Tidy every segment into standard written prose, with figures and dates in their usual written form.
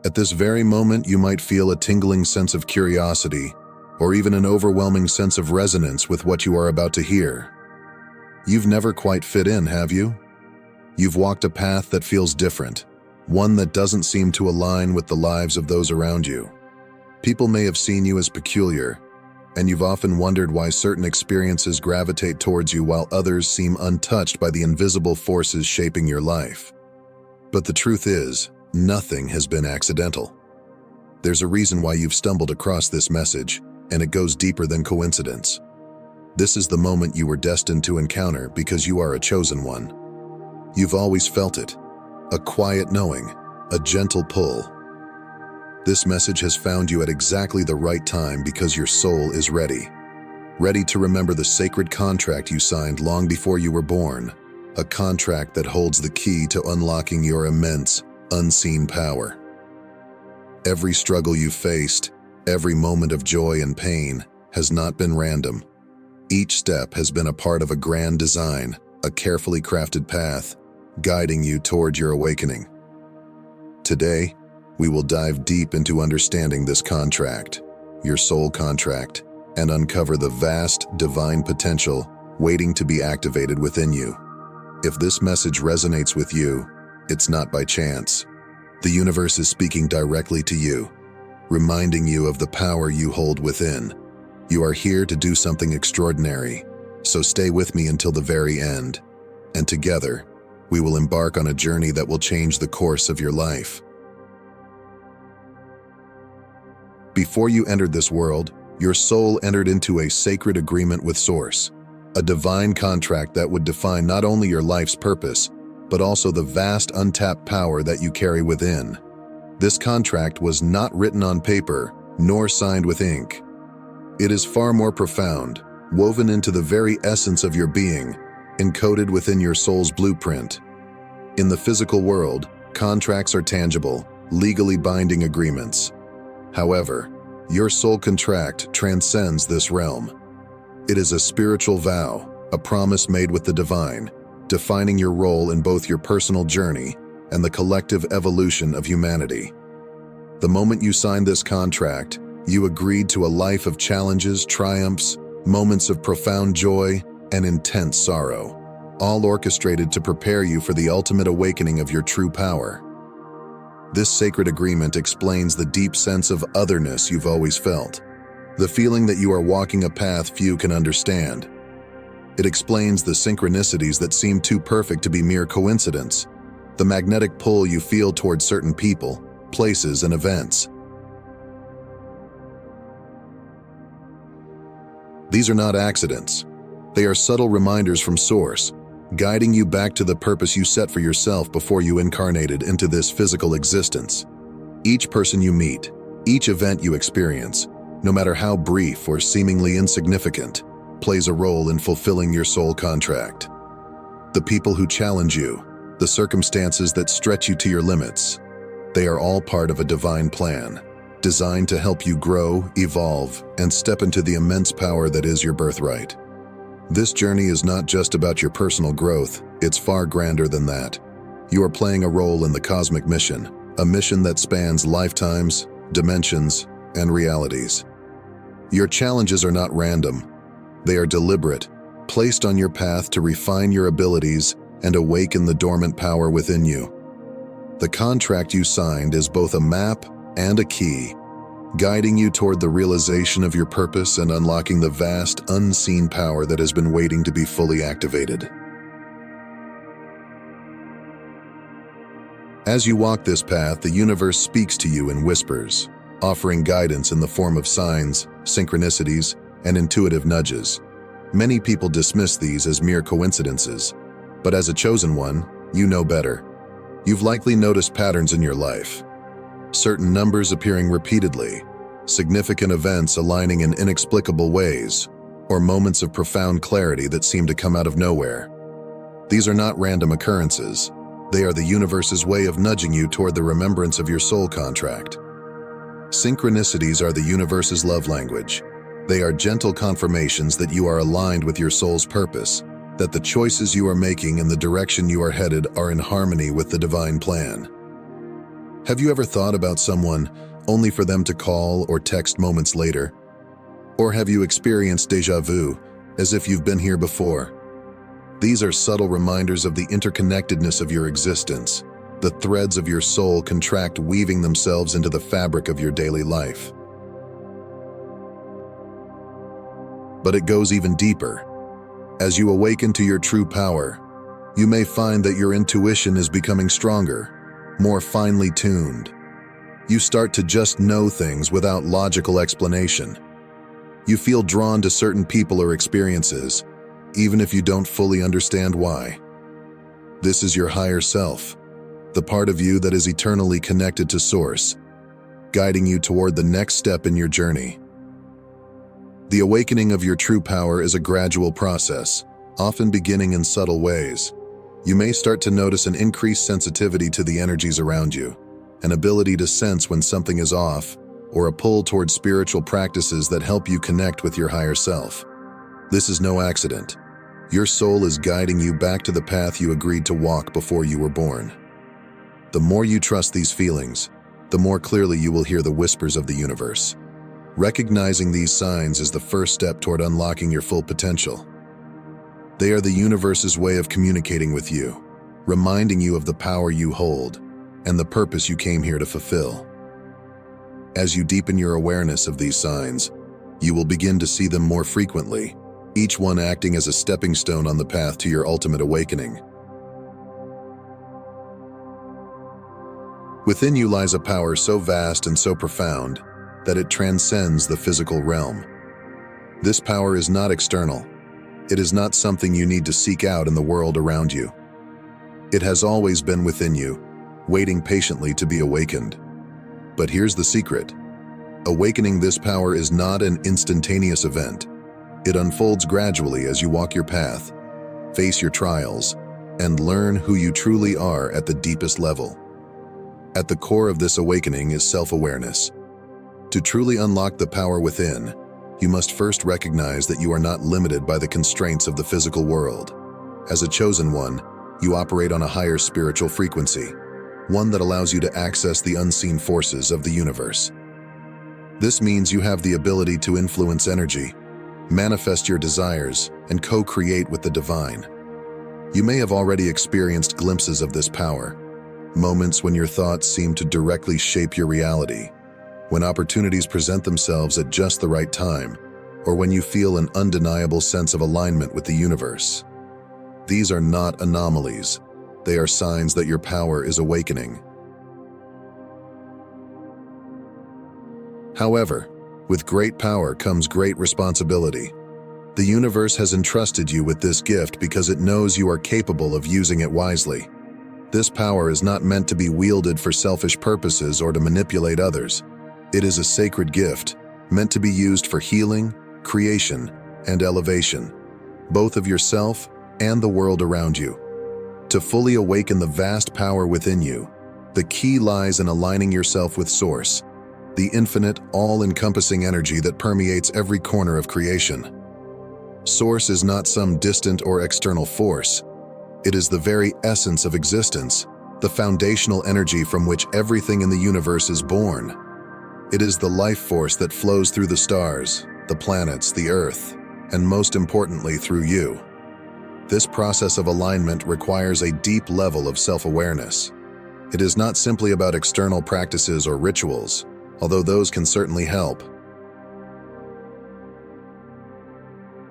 At this very moment, you might feel a tingling sense of curiosity, or even an overwhelming sense of resonance with what you are about to hear. You've never quite fit in, have you? You've walked a path that feels different, one that doesn't seem to align with the lives of those around you. People may have seen you as peculiar, and you've often wondered why certain experiences gravitate towards you while others seem untouched by the invisible forces shaping your life. But the truth is, nothing has been accidental. There's a reason why you've stumbled across this message, and it goes deeper than coincidence. This is the moment you were destined to encounter because you are a chosen one. You've always felt it, a quiet knowing, a gentle pull. This message has found you at exactly the right time because your soul is ready. Ready to remember the sacred contract you signed long before you were born, a contract that holds the key to unlocking your immense, unseen power. Every struggle you've faced, every moment of joy and pain, has not been random. Each step has been a part of a grand design, a carefully crafted path, guiding you toward your awakening. Today, we will dive deep into understanding this contract, your soul contract, and uncover the vast, divine potential waiting to be activated within you. If this message resonates with you, it's not by chance. The universe is speaking directly to you, reminding you of the power you hold within. You are here to do something extraordinary, so stay with me until the very end, and together, we will embark on a journey that will change the course of your life. Before you entered this world, your soul entered into a sacred agreement with Source, a divine contract that would define not only your life's purpose, but also the vast untapped power that you carry within. This contract was not written on paper, nor signed with ink. It is far more profound, woven into the very essence of your being, encoded within your soul's blueprint. In the physical world, contracts are tangible, legally binding agreements. However, your soul contract transcends this realm. It is a spiritual vow, a promise made with the divine, defining your role in both your personal journey and the collective evolution of humanity. The moment you signed this contract, you agreed to a life of challenges, triumphs, moments of profound joy, and intense sorrow, all orchestrated to prepare you for the ultimate awakening of your true power. This sacred agreement explains the deep sense of otherness you've always felt, the feeling that you are walking a path few can understand. It explains the synchronicities that seem too perfect to be mere coincidence, the magnetic pull you feel towards certain people, places, and events. These are not accidents. They are subtle reminders from Source, guiding you back to the purpose you set for yourself before you incarnated into this physical existence. Each person you meet, each event you experience, no matter how brief or seemingly insignificant, plays a role in fulfilling your soul contract. The people who challenge you, the circumstances that stretch you to your limits, they are all part of a divine plan, designed to help you grow, evolve, and step into the immense power that is your birthright. This journey is not just about your personal growth, it's far grander than that. You are playing a role in the cosmic mission, a mission that spans lifetimes, dimensions, and realities. Your challenges are not random. They are deliberate, placed on your path to refine your abilities and awaken the dormant power within you. The contract you signed is both a map and a key, guiding you toward the realization of your purpose and unlocking the vast, unseen power that has been waiting to be fully activated. As you walk this path, the universe speaks to you in whispers, offering guidance in the form of signs, synchronicities, and intuitive nudges. Many people dismiss these as mere coincidences, but as a chosen one, you know better. You've likely noticed patterns in your life. Certain numbers appearing repeatedly, significant events aligning in inexplicable ways, or moments of profound clarity that seem to come out of nowhere. These are not random occurrences. They are the universe's way of nudging you toward the remembrance of your soul contract. Synchronicities are the universe's love language. They are gentle confirmations that you are aligned with your soul's purpose, that the choices you are making and the direction you are headed are in harmony with the divine plan. Have you ever thought about someone only for them to call or text moments later? Or have you experienced déjà vu, as if you've been here before? These are subtle reminders of the interconnectedness of your existence. The threads of your soul contract, weaving themselves into the fabric of your daily life. But it goes even deeper. As you awaken to your true power, you may find that your intuition is becoming stronger, more finely tuned. You start to just know things without logical explanation. You feel drawn to certain people or experiences, even if you don't fully understand why. This is your higher self, the part of you that is eternally connected to Source, guiding you toward the next step in your journey. The awakening of your true power is a gradual process, often beginning in subtle ways. You may start to notice an increased sensitivity to the energies around you, an ability to sense when something is off, or a pull toward spiritual practices that help you connect with your higher self. This is no accident. Your soul is guiding you back to the path you agreed to walk before you were born. The more you trust these feelings, the more clearly you will hear the whispers of the universe. Recognizing these signs is the first step toward unlocking your full potential. They are the universe's way of communicating with you, reminding you of the power you hold and the purpose you came here to fulfill. As you deepen your awareness of these signs, you will begin to see them more frequently, each one acting as a stepping stone on the path to your ultimate awakening. Within you lies a power so vast and so profound that it transcends the physical realm. This power is not external. It is not something you need to seek out in the world around you. It has always been within you, waiting patiently to be awakened. But here's the secret. Awakening this power is not an instantaneous event. It unfolds gradually as you walk your path, face your trials, and learn who you truly are at the deepest level. At the core of this awakening is self-awareness. To truly unlock the power within, you must first recognize that you are not limited by the constraints of the physical world. As a chosen one, you operate on a higher spiritual frequency, one that allows you to access the unseen forces of the universe. This means you have the ability to influence energy, manifest your desires, and co-create with the divine. You may have already experienced glimpses of this power, moments when your thoughts seem to directly shape your reality, when opportunities present themselves at just the right time, or when you feel an undeniable sense of alignment with the universe. These are not anomalies. They are signs that your power is awakening. However, with great power comes great responsibility. The universe has entrusted you with this gift because it knows you are capable of using it wisely. This power is not meant to be wielded for selfish purposes or to manipulate others. It is a sacred gift, meant to be used for healing, creation, and elevation, both of yourself and the world around you. To fully awaken the vast power within you, the key lies in aligning yourself with Source, the infinite, all-encompassing energy that permeates every corner of creation. Source is not some distant or external force. It is the very essence of existence, the foundational energy from which everything in the universe is born. It is the life force that flows through the stars, the planets, the earth, and most importantly, through you. This process of alignment requires a deep level of self-awareness. It is not simply about external practices or rituals, although those can certainly help.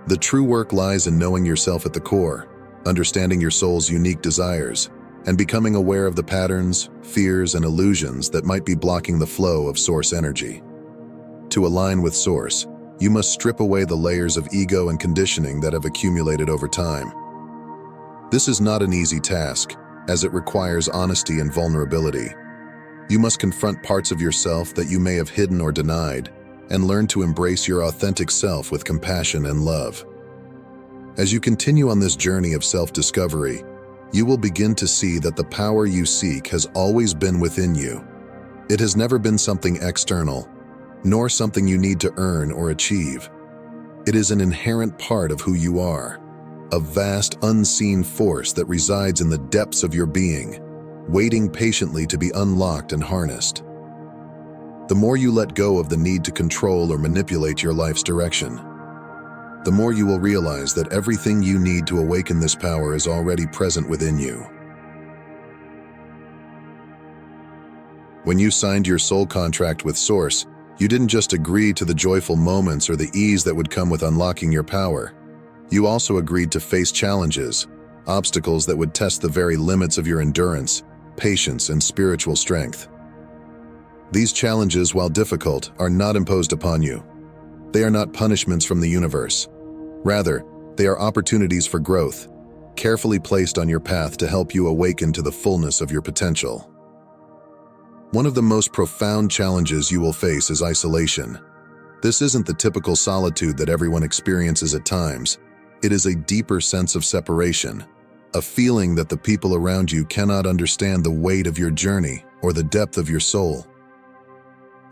The true work lies in knowing yourself at the core, understanding your soul's unique desires, and becoming aware of the patterns, fears, and illusions that might be blocking the flow of Source energy. To align with Source, you must strip away the layers of ego and conditioning that have accumulated over time. This is not an easy task, as it requires honesty and vulnerability. You must confront parts of yourself that you may have hidden or denied, and learn to embrace your authentic self with compassion and love. As you continue on this journey of self-discovery, you will begin to see that the power you seek has always been within you. It has never been something external, nor something you need to earn or achieve. It is an inherent part of who you are, a vast, unseen force that resides in the depths of your being. waiting patiently to be unlocked and harnessed. The more you let go of the need to control or manipulate your life's direction, the more you will realize that everything you need to awaken this power is already present within you. When you signed your soul contract with Source, you didn't just agree to the joyful moments or the ease that would come with unlocking your power. You also agreed to face challenges, obstacles that would test the very limits of your endurance, patience, and spiritual strength. These challenges, while difficult, are not imposed upon you. They are not punishments from the universe. Rather, they are opportunities for growth, carefully placed on your path to help you awaken to the fullness of your potential. One of the most profound challenges you will face is isolation. This isn't the typical solitude that everyone experiences at times. It is a deeper sense of separation, a feeling that the people around you cannot understand the weight of your journey or the depth of your soul.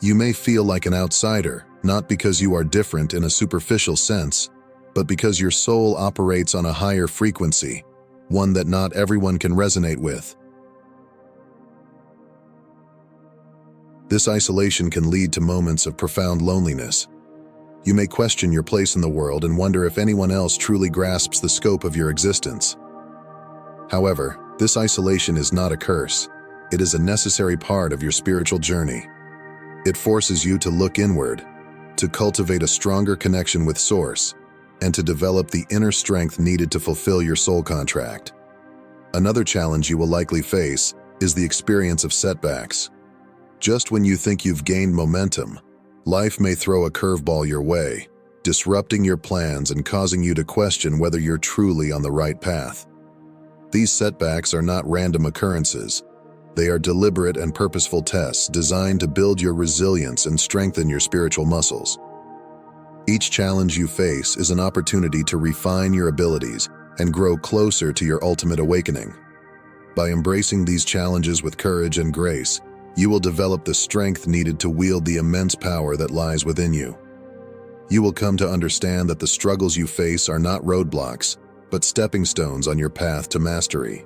You may feel like an outsider, not because you are different in a superficial sense, but because your soul operates on a higher frequency, one that not everyone can resonate with. This isolation can lead to moments of profound loneliness. You may question your place in the world and wonder if anyone else truly grasps the scope of your existence. However, this isolation is not a curse. It is a necessary part of your spiritual journey. It forces you to look inward, to cultivate a stronger connection with Source, and to develop the inner strength needed to fulfill your soul contract. Another challenge you will likely face is the experience of setbacks. Just when you think you've gained momentum, life may throw a curveball your way, disrupting your plans and causing you to question whether you're truly on the right path. These setbacks are not random occurrences. They are deliberate and purposeful tests designed to build your resilience and strengthen your spiritual muscles. Each challenge you face is an opportunity to refine your abilities and grow closer to your ultimate awakening. By embracing these challenges with courage and grace, you will develop the strength needed to wield the immense power that lies within you. You will come to understand that the struggles you face are not roadblocks, but stepping stones on your path to mastery.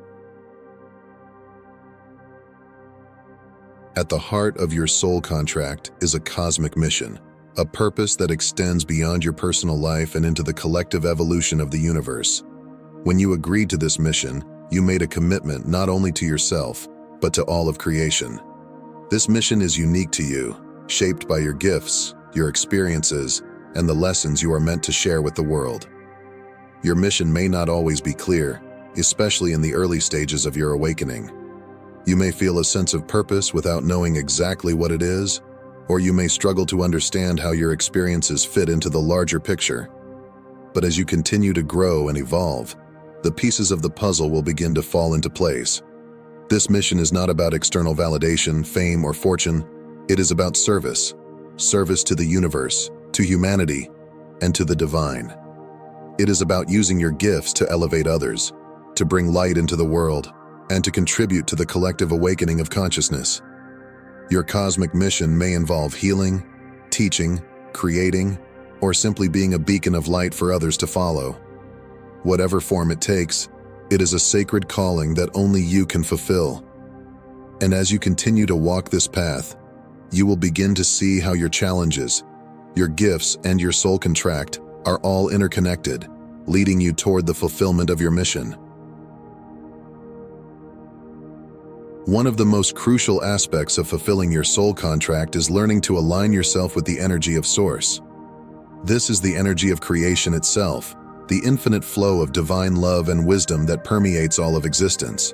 At the heart of your soul contract is a cosmic mission, a purpose that extends beyond your personal life and into the collective evolution of the universe. When you agreed to this mission, you made a commitment not only to yourself, but to all of creation. This mission is unique to you, shaped by your gifts, your experiences, and the lessons you are meant to share with the world. Your mission may not always be clear, especially in the early stages of your awakening. You may feel a sense of purpose without knowing exactly what it is, or you may struggle to understand how your experiences fit into the larger picture. But as you continue to grow and evolve, the pieces of the puzzle will begin to fall into place. This mission is not about external validation, fame, or fortune. It is about service. Service to the universe, to humanity, and to the divine. It is about using your gifts to elevate others, to bring light into the world, and to contribute to the collective awakening of consciousness. Your cosmic mission may involve healing, teaching, creating, or simply being a beacon of light for others to follow. Whatever form it takes, it is a sacred calling that only you can fulfill. And as you continue to walk this path, you will begin to see how your challenges, your gifts, and your soul contract are all interconnected, leading you toward the fulfillment of your mission. One of the most crucial aspects of fulfilling your soul contract is learning to align yourself with the energy of Source. This is the energy of creation itself, the infinite flow of divine love and wisdom that permeates all of existence.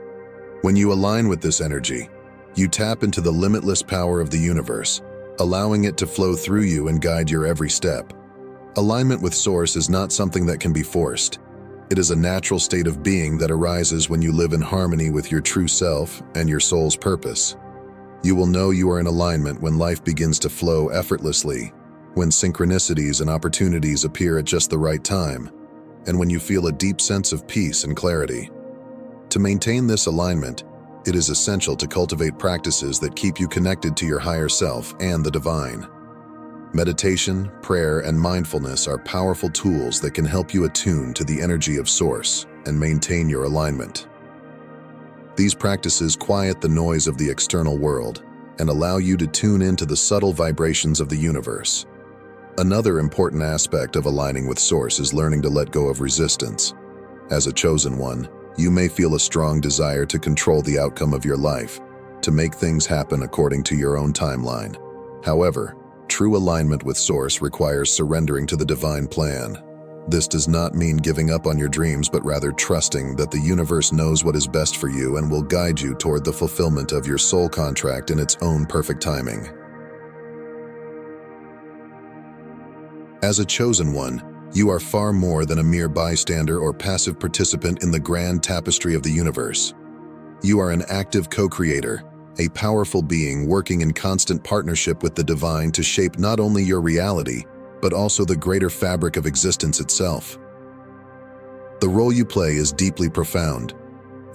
When you align with this energy, you tap into the limitless power of the universe, allowing it to flow through you and guide your every step. Alignment with Source is not something that can be forced. It is a natural state of being that arises when you live in harmony with your true self and your soul's purpose. You will know you are in alignment when life begins to flow effortlessly, when synchronicities and opportunities appear at just the right time, and when you feel a deep sense of peace and clarity. To maintain this alignment, it is essential to cultivate practices that keep you connected to your higher self and the divine. Meditation, prayer, and mindfulness are powerful tools that can help you attune to the energy of Source and maintain your alignment. These practices quiet the noise of the external world and allow you to tune into the subtle vibrations of the universe. Another important aspect of aligning with Source is learning to let go of resistance. As a chosen one, you may feel a strong desire to control the outcome of your life, to make things happen according to your own timeline. However, true alignment with Source requires surrendering to the divine plan. This does not mean giving up on your dreams, but rather trusting that the universe knows what is best for you and will guide you toward the fulfillment of your soul contract in its own perfect timing. As a chosen one, you are far more than a mere bystander or passive participant in the grand tapestry of the universe. You are an active co-creator, a powerful being working in constant partnership with the divine to shape not only your reality, but also the greater fabric of existence itself. The role you play is deeply profound,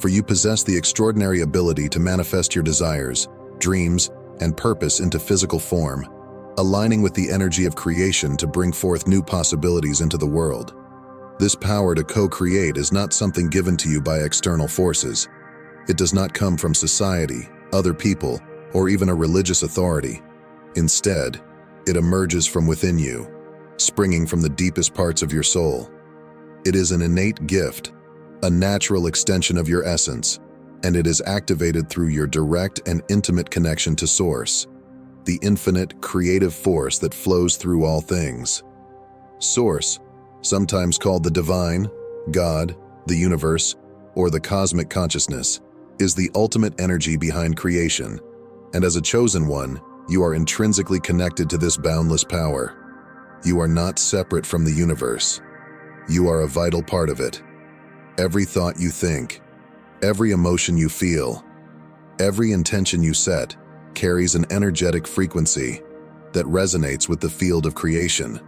for you possess the extraordinary ability to manifest your desires, dreams, and purpose into physical form, aligning with the energy of creation to bring forth new possibilities into the world. This power to co-create is not something given to you by external forces. It does not come from society, other people, or even a religious authority. Instead, it emerges from within you, springing from the deepest parts of your soul. It is an innate gift, a natural extension of your essence, and it is activated through your direct and intimate connection to Source, the infinite creative force that flows through all things. Source, sometimes called the divine, God, the universe, or the cosmic consciousness, is the ultimate energy behind creation, and as a chosen one, you are intrinsically connected to this boundless power. You are not separate from the universe. You are a vital part of it. Every thought you think, every emotion you feel, every intention you set carries an energetic frequency that resonates with the field of creation.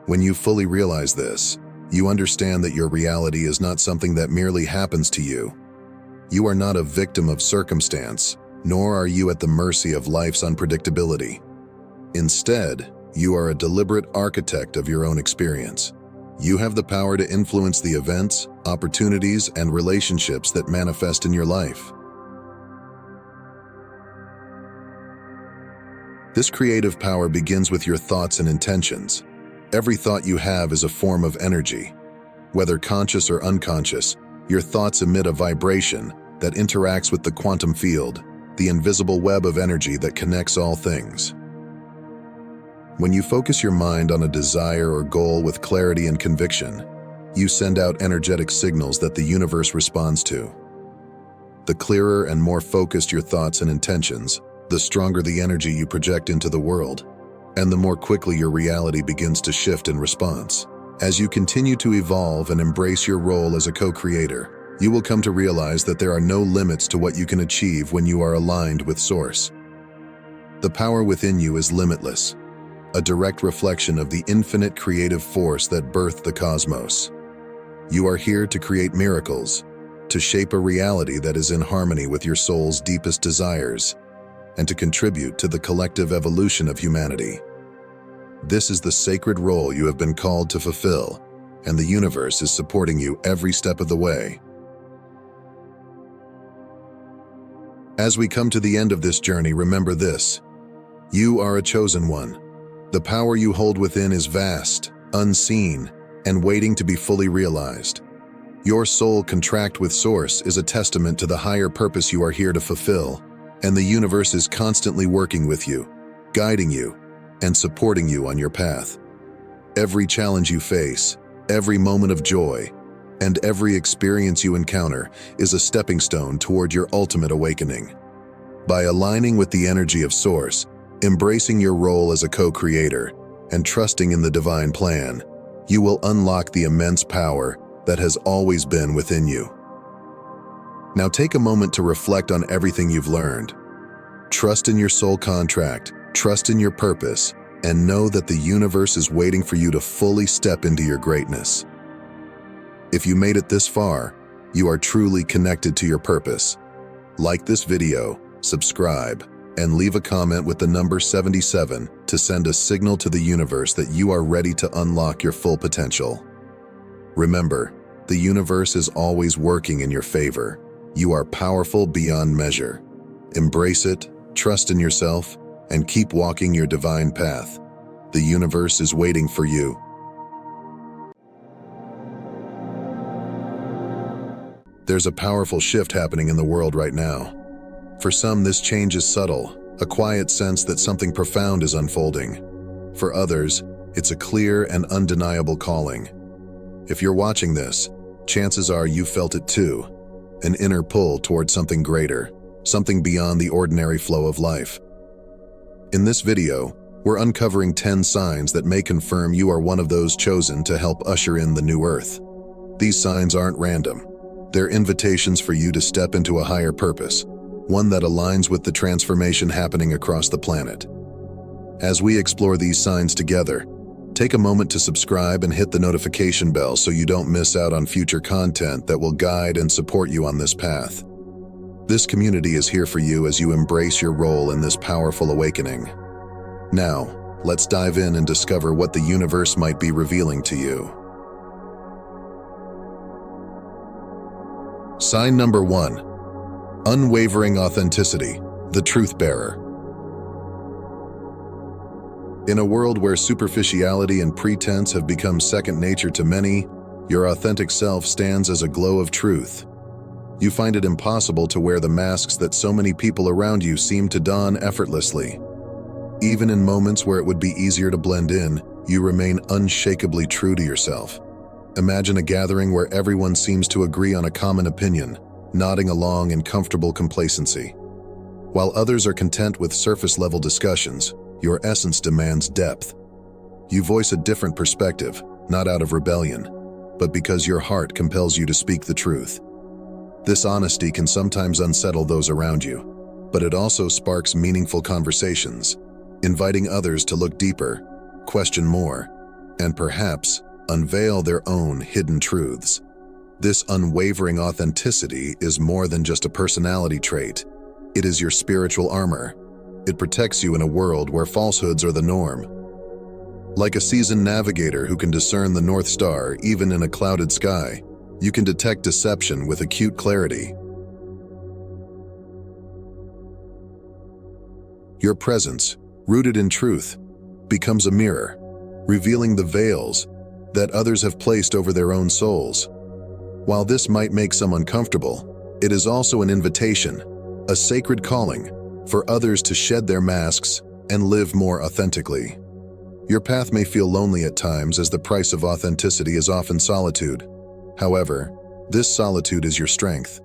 When you fully realize this, you understand that your reality is not something that merely happens to you. You are not a victim of circumstance, nor are you at the mercy of life's unpredictability. Instead, you are a deliberate architect of your own experience. You have the power to influence the events, opportunities, and relationships that manifest in your life. This creative power begins with your thoughts and intentions. Every thought you have is a form of energy. Whether conscious or unconscious, your thoughts emit a vibration that interacts with the quantum field, the invisible web of energy that connects all things. When you focus your mind on a desire or goal with clarity and conviction, you send out energetic signals that the universe responds to. The clearer and more focused your thoughts and intentions, the stronger the energy you project into the world, and the more quickly your reality begins to shift in response. As you continue to evolve and embrace your role as a co-creator, you will come to realize that there are no limits to what you can achieve when you are aligned with Source. The power within you is limitless, a direct reflection of the infinite creative force that birthed the cosmos. You are here to create miracles, to shape a reality that is in harmony with your soul's deepest desires, and to contribute to the collective evolution of humanity. This is the sacred role you have been called to fulfill, and the universe is supporting you every step of the way. As we come to the end of this journey, remember this: you are a chosen one. The power you hold within is vast, unseen, and waiting to be fully realized. Your soul contract with Source is a testament to the higher purpose you are here to fulfill, and the universe is constantly working with you, guiding you, and supporting you on your path. Every challenge you face, every moment of joy, and every experience you encounter is a stepping stone toward your ultimate awakening. By aligning with the energy of Source, embracing your role as a co-creator, and trusting in the divine plan, you will unlock the immense power that has always been within you. Now take a moment to reflect on everything you've learned. Trust in your soul contract, trust in your purpose, and know that the universe is waiting for you to fully step into your greatness. If you made it this far, you are truly connected to your purpose. Like this video, subscribe, and leave a comment with the number 77 to send a signal to the universe that you are ready to unlock your full potential. Remember, the universe is always working in your favor, You are powerful beyond measure. Embrace it, trust in yourself, and keep walking your divine path. The universe is waiting for you. There's a powerful shift happening in the world right now. For some, this change is subtle, a quiet sense that something profound is unfolding. For others, it's a clear and undeniable calling. If you're watching this, chances are you felt it too, an inner pull toward something greater, something beyond the ordinary flow of life. In this video, we're uncovering 10 signs that may confirm you are one of those chosen to help usher in the new earth. These signs aren't random. They're invitations for you to step into a higher purpose, one that aligns with the transformation happening across the planet. As we explore these signs together, take a moment to subscribe and hit the notification bell so you don't miss out on future content that will guide and support you on this path. This community is here for you as you embrace your role in this powerful awakening. Now, let's dive in and discover what the universe might be revealing to you. Sign number 1. Unwavering authenticity, the truth bearer. In a world where superficiality and pretense have become second nature to many, your authentic self stands as a glow of truth. You find it impossible to wear the masks that so many people around you seem to don effortlessly. Even in moments where it would be easier to blend in, you remain unshakably true to yourself. Imagine a gathering where everyone seems to agree on a common opinion, nodding along in comfortable complacency. While others are content with surface-level discussions, your essence demands depth. You voice a different perspective, not out of rebellion, but because your heart compels you to speak the truth. This honesty can sometimes unsettle those around you, but it also sparks meaningful conversations, inviting others to look deeper, question more, and perhaps unveil their own hidden truths. This unwavering authenticity is more than just a personality trait. It is your spiritual armor. It protects you in a world where falsehoods are the norm. Like a seasoned navigator who can discern the North Star even in a clouded sky, you can detect deception with acute clarity. Your presence, rooted in truth, becomes a mirror, revealing the veils that others have placed over their own souls. While this might make some uncomfortable, it is also an invitation, a sacred calling, for others to shed their masks and live more authentically. Your path may feel lonely at times, as the price of authenticity is often solitude. However, this solitude is your strength.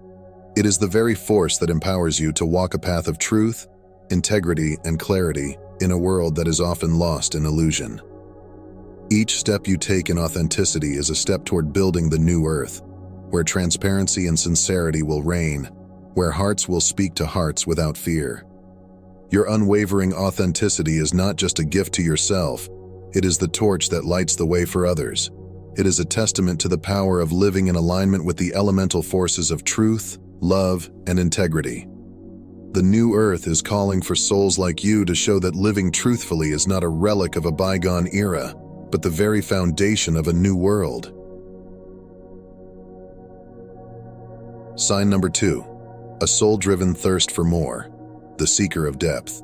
It is the very force that empowers you to walk a path of truth, integrity, and clarity in a world that is often lost in illusion. Each step you take in authenticity is a step toward building the new earth, where transparency and sincerity will reign, where hearts will speak to hearts without fear. Your unwavering authenticity is not just a gift to yourself, it is the torch that lights the way for others. It is a testament to the power of living in alignment with the elemental forces of truth, love, and integrity. The new earth is calling for souls like you to show that living truthfully is not a relic of a bygone era, but the very foundation of a new world. Sign number 2. A soul-driven thirst for more, the seeker of depth.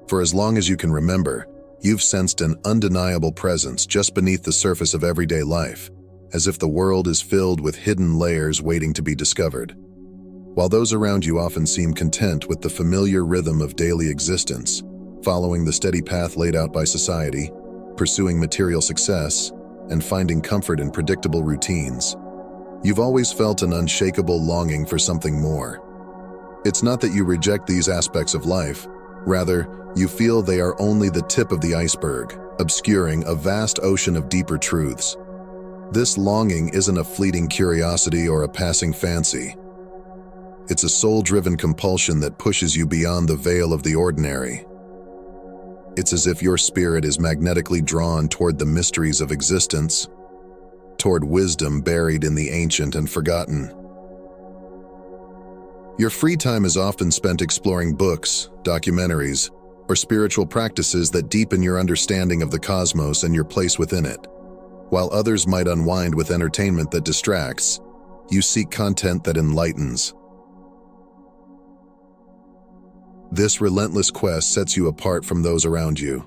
For as long as you can remember, you've sensed an undeniable presence just beneath the surface of everyday life, as if the world is filled with hidden layers waiting to be discovered. While those around you often seem content with the familiar rhythm of daily existence, following the steady path laid out by society, pursuing material success, and finding comfort in predictable routines, you've always felt an unshakable longing for something more. It's not that you reject these aspects of life, rather, you feel they are only the tip of the iceberg, obscuring a vast ocean of deeper truths. This longing isn't a fleeting curiosity or a passing fancy. It's a soul-driven compulsion that pushes you beyond the veil of the ordinary. It's as if your spirit is magnetically drawn toward the mysteries of existence, toward wisdom buried in the ancient and forgotten. Your free time is often spent exploring books, documentaries, or spiritual practices that deepen your understanding of the cosmos and your place within it. While others might unwind with entertainment that distracts, You seek content that enlightens. This relentless quest sets you apart from those around you.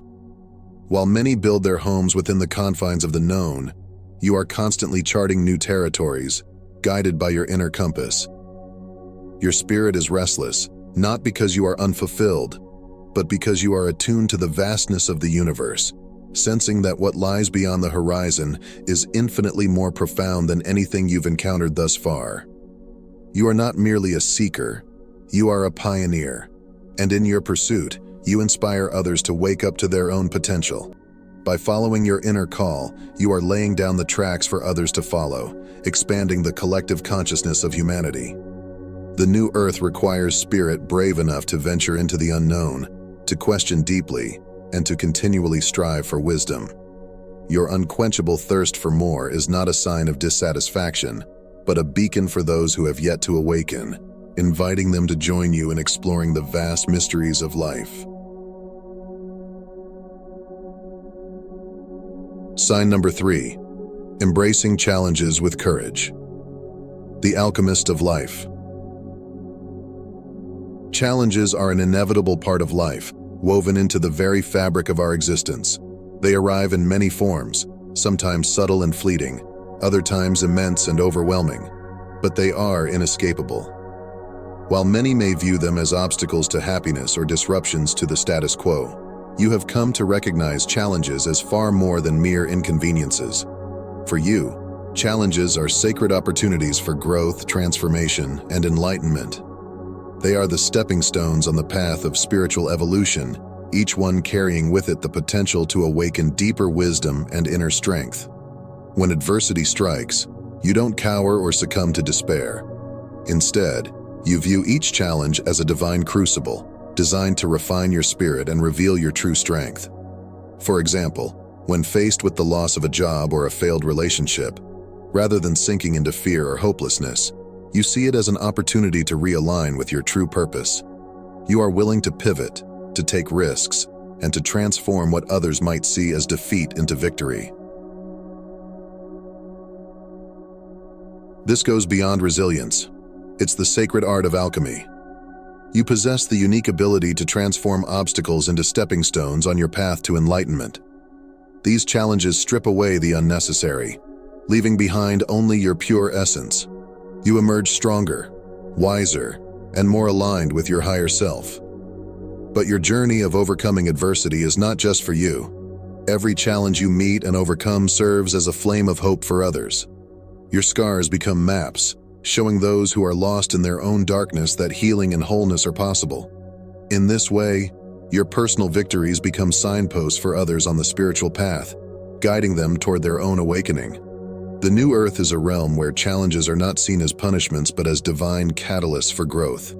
While many build their homes within the confines of the known, you are constantly charting new territories, guided by your inner compass. Your spirit is restless, not because you are unfulfilled, but because you are attuned to the vastness of the universe, sensing that what lies beyond the horizon is infinitely more profound than anything you've encountered thus far. You are not merely a seeker, you are a pioneer, and in your pursuit, you inspire others to wake up to their own potential. By following your inner call, you are laying down the tracks for others to follow, expanding the collective consciousness of humanity. The new earth requires spirit brave enough to venture into the unknown, to question deeply, and to continually strive for wisdom. Your unquenchable thirst for more is not a sign of dissatisfaction, but a beacon for those who have yet to awaken, inviting them to join you in exploring the vast mysteries of life. Sign number 3, embracing challenges with courage. The alchemist of life. Challenges are an inevitable part of life, woven into the very fabric of our existence. They arrive in many forms, sometimes subtle and fleeting, other times immense and overwhelming, but they are inescapable. While many may view them as obstacles to happiness or disruptions to the status quo, you have come to recognize challenges as far more than mere inconveniences. For you, challenges are sacred opportunities for growth, transformation, and enlightenment. They are the stepping stones on the path of spiritual evolution, each one carrying with it the potential to awaken deeper wisdom and inner strength. When adversity strikes, you don't cower or succumb to despair. Instead, you view each challenge as a divine crucible, designed to refine your spirit and reveal your true strength. For example, when faced with the loss of a job or a failed relationship, rather than sinking into fear or hopelessness, you see it as an opportunity to realign with your true purpose. You are willing to pivot, to take risks, and to transform what others might see as defeat into victory. This goes beyond resilience. It's the sacred art of alchemy. You possess the unique ability to transform obstacles into stepping stones on your path to enlightenment. These challenges strip away the unnecessary, leaving behind only your pure essence. You emerge stronger, wiser, and more aligned with your higher self. But your journey of overcoming adversity is not just for you. Every challenge you meet and overcome serves as a flame of hope for others. Your scars become maps, showing those who are lost in their own darkness that healing and wholeness are possible. In this way, your personal victories become signposts for others on the spiritual path, guiding them toward their own awakening. The new earth is a realm where challenges are not seen as punishments but as divine catalysts for growth.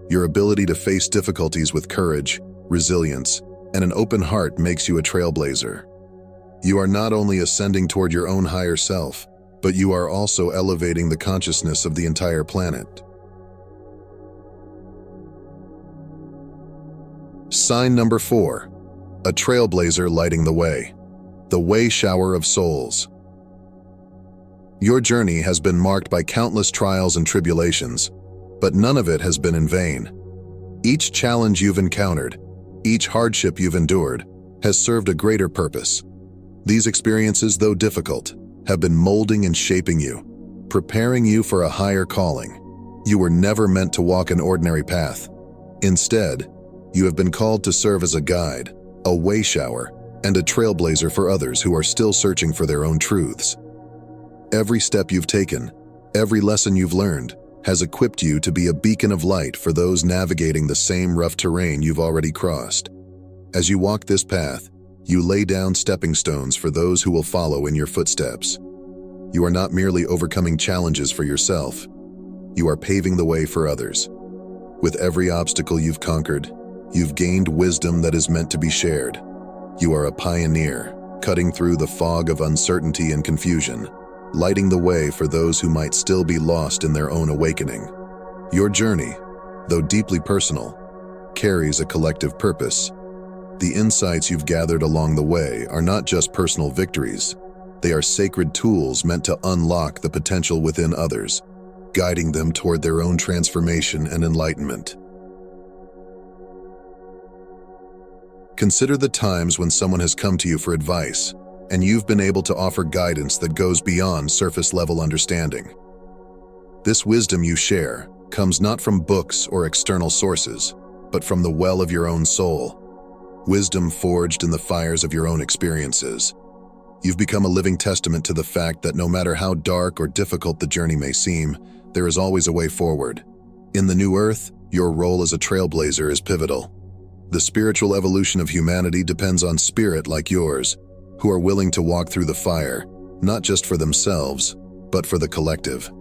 Your ability to face difficulties with courage, resilience, and an open heart makes you a trailblazer. You are not only ascending toward your own higher self, but you are also elevating the consciousness of the entire planet. Sign number 4, a trailblazer lighting the way. The way shower of souls. Your journey has been marked by countless trials and tribulations, but none of it has been in vain. Each challenge you've encountered, each hardship you've endured, has served a greater purpose. These experiences, though difficult, have been molding and shaping you, preparing you for a higher calling. You were never meant to walk an ordinary path. Instead, you have been called to serve as a guide, a way shower, and a trailblazer for others who are still searching for their own truths. Every step you've taken, every lesson you've learned, has equipped you to be a beacon of light for those navigating the same rough terrain you've already crossed. As you walk this path, you lay down stepping stones for those who will follow in your footsteps. You are not merely overcoming challenges for yourself, you are paving the way for others. With every obstacle you've conquered, you've gained wisdom that is meant to be shared. You are a pioneer, cutting through the fog of uncertainty and confusion, lighting the way for those who might still be lost in their own awakening. Your journey, though deeply personal, carries a collective purpose. The insights you've gathered along the way are not just personal victories, They are sacred tools meant to unlock the potential within others, guiding them toward their own transformation and enlightenment. Consider the times when someone has come to you for advice, and you've been able to offer guidance that goes beyond surface-level understanding. This wisdom you share comes not from books or external sources, but from the well of your own soul, wisdom forged in the fires of your own experiences. You've become a living testament to the fact that no matter how dark or difficult the journey may seem, there is always a way forward. In the new earth, your role as a trailblazer is pivotal. The spiritual evolution of humanity depends on spirit like yours, who are willing to walk through the fire, not just for themselves, but for the collective.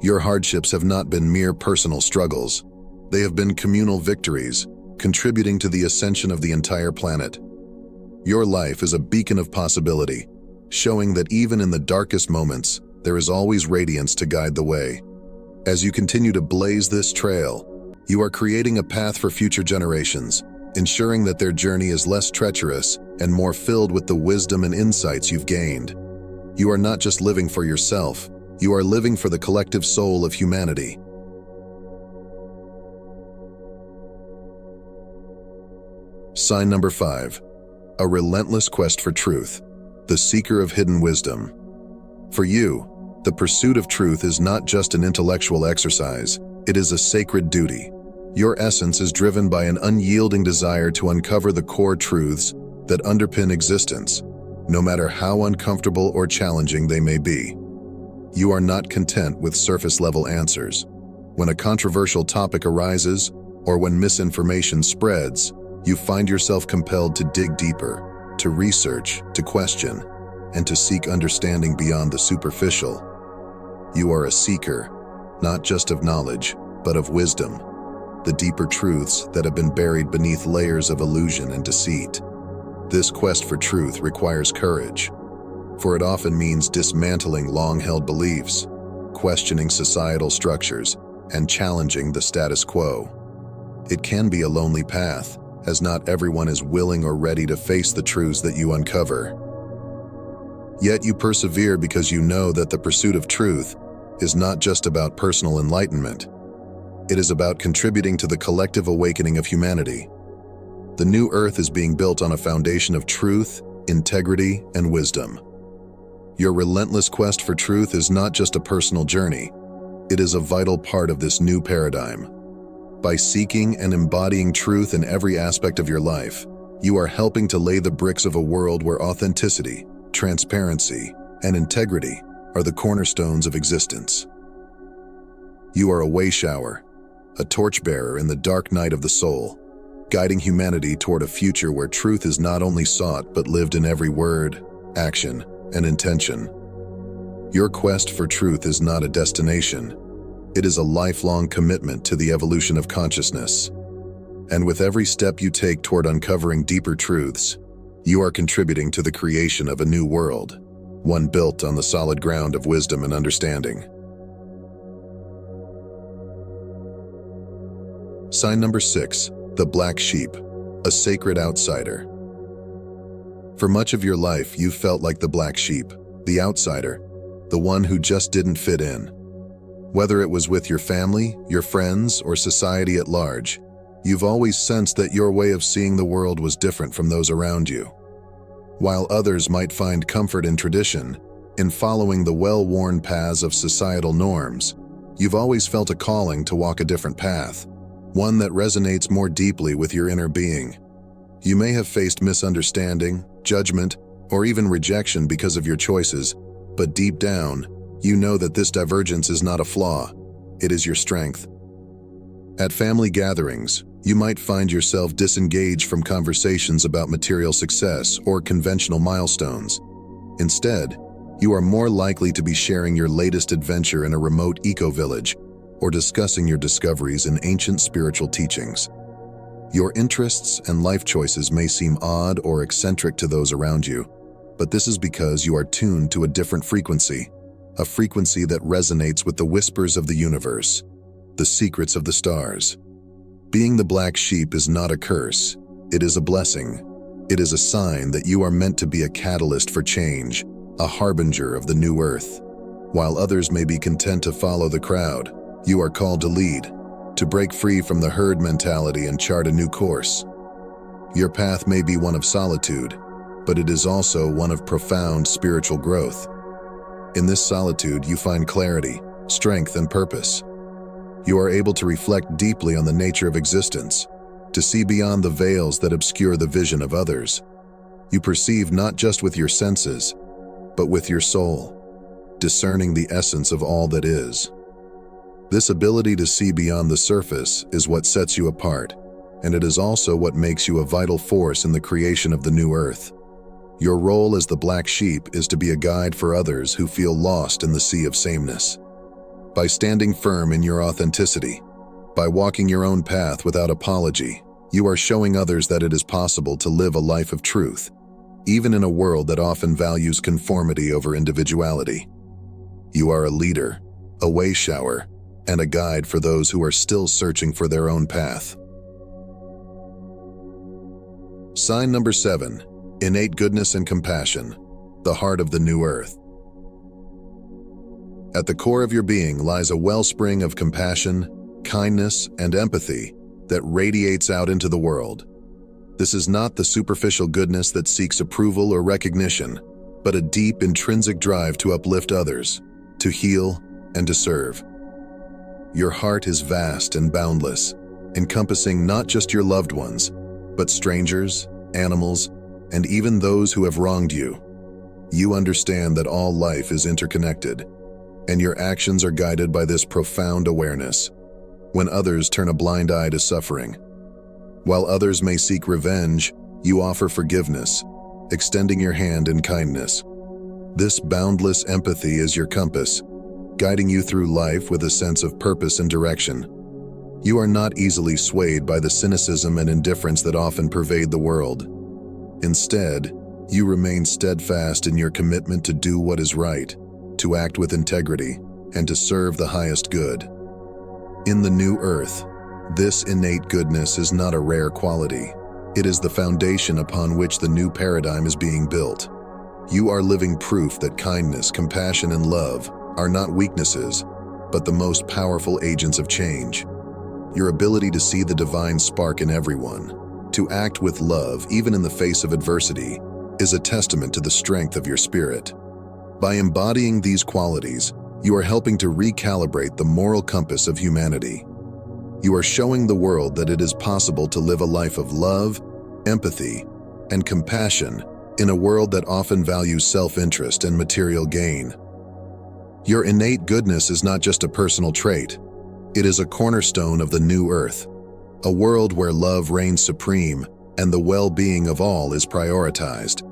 Your hardships have not been mere personal struggles. They have been communal victories, contributing to the ascension of the entire planet. Your life is a beacon of possibility, showing that even in the darkest moments, there is always radiance to guide the way. As you continue to blaze this trail, you are creating a path for future generations, ensuring that their journey is less treacherous and more filled with the wisdom and insights you've gained. You are not just living for yourself, you are living for the collective soul of humanity. Sign number 5. A relentless quest for truth, the seeker of hidden wisdom. For you, the pursuit of truth is not just an intellectual exercise, it is a sacred duty. Your essence is driven by an unyielding desire to uncover the core truths that underpin existence, no matter how uncomfortable or challenging they may be. You are not content with surface-level answers. When a controversial topic arises, or when misinformation spreads, you find yourself compelled to dig deeper, to research, to question, and to seek understanding beyond the superficial. You are a seeker, not just of knowledge, but of wisdom, the deeper truths that have been buried beneath layers of illusion and deceit. This quest for truth requires courage, for it often means dismantling long-held beliefs, questioning societal structures, and challenging the status quo. It can be a lonely path, as not everyone is willing or ready to face the truths that you uncover. Yet you persevere because you know that the pursuit of truth is not just about personal enlightenment. It is about contributing to the collective awakening of humanity. The new earth is being built on a foundation of truth, integrity, and wisdom. Your relentless quest for truth is not just a personal journey. It is a vital part of this new paradigm. By seeking and embodying truth in every aspect of your life, you are helping to lay the bricks of a world where authenticity, transparency, and integrity are the cornerstones of existence. You are a way shower, a torchbearer in the dark night of the soul, guiding humanity toward a future where truth is not only sought but lived in every word, action, and intention. Your quest for truth is not a destination. It is a lifelong commitment to the evolution of consciousness. And with every step you take toward uncovering deeper truths, you are contributing to the creation of a new world, one built on the solid ground of wisdom and understanding. Sign number 6, the black sheep, a sacred outsider. For much of your life, you felt like the black sheep, the outsider, the one who just didn't fit in. Whether it was with your family, your friends, or society at large, you've always sensed that your way of seeing the world was different from those around you. While others might find comfort in tradition, in following the well-worn paths of societal norms, you've always felt a calling to walk a different path, one that resonates more deeply with your inner being. You may have faced misunderstanding, judgment, or even rejection because of your choices, but deep down, you know that this divergence is not a flaw, it is your strength. At family gatherings, you might find yourself disengaged from conversations about material success or conventional milestones. Instead, you are more likely to be sharing your latest adventure in a remote eco-village or discussing your discoveries in ancient spiritual teachings. Your interests and life choices may seem odd or eccentric to those around you, but this is because you are tuned to a different frequency, a frequency that resonates with the whispers of the universe, the secrets of the stars. Being the black sheep is not a curse, it is a blessing. It is a sign that you are meant to be a catalyst for change, a harbinger of the new earth. While others may be content to follow the crowd, you are called to lead, to break free from the herd mentality and chart a new course. Your path may be one of solitude, but it is also one of profound spiritual growth. In this solitude, you find clarity, strength, and purpose. You are able to reflect deeply on the nature of existence, to see beyond the veils that obscure the vision of others. You perceive not just with your senses, but with your soul, discerning the essence of all that is. This ability to see beyond the surface is what sets you apart, and it is also what makes you a vital force in the creation of the new earth. Your role as the black sheep is to be a guide for others who feel lost in the sea of sameness. By standing firm in your authenticity, by walking your own path without apology, you are showing others that it is possible to live a life of truth, even in a world that often values conformity over individuality. You are a leader, a way shower, and a guide for those who are still searching for their own path. Sign number 7. Innate goodness and compassion, the heart of the new earth. At the core of your being lies a wellspring of compassion, kindness, and empathy that radiates out into the world. This is not the superficial goodness that seeks approval or recognition, but a deep intrinsic drive to uplift others, to heal, and to serve. Your heart is vast and boundless, encompassing not just your loved ones, but strangers, animals, and even those who have wronged you. You understand that all life is interconnected, and your actions are guided by this profound awareness. When others turn a blind eye to suffering, while others may seek revenge, you offer forgiveness, extending your hand in kindness. This boundless empathy is your compass, guiding you through life with a sense of purpose and direction. You are not easily swayed by the cynicism and indifference that often pervade the world. Instead, you remain steadfast in your commitment to do what is right, to act with integrity, and to serve the highest good. In the new earth, this innate goodness is not a rare quality. It is the foundation upon which the new paradigm is being built. You are living proof that kindness, compassion, and love are not weaknesses, but the most powerful agents of change. Your ability to see the divine spark in everyone, to act with love even in the face of adversity, is a testament to the strength of your spirit. By embodying these qualities, you are helping to recalibrate the moral compass of humanity. You are showing the world that it is possible to live a life of love, empathy, and compassion in a world that often values self-interest and material gain. Your innate goodness is not just a personal trait. It is a cornerstone of the new earth, a world where love reigns supreme and the well-being of all is prioritized.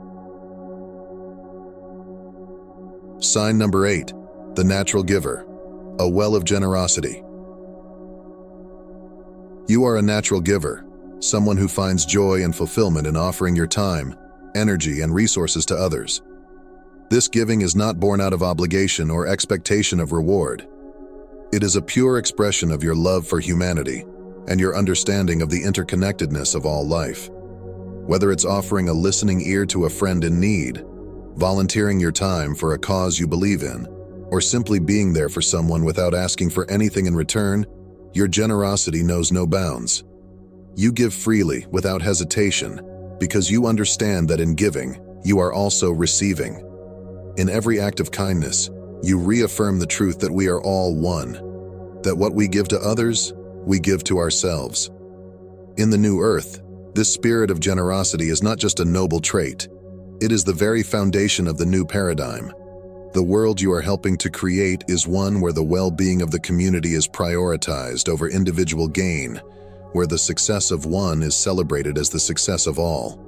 Sign number 8, the natural giver, a well of generosity. You are a natural giver, someone who finds joy and fulfillment in offering your time, energy, and resources to others. This giving is not born out of obligation or expectation of reward. It is a pure expression of your love for humanity and your understanding of the interconnectedness of all life. Whether it's offering a listening ear to a friend in need, volunteering your time for a cause you believe in, or simply being there for someone without asking for anything in return, your generosity knows no bounds. You give freely, without hesitation, because you understand that in giving, you are also receiving. In every act of kindness, you reaffirm the truth that we are all one, that what we give to others, we give to ourselves. In the new earth, this spirit of generosity is not just a noble trait, it is the very foundation of the new paradigm. The world you are helping to create is one where the well-being of the community is prioritized over individual gain, where the success of one is celebrated as the success of all.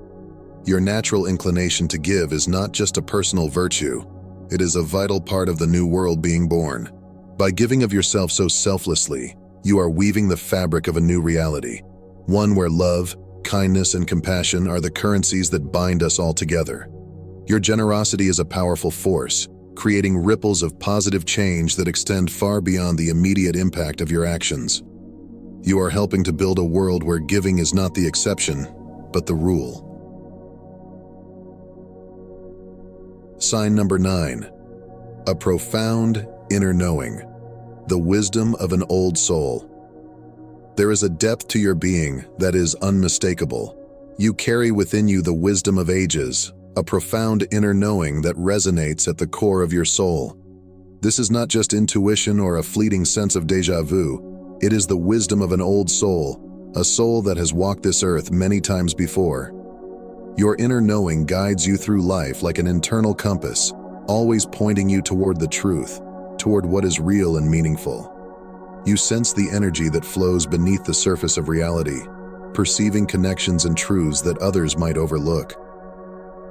Your natural inclination to give is not just a personal virtue, it is a vital part of the new world being born. By giving of yourself so selflessly, you are weaving the fabric of a new reality, one where love, kindness, and compassion are the currencies that bind us all together. Your generosity is a powerful force, creating ripples of positive change that extend far beyond the immediate impact of your actions. You are helping to build a world where giving is not the exception, but the rule. Sign number 9. A profound inner knowing. The wisdom of an old soul. There is a depth to your being that is unmistakable. You carry within you the wisdom of ages, a profound inner knowing that resonates at the core of your soul. This is not just intuition or a fleeting sense of déjà vu. It is the wisdom of an old soul, a soul that has walked this earth many times before. Your inner knowing guides you through life like an internal compass, always pointing you toward the truth, toward what is real and meaningful. You sense the energy that flows beneath the surface of reality, perceiving connections and truths that others might overlook.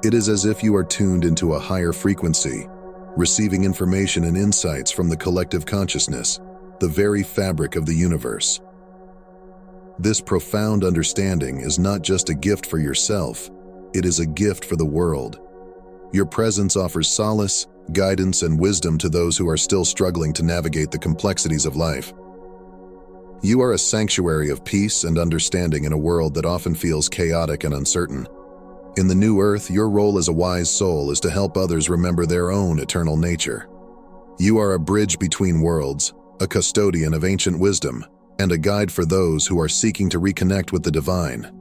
It is as if you are tuned into a higher frequency, receiving information and insights from the collective consciousness, the very fabric of the universe. This profound understanding is not just a gift for yourself, it is a gift for the world. Your presence offers solace, guidance, and wisdom to those who are still struggling to navigate the complexities of life. You are a sanctuary of peace and understanding in a world that often feels chaotic and uncertain. In the new earth, your role as a wise soul is to help others remember their own eternal nature. You are a bridge between worlds, a custodian of ancient wisdom, and a guide for those who are seeking to reconnect with the divine.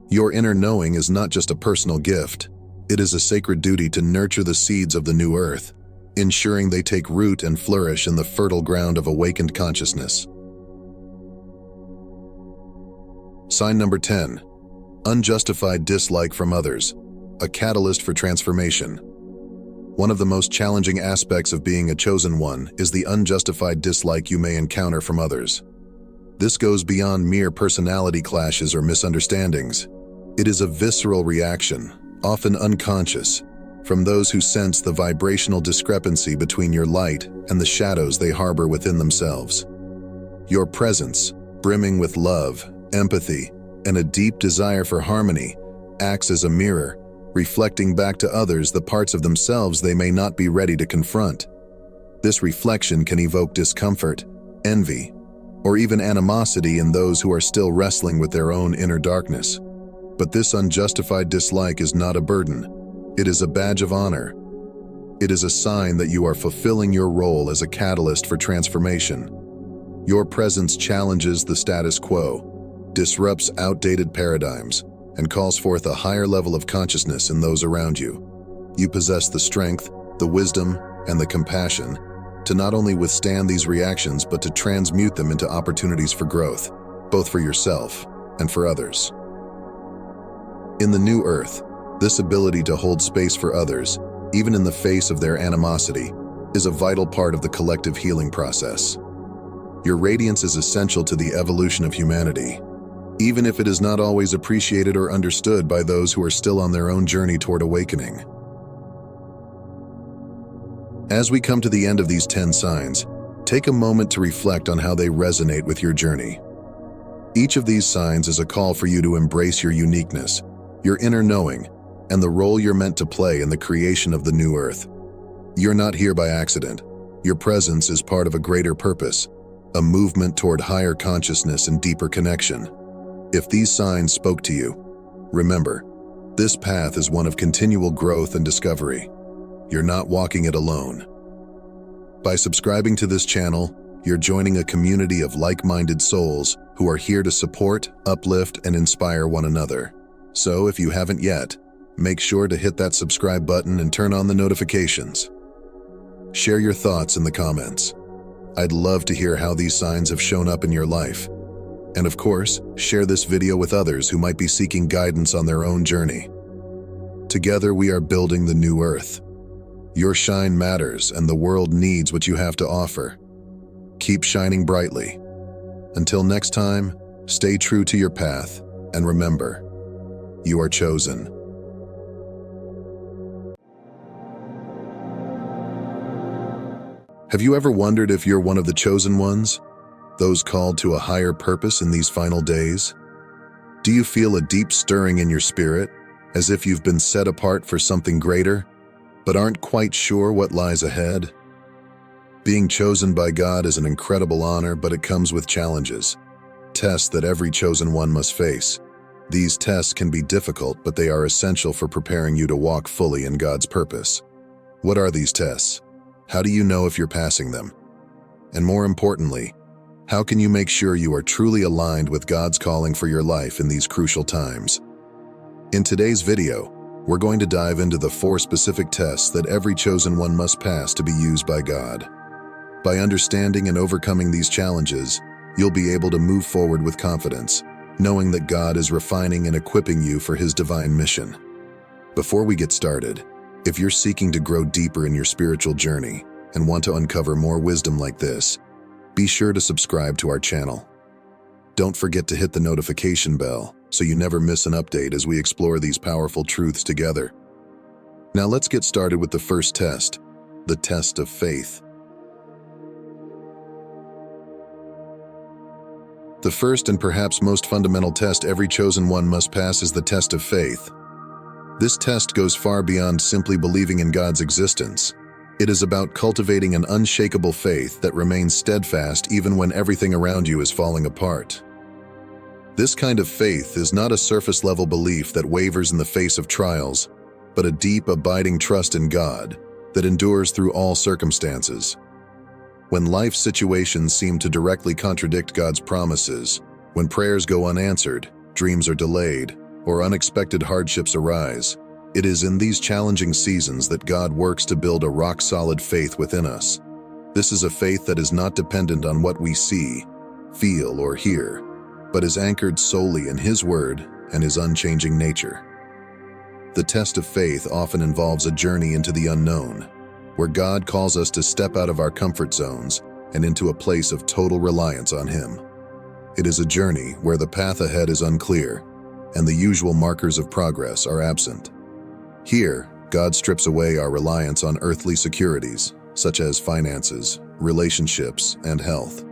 Your inner knowing is not just a personal gift. It is a sacred duty to nurture the seeds of the new earth, ensuring they take root and flourish in the fertile ground of awakened consciousness. Sign number 10. Unjustified dislike from others, a catalyst for transformation. One of the most challenging aspects of being a chosen one is the unjustified dislike you may encounter from others. This goes beyond mere personality clashes or misunderstandings. It is a visceral reaction, often unconscious, from those who sense the vibrational discrepancy between your light and the shadows they harbor within themselves. Your presence, brimming with love, empathy, and a deep desire for harmony, acts as a mirror, reflecting back to others the parts of themselves they may not be ready to confront. This reflection can evoke discomfort, envy, or even animosity in those who are still wrestling with their own inner darkness. But this unjustified dislike is not a burden. It is a badge of honor. It is a sign that you are fulfilling your role as a catalyst for transformation. Your presence challenges the status quo, disrupts outdated paradigms, and calls forth a higher level of consciousness in those around you. You possess the strength, the wisdom, and the compassion to not only withstand these reactions but to transmute them into opportunities for growth, both for yourself and for others. In the new earth, this ability to hold space for others, even in the face of their animosity, is a vital part of the collective healing process. Your radiance is essential to the evolution of humanity, even if it is not always appreciated or understood by those who are still on their own journey toward awakening. As we come to the end of these 10 signs, take a moment to reflect on how they resonate with your journey. Each of these signs is a call for you to embrace your uniqueness, your inner knowing, and the role you're meant to play in the creation of the new earth. You're not here by accident. Your presence is part of a greater purpose, a movement toward higher consciousness and deeper connection. If these signs spoke to you, remember, this path is one of continual growth and discovery. You're not walking it alone. By subscribing to this channel, you're joining a community of like-minded souls who are here to support, uplift, and inspire one another. So if you haven't yet, make sure to hit that subscribe button and turn on the notifications. Share your thoughts in the comments. I'd love to hear how these signs have shown up in your life. And of course, share this video with others who might be seeking guidance on their own journey. Together we are building the new earth. Your shine matters, and the world needs what you have to offer. Keep shining brightly. Until next time, stay true to your path, and remember, you are chosen. Have you ever wondered if you're one of the chosen ones? Those called to a higher purpose in these final days? Do you feel a deep stirring in your spirit, as if you've been set apart for something greater, but aren't quite sure what lies ahead? Being chosen by God is an incredible honor, but it comes with challenges, tests that every chosen one must face. These tests can be difficult, but they are essential for preparing you to walk fully in God's purpose. What are these tests? How do you know if you're passing them? And more importantly, how can you make sure you are truly aligned with God's calling for your life in these crucial times? In today's video, we're going to dive into the 4 specific tests that every chosen one must pass to be used by God. By understanding and overcoming these challenges, you'll be able to move forward with confidence, knowing that God is refining and equipping you for His divine mission. Before we get started, if you're seeking to grow deeper in your spiritual journey and want to uncover more wisdom like this, be sure to subscribe to our channel. Don't forget to hit the notification bell so you never miss an update as we explore these powerful truths together. Now let's get started with the first test, the test of faith. The first and perhaps most fundamental test every chosen one must pass is the test of faith. This test goes far beyond simply believing in God's existence. It is about cultivating an unshakable faith that remains steadfast even when everything around you is falling apart. This kind of faith is not a surface-level belief that wavers in the face of trials, but a deep, abiding trust in God that endures through all circumstances. When life situations seem to directly contradict God's promises, when prayers go unanswered, dreams are delayed, or unexpected hardships arise, it is in these challenging seasons that God works to build a rock-solid faith within us. This is a faith that is not dependent on what we see, feel, or hear, but is anchored solely in His Word and His unchanging nature. The test of faith often involves a journey into the unknown, where God calls us to step out of our comfort zones and into a place of total reliance on Him. It is a journey where the path ahead is unclear, and the usual markers of progress are absent. Here, God strips away our reliance on earthly securities, such as finances, relationships, and health,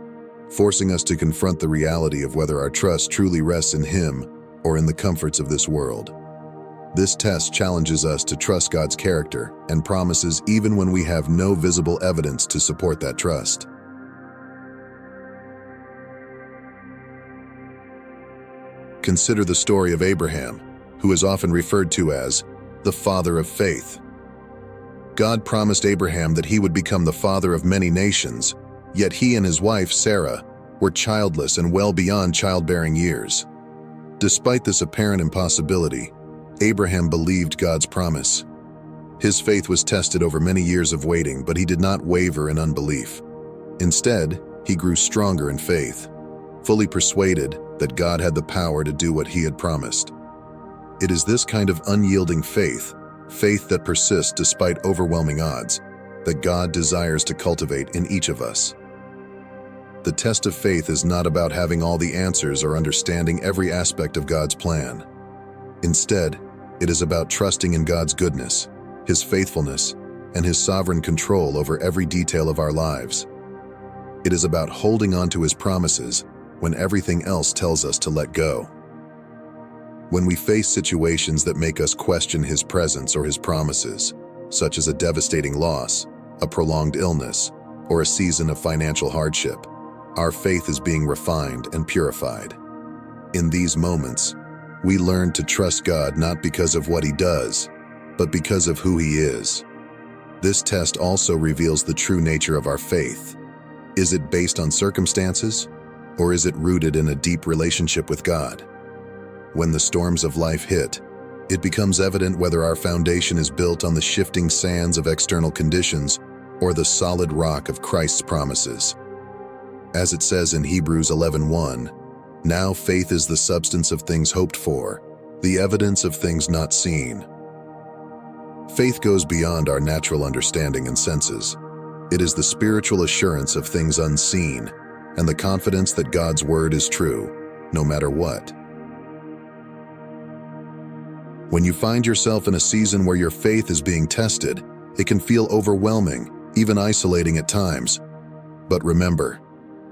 forcing us to confront the reality of whether our trust truly rests in Him or in the comforts of this world. This test challenges us to trust God's character and promises even when we have no visible evidence to support that trust. Consider the story of Abraham, who is often referred to as the father of faith. God promised Abraham that he would become the father of many nations, yet he and his wife, Sarah, were childless and well beyond childbearing years. Despite this apparent impossibility, Abraham believed God's promise. His faith was tested over many years of waiting, but he did not waver in unbelief. Instead, he grew stronger in faith, fully persuaded that God had the power to do what He had promised. It is this kind of unyielding faith that persists despite overwhelming odds, that God desires to cultivate in each of us. The test of faith is not about having all the answers or understanding every aspect of God's plan. Instead, it is about trusting in God's goodness, His faithfulness, and His sovereign control over every detail of our lives. It is about holding on to His promises when everything else tells us to let go. When we face situations that make us question His presence or His promises, such as a devastating loss, a prolonged illness, or a season of financial hardship, our faith is being refined and purified. In these moments, we learn to trust God not because of what He does, but because of who He is. This test also reveals the true nature of our faith. Is it based on circumstances, or is it rooted in a deep relationship with God? When the storms of life hit, it becomes evident whether our foundation is built on the shifting sands of external conditions or the solid rock of Christ's promises. As it says in Hebrews 11:1, "Now faith is the substance of things hoped for, the evidence of things not seen." Faith goes beyond our natural understanding and senses. It is the spiritual assurance of things unseen, and the confidence that God's word is true, no matter what. When you find yourself in a season where your faith is being tested, it can feel overwhelming, even isolating at times. But remember,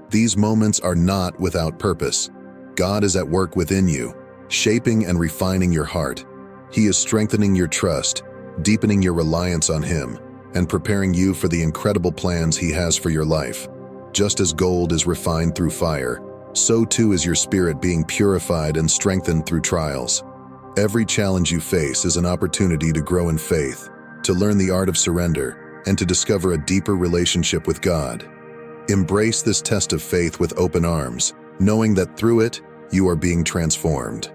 these moments are not without purpose. God is at work within you, shaping and refining your heart. He is strengthening your trust, deepening your reliance on Him, and preparing you for the incredible plans He has for your life. Just as gold is refined through fire, so too is your spirit being purified and strengthened through trials. Every challenge you face is an opportunity to grow in faith, to learn the art of surrender, and to discover a deeper relationship with God. Embrace this test of faith with open arms, knowing that through it, you are being transformed.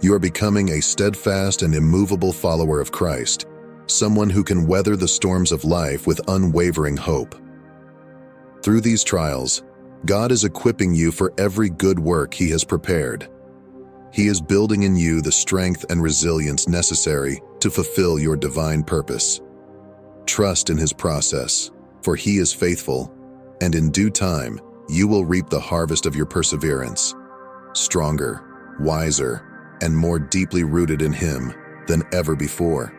You are becoming a steadfast and immovable follower of Christ, someone who can weather the storms of life with unwavering hope. Through these trials, God is equipping you for every good work He has prepared. He is building in you the strength and resilience necessary to fulfill your divine purpose. Trust in His process, for He is faithful, and in due time, you will reap the harvest of your perseverance, stronger, wiser, and more deeply rooted in Him than ever before.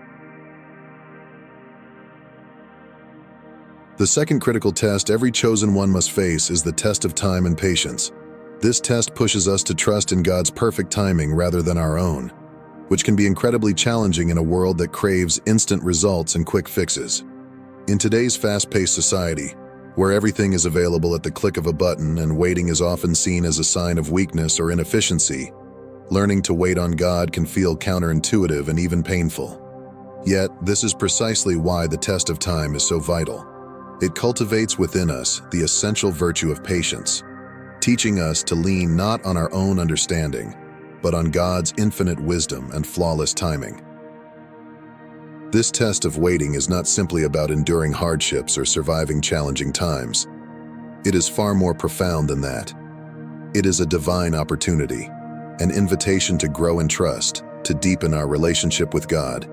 The second critical test every chosen one must face is the test of time and patience. This test pushes us to trust in God's perfect timing rather than our own, which can be incredibly challenging in a world that craves instant results and quick fixes. In today's fast-paced society, where everything is available at the click of a button and waiting is often seen as a sign of weakness or inefficiency, learning to wait on God can feel counterintuitive and even painful. Yet, this is precisely why the test of time is so vital. It cultivates within us the essential virtue of patience, teaching us to lean not on our own understanding, but on God's infinite wisdom and flawless timing. This test of waiting is not simply about enduring hardships or surviving challenging times. It is far more profound than that. It is a divine opportunity, an invitation to grow in trust, to deepen our relationship with God,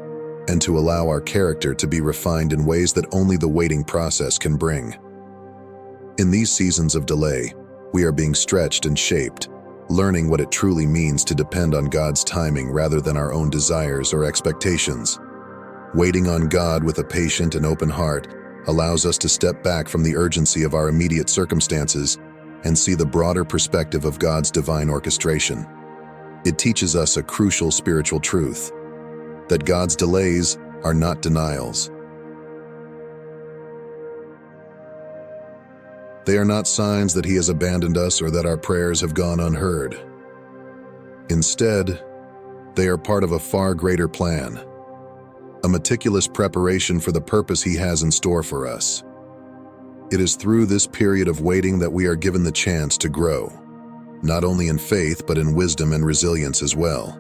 and to allow our character to be refined in ways that only the waiting process can bring. In these seasons of delay, we are being stretched and shaped, learning what it truly means to depend on God's timing rather than our own desires or expectations. Waiting on God with a patient and open heart allows us to step back from the urgency of our immediate circumstances and see the broader perspective of God's divine orchestration. It teaches us a crucial spiritual truth, that God's delays are not denials. They are not signs that He has abandoned us or that our prayers have gone unheard. Instead, they are part of a far greater plan, a meticulous preparation for the purpose He has in store for us. It is through this period of waiting that we are given the chance to grow, not only in faith but in wisdom and resilience as well.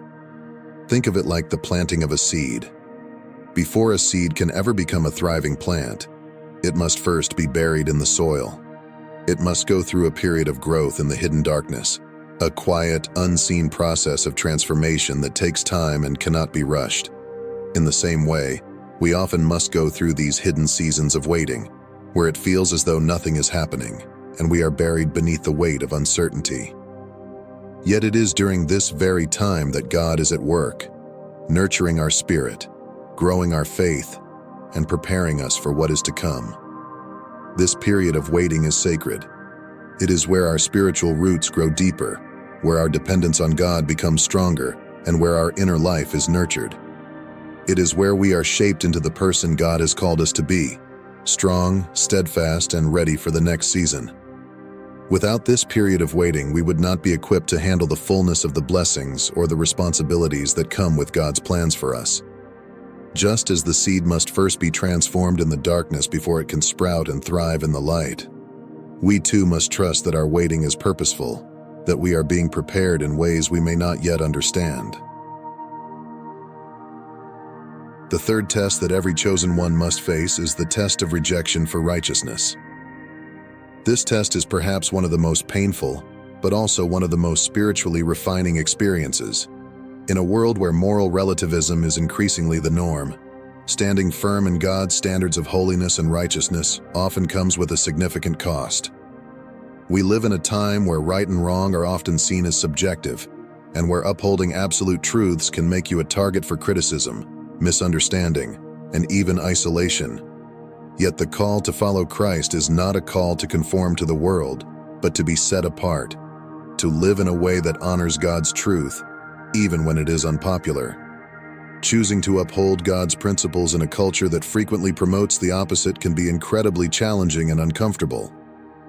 Think of it like the planting of a seed. Before a seed can ever become a thriving plant, it must first be buried in the soil. It must go through a period of growth in the hidden darkness, a quiet, unseen process of transformation that takes time and cannot be rushed. In the same way, we often must go through these hidden seasons of waiting, where it feels as though nothing is happening, and we are buried beneath the weight of uncertainty. Yet it is during this very time that God is at work, nurturing our spirit, growing our faith, and preparing us for what is to come. This period of waiting is sacred. It is where our spiritual roots grow deeper, where our dependence on God becomes stronger, and where our inner life is nurtured. It is where we are shaped into the person God has called us to be, strong, steadfast, and ready for the next season. Without this period of waiting, we would not be equipped to handle the fullness of the blessings or the responsibilities that come with God's plans for us. Just as the seed must first be transformed in the darkness before it can sprout and thrive in the light, we too must trust that our waiting is purposeful, that we are being prepared in ways we may not yet understand. The third test that every chosen one must face is the test of rejection for righteousness. This test is perhaps one of the most painful, but also one of the most spiritually refining experiences. In a world where moral relativism is increasingly the norm, standing firm in God's standards of holiness and righteousness often comes with a significant cost. We live in a time where right and wrong are often seen as subjective, and where upholding absolute truths can make you a target for criticism, misunderstanding, and even isolation. Yet the call to follow Christ is not a call to conform to the world, but to be set apart, to live in a way that honors God's truth, even when it is unpopular. Choosing to uphold God's principles in a culture that frequently promotes the opposite can be incredibly challenging and uncomfortable.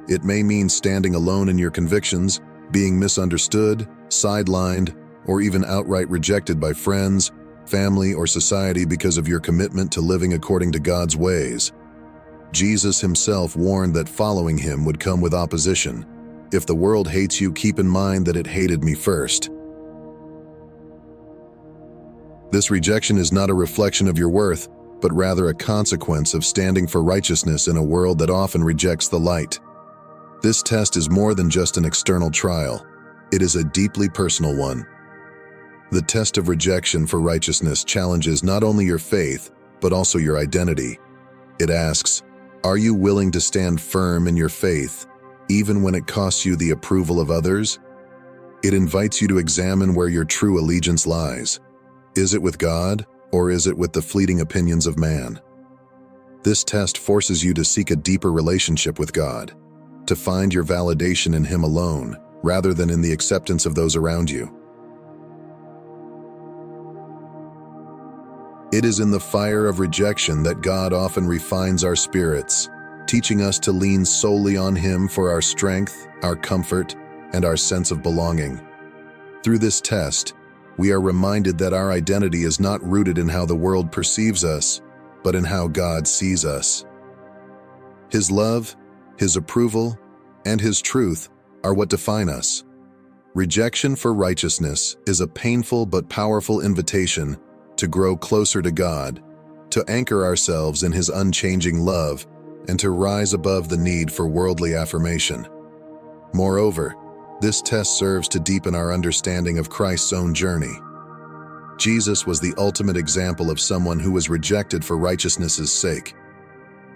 It may mean standing alone in your convictions, being misunderstood, sidelined, or even outright rejected by friends, family, or society because of your commitment to living according to God's ways. Jesus himself warned that following him would come with opposition. If the world hates you, keep in mind that it hated me first. This rejection is not a reflection of your worth, but rather a consequence of standing for righteousness in a world that often rejects the light. This test is more than just an external trial. It is a deeply personal one. The test of rejection for righteousness challenges not only your faith, but also your identity. It asks, are you willing to stand firm in your faith, even when it costs you the approval of others? It invites you to examine where your true allegiance lies. Is it with God, or is it with the fleeting opinions of man? This test forces you to seek a deeper relationship with God, to find your validation in Him alone, rather than in the acceptance of those around you. It is in the fire of rejection that God often refines our spirits, teaching us to lean solely on Him for our strength, our comfort, and our sense of belonging. Through this test, we are reminded that our identity is not rooted in how the world perceives us, but in how God sees us. His love, His approval, and His truth are what define us. Rejection for righteousness is a painful but powerful invitation to grow closer to God, to anchor ourselves in His unchanging love, and to rise above the need for worldly affirmation. Moreover, this test serves to deepen our understanding of Christ's own journey. Jesus was the ultimate example of someone who was rejected for righteousness' sake.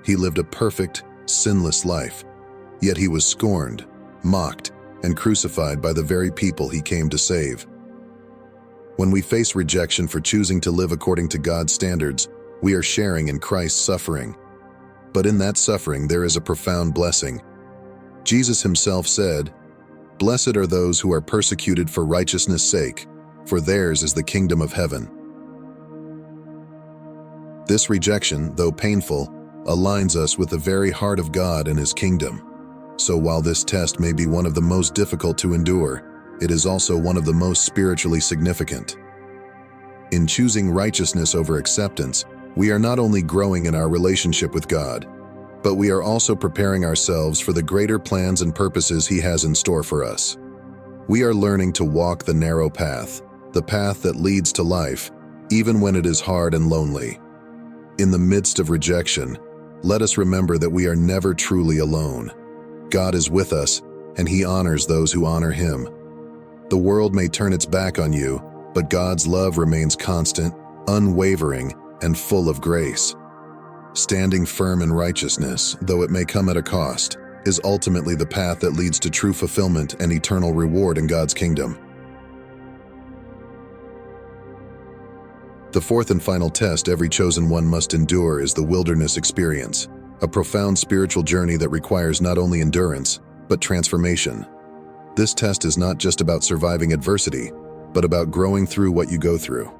He lived a perfect, sinless life, yet He was scorned, mocked, and crucified by the very people He came to save. When we face rejection for choosing to live according to God's standards, we are sharing in Christ's suffering. But in that suffering, there is a profound blessing. Jesus Himself said, "Blessed are those who are persecuted for righteousness' sake, for theirs is the kingdom of heaven." This rejection, though painful, aligns us with the very heart of God and His kingdom. So while this test may be one of the most difficult to endure, it is also one of the most spiritually significant. In choosing righteousness over acceptance, we are not only growing in our relationship with God, but we are also preparing ourselves for the greater plans and purposes He has in store for us. We are learning to walk the narrow path, the path that leads to life, even when it is hard and lonely. In the midst of rejection, let us remember that we are never truly alone. God is with us, and He honors those who honor Him. The world may turn its back on you, but God's love remains constant, unwavering, and full of grace. Standing firm in righteousness, though it may come at a cost, is ultimately the path that leads to true fulfillment and eternal reward in God's kingdom. The fourth and final test every chosen one must endure is the wilderness experience, a profound spiritual journey that requires not only endurance, but transformation. This test is not just about surviving adversity, but about growing through what you go through.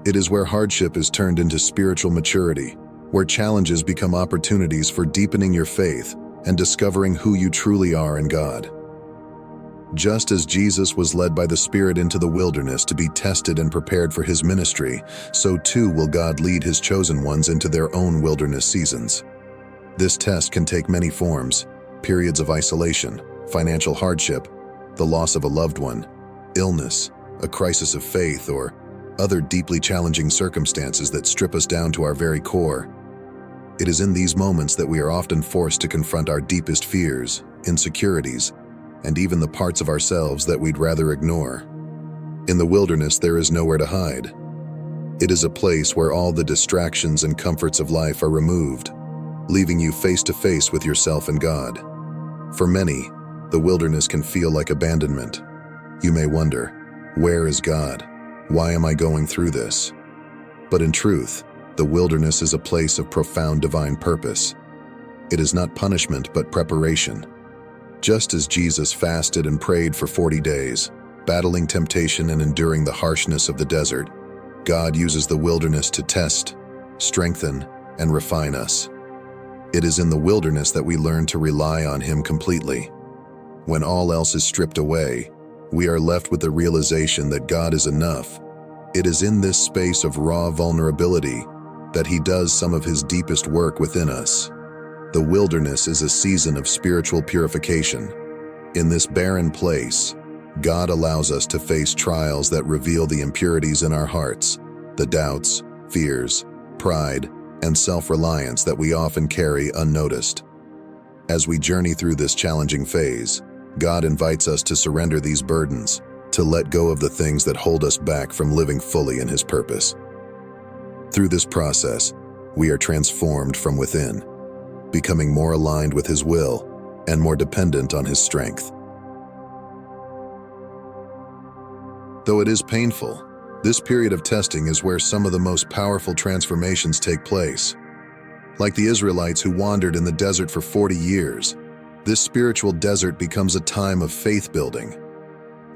It is where hardship is turned into spiritual maturity, where challenges become opportunities for deepening your faith and discovering who you truly are in God. Just as Jesus was led by the Spirit into the wilderness to be tested and prepared for His ministry, so too will God lead His chosen ones into their own wilderness seasons. This test can take many forms: periods of isolation, financial hardship, the loss of a loved one, illness, a crisis of faith, or other deeply challenging circumstances that strip us down to our very core. It is in these moments that we are often forced to confront our deepest fears, insecurities, and even the parts of ourselves that we'd rather ignore. In the wilderness, there is nowhere to hide. It is a place where all the distractions and comforts of life are removed, leaving you face to face with yourself and God. For many, the wilderness can feel like abandonment. You may wonder, where is God? Why am I going through this? But in truth, the wilderness is a place of profound divine purpose. It is not punishment, but preparation. Just as Jesus fasted and prayed for 40 days, battling temptation and enduring the harshness of the desert, God uses the wilderness to test, strengthen, and refine us. It is in the wilderness that we learn to rely on Him completely. When all else is stripped away, we are left with the realization that God is enough. It is in this space of raw vulnerability that he does some of his deepest work within us. The wilderness is a season of spiritual purification. In this barren place, God allows us to face trials that reveal the impurities in our hearts, the doubts, fears, pride, and self-reliance that we often carry unnoticed. As we journey through this challenging phase, God invites us to surrender these burdens, to let go of the things that hold us back from living fully in His purpose. Through this process, we are transformed from within, becoming more aligned with His will and more dependent on His strength. Though it is painful, this period of testing is where some of the most powerful transformations take place. Like the Israelites who wandered in the desert for 40 years, this spiritual desert becomes a time of faith building.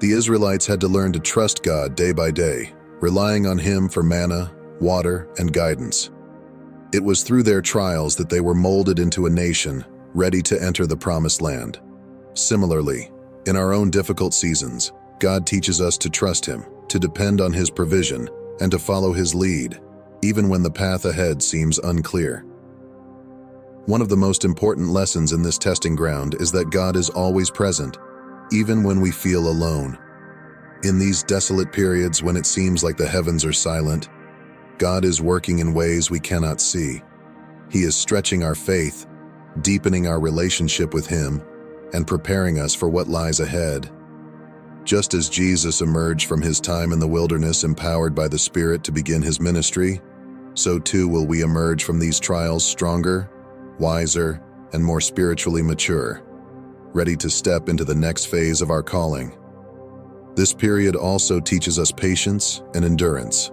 The Israelites had to learn to trust God day by day, relying on Him for manna, water, and guidance. It was through their trials that they were molded into a nation ready to enter the promised land. Similarly, in our own difficult seasons, God teaches us to trust Him, to depend on His provision, and to follow His lead, even when the path ahead seems unclear. One of the most important lessons in this testing ground is that God is always present, even when we feel alone. In these desolate periods when it seems like the heavens are silent, God is working in ways we cannot see. He is stretching our faith, deepening our relationship with Him, and preparing us for what lies ahead. Just as Jesus emerged from His time in the wilderness empowered by the Spirit to begin His ministry, so too will we emerge from these trials stronger, wiser, and more spiritually mature, ready to step into the next phase of our calling. This period also teaches us patience and endurance.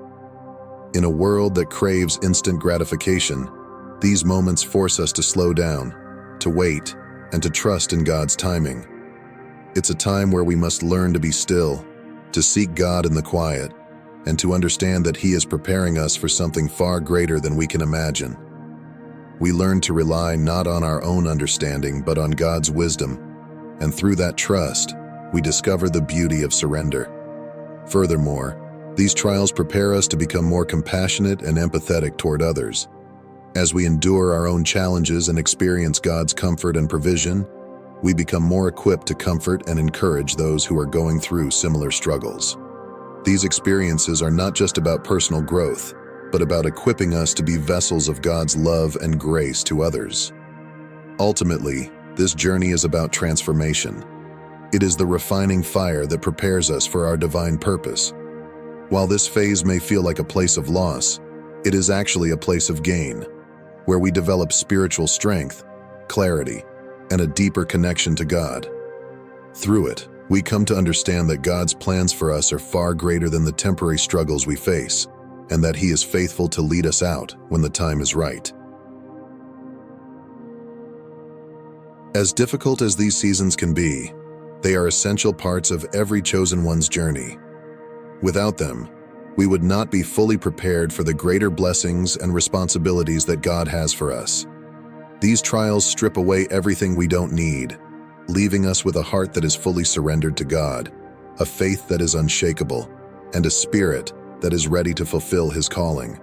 In a world that craves instant gratification, these moments force us to slow down, to wait, and to trust in God's timing. It's a time where we must learn to be still, to seek God in the quiet, and to understand that He is preparing us for something far greater than we can imagine. We learn to rely not on our own understanding but on God's wisdom, and through that trust, we discover the beauty of surrender. Furthermore, these trials prepare us to become more compassionate and empathetic toward others. As we endure our own challenges and experience God's comfort and provision, we become more equipped to comfort and encourage those who are going through similar struggles. These experiences are not just about personal growth, but about equipping us to be vessels of God's love and grace to others. Ultimately, this journey is about transformation. It is the refining fire that prepares us for our divine purpose. While this phase may feel like a place of loss, it is actually a place of gain, where we develop spiritual strength, clarity, and a deeper connection to God. Through it, we come to understand that God's plans for us are far greater than the temporary struggles we face, and that He is faithful to lead us out when the time is right. As difficult as these seasons can be, they are essential parts of every chosen one's journey. Without them, we would not be fully prepared for the greater blessings and responsibilities that God has for us. These trials strip away everything we don't need, leaving us with a heart that is fully surrendered to God, a faith that is unshakable, and a spirit that is ready to fulfill His calling.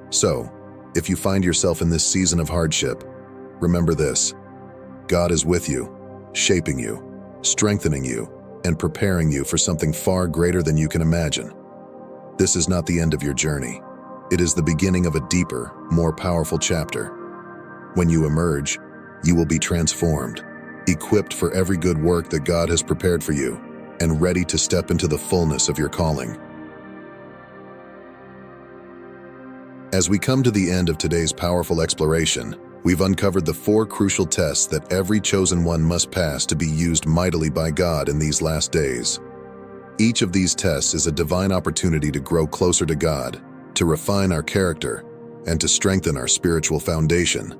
So, if you find yourself in this season of hardship, remember this: God is with you, shaping you, strengthening you, and preparing you for something far greater than you can imagine. This is not the end of your journey. It is the beginning of a deeper, more powerful chapter. When you emerge, you will be transformed, equipped for every good work that God has prepared for you, and ready to step into the fullness of your calling. As we come to the end of today's powerful exploration, we've uncovered the 4 crucial tests that every chosen one must pass to be used mightily by God in these last days. Each of these tests is a divine opportunity to grow closer to God, to refine our character, and to strengthen our spiritual foundation.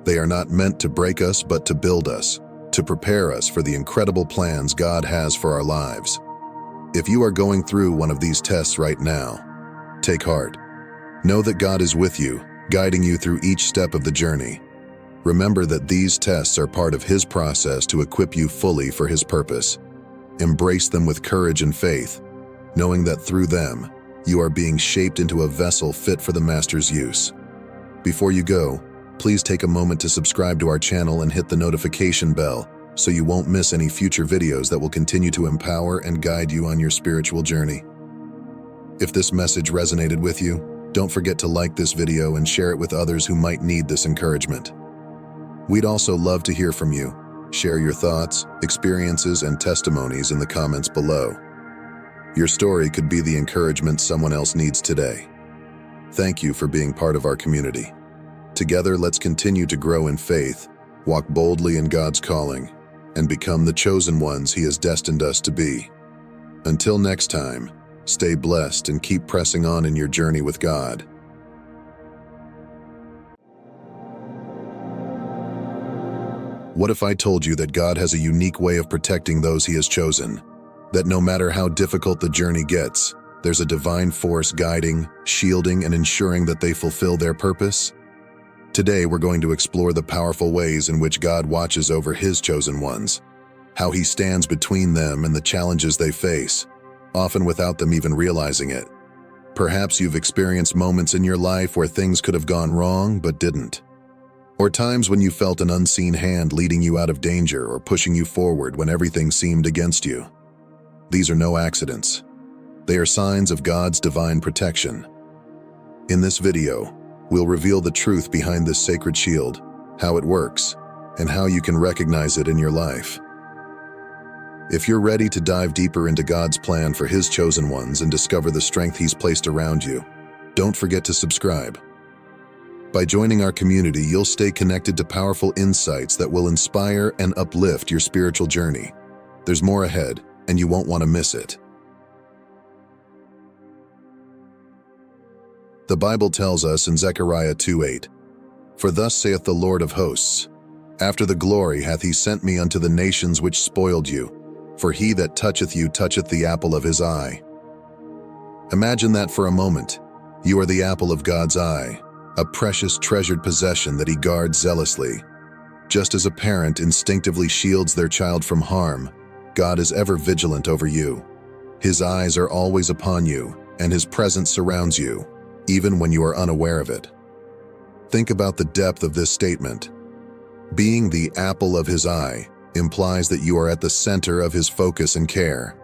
They are not meant to break us, but to build us, to prepare us for the incredible plans God has for our lives. If you are going through one of these tests right now, take heart. Know that God is with you, guiding you through each step of the journey. Remember that these tests are part of His process to equip you fully for His purpose. Embrace them with courage and faith, knowing that through them, You are being shaped into a vessel fit for the Master's use. Before you go, please take a moment to subscribe to our channel and hit the notification bell so you won't miss any future videos that will continue to empower and guide you on your spiritual journey. If this message resonated with you, don't forget to like this video and share it with others who might need this encouragement. We'd also love to hear from you. Share your thoughts, experiences, and testimonies in the comments below. Your story could be the encouragement someone else needs today. Thank you for being part of our community. Together, let's continue to grow in faith, walk boldly in God's calling, and become the chosen ones He has destined us to be. Until next time, stay blessed and keep pressing on in your journey with God. What if I told you that God has a unique way of protecting those He has chosen? That no matter how difficult the journey gets, there's a divine force guiding, shielding, and ensuring that they fulfill their purpose? Today, we're going to explore the powerful ways in which God watches over His chosen ones, how He stands between them and the challenges they face, often without them even realizing it. Perhaps you've experienced moments in your life where things could have gone wrong but didn't. Or times when you felt an unseen hand leading you out of danger or pushing you forward when everything seemed against you. These are no accidents. They are signs of God's divine protection. In this video, we'll reveal the truth behind this sacred shield, how it works, and how you can recognize it in your life. If you're ready to dive deeper into God's plan for His chosen ones and discover the strength He's placed around you, don't forget to subscribe. By joining our community, you'll stay connected to powerful insights that will inspire and uplift your spiritual journey. There's more ahead, and you won't want to miss it. The Bible tells us in Zechariah 2:8, "For thus saith the Lord of hosts, after the glory hath He sent me unto the nations which spoiled you, for he that toucheth you toucheth the apple of His eye." Imagine that for a moment. You are the apple of God's eye, a precious treasured possession that He guards zealously. Just as a parent instinctively shields their child from harm, God is ever vigilant over you. His eyes are always upon you, and His presence surrounds you, even when you are unaware of it. Think about the depth of this statement. Being the apple of His eye implies that you are at the center of His focus and care.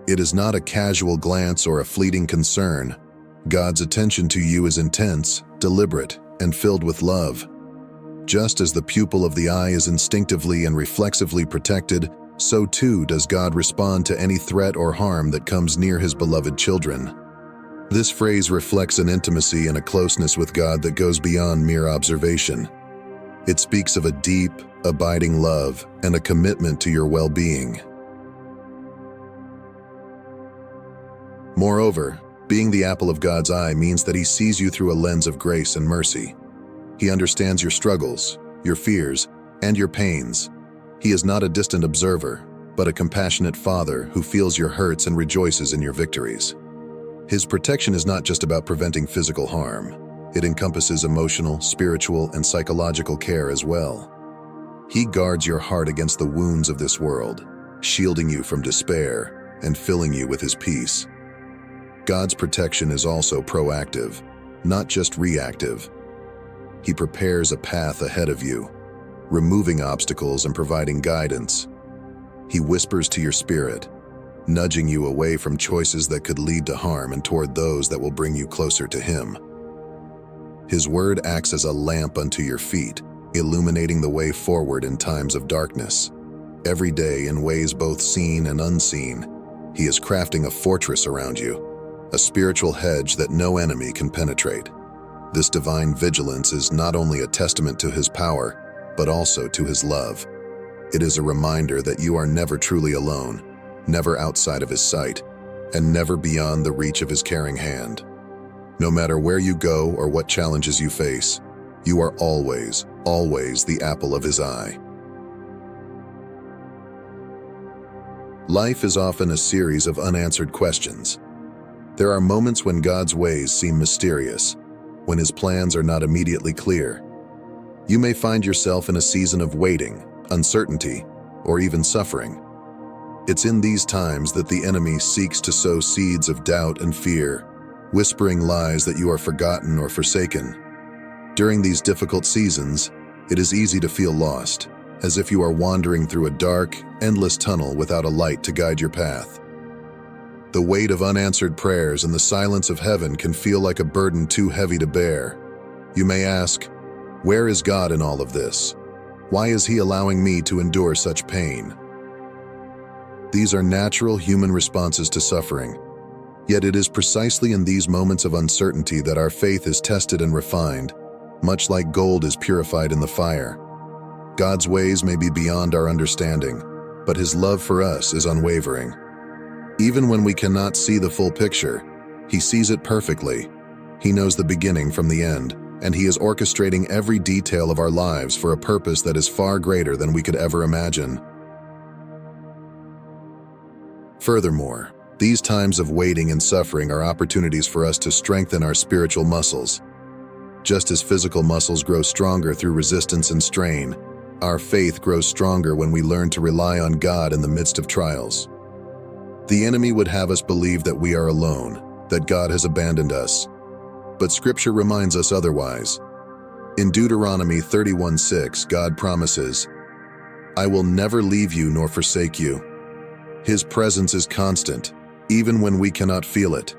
It is not a casual glance or a fleeting concern. God's attention to you is intense, deliberate, and filled with love. Just as the pupil of the eye is instinctively and reflexively protected, so too does God respond to any threat or harm that comes near His beloved children. This phrase reflects an intimacy and a closeness with God that goes beyond mere observation. It speaks of a deep, abiding love and a commitment to your well-being. Moreover, being the apple of God's eye means that He sees you through a lens of grace and mercy. He understands your struggles, your fears, and your pains. He is not a distant observer, but a compassionate Father who feels your hurts and rejoices in your victories. His protection is not just about preventing physical harm. It encompasses emotional, spiritual, and psychological care as well. He guards your heart against the wounds of this world, shielding you from despair and filling you with His peace. God's protection is also proactive, not just reactive. He prepares a path ahead of you, removing obstacles and providing guidance. He whispers to your spirit, nudging you away from choices that could lead to harm and toward those that will bring you closer to Him. His word acts as a lamp unto your feet, illuminating the way forward in times of darkness. Every day, in ways both seen and unseen, He is crafting a fortress around you, a spiritual hedge that no enemy can penetrate. This divine vigilance is not only a testament to His power, but also to His love. It is a reminder that you are never truly alone, never outside of His sight, and never beyond the reach of His caring hand. No matter where you go or what challenges you face, you are always, always the apple of His eye. Life is often a series of unanswered questions. There are moments when God's ways seem mysterious, when His plans are not immediately clear. You may find yourself in a season of waiting, uncertainty, or even suffering. It's in these times that the enemy seeks to sow seeds of doubt and fear, whispering lies that you are forgotten or forsaken. During these difficult seasons, it is easy to feel lost, as if you are wandering through a dark, endless tunnel without a light to guide your path. The weight of unanswered prayers and the silence of heaven can feel like a burden too heavy to bear. You may ask, where is God in all of this? Why is He allowing me to endure such pain? These are natural human responses to suffering. Yet it is precisely in these moments of uncertainty that our faith is tested and refined, much like gold is purified in the fire. God's ways may be beyond our understanding, but His love for us is unwavering. Even when we cannot see the full picture, He sees it perfectly. He knows the beginning from the end, and He is orchestrating every detail of our lives for a purpose that is far greater than we could ever imagine. Furthermore, these times of waiting and suffering are opportunities for us to strengthen our spiritual muscles. Just as physical muscles grow stronger through resistance and strain, our faith grows stronger when we learn to rely on God in the midst of trials. The enemy would have us believe that we are alone, that God has abandoned us. But Scripture reminds us otherwise. In Deuteronomy 31:6, God promises, "I will never leave you nor forsake you." His presence is constant, even when we cannot feel it.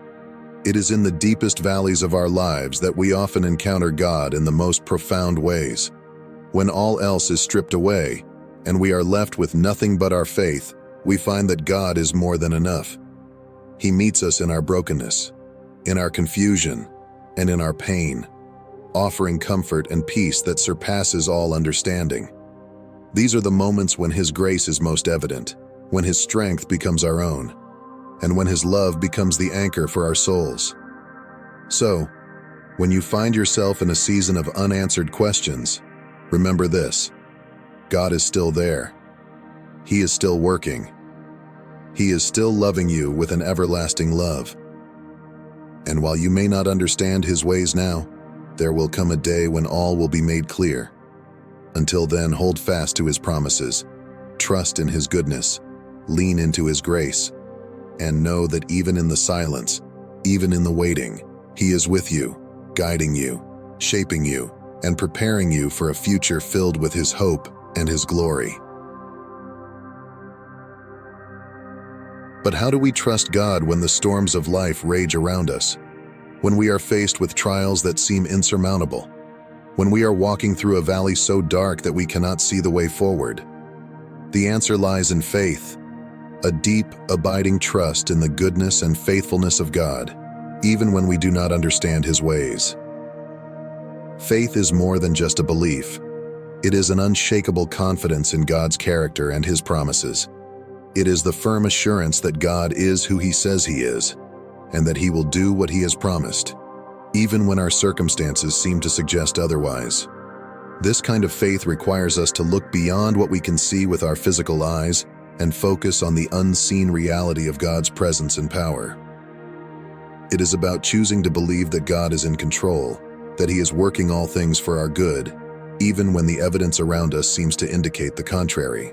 It is in the deepest valleys of our lives that we often encounter God in the most profound ways. When all else is stripped away, and we are left with nothing but our faith, we find that God is more than enough. He meets us in our brokenness, in our confusion, and in our pain, offering comfort and peace that surpasses all understanding. These are the moments when His grace is most evident, when His strength becomes our own, and when His love becomes the anchor for our souls. So, when you find yourself in a season of unanswered questions, remember this: God is still there. He is still working. He is still loving you with an everlasting love. And while you may not understand His ways now, there will come a day when all will be made clear. Until then, hold fast to His promises, trust in His goodness, lean into His grace, and know that even in the silence, even in the waiting, He is with you, guiding you, shaping you, and preparing you for a future filled with His hope and His glory. But how do we trust God when the storms of life rage around us? When we are faced with trials that seem insurmountable? When we are walking through a valley so dark that we cannot see the way forward? The answer lies in faith, a deep, abiding trust in the goodness and faithfulness of God, even when we do not understand His ways. Faith is more than just a belief. It is an unshakable confidence in God's character and His promises. It is the firm assurance that God is who He says He is, and that He will do what He has promised, even when our circumstances seem to suggest otherwise. This kind of faith requires us to look beyond what we can see with our physical eyes and focus on the unseen reality of God's presence and power. It is about choosing to believe that God is in control, that He is working all things for our good, even when the evidence around us seems to indicate the contrary.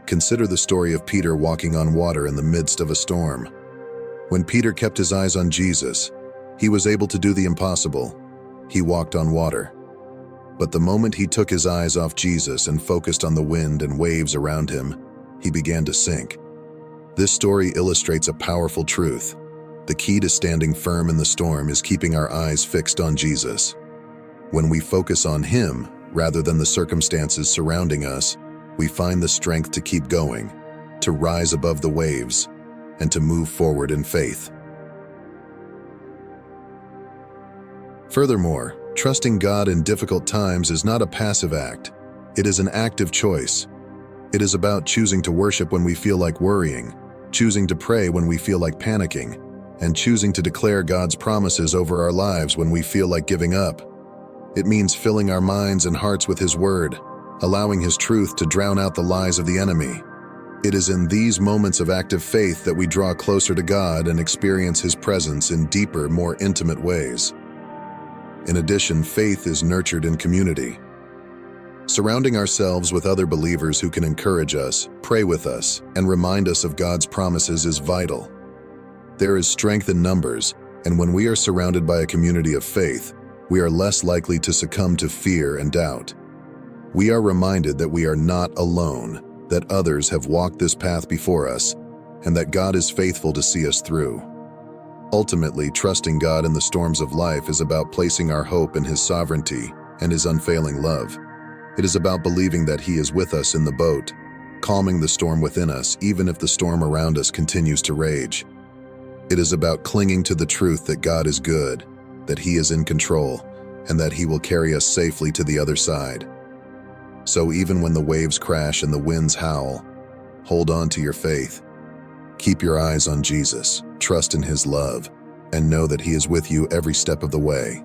Consider the story of Peter walking on water in the midst of a storm. When Peter kept his eyes on Jesus, he was able to do the impossible. He walked on water. But the moment he took his eyes off Jesus and focused on the wind and waves around him, he began to sink. This story illustrates a powerful truth. The key to standing firm in the storm is keeping our eyes fixed on Jesus. When we focus on Him rather than the circumstances surrounding us, we find the strength to keep going, to rise above the waves, and to move forward in faith. Furthermore, trusting God in difficult times is not a passive act. It is an active choice. It is about choosing to worship when we feel like worrying, choosing to pray when we feel like panicking, and choosing to declare God's promises over our lives when we feel like giving up. It means filling our minds and hearts with His Word, allowing His truth to drown out the lies of the enemy. It is in these moments of active faith that we draw closer to God and experience His presence in deeper, more intimate ways. In addition, faith is nurtured in community. Surrounding ourselves with other believers who can encourage us, pray with us, and remind us of God's promises is vital. There is strength in numbers, And when we are surrounded by a community of faith, we are less likely to succumb to fear and doubt. We are reminded that we are not alone, that others have walked this path before us, and that God is faithful to see us through. Ultimately, trusting God in the storms of life is about placing our hope in His sovereignty and His unfailing love. It is about believing that He is with us in the boat, calming the storm within us even if the storm around us continues to rage. It is about clinging to the truth that God is good, that He is in control, and that He will carry us safely to the other side. So even when the waves crash and the winds howl, hold on to your faith. Keep your eyes on Jesus, trust in His love, and know that He is with you every step of the way.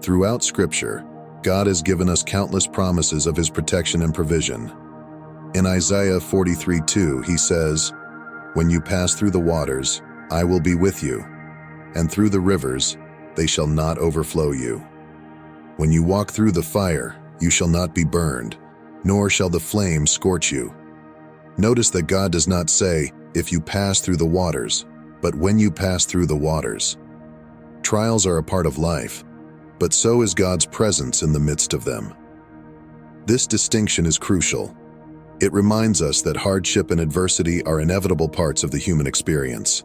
Throughout Scripture, God has given us countless promises of His protection and provision. In Isaiah 43:2, He says, "When you pass through the waters, I will be with you, and through the rivers, they shall not overflow you. When you walk through the fire, you shall not be burned, nor shall the flame scorch you." Notice that God does not say, "if you pass through the waters," but "when you pass through the waters." Trials are a part of life, but so is God's presence in the midst of them. This distinction is crucial. It reminds us that hardship and adversity are inevitable parts of the human experience.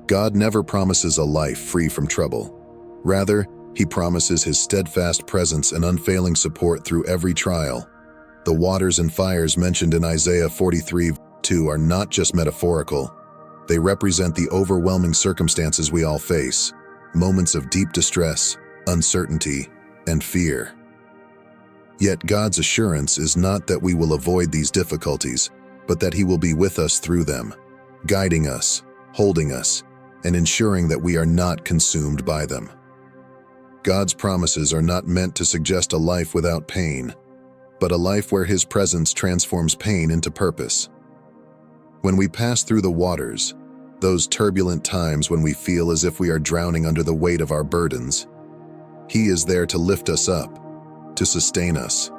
God never promises a life free from trouble. Rather, He promises His steadfast presence and unfailing support through every trial. The waters and fires mentioned in Isaiah 43:2 are not just metaphorical. They represent the overwhelming circumstances we all face, moments of deep distress, uncertainty, and fear. Yet God's assurance is not that we will avoid these difficulties, but that He will be with us through them, guiding us, holding us, and ensuring that we are not consumed by them. God's promises are not meant to suggest a life without pain, but a life where His presence transforms pain into purpose. When we pass through the waters, those turbulent times when we feel as if we are drowning under the weight of our burdens, He is there to lift us up, to sustain us.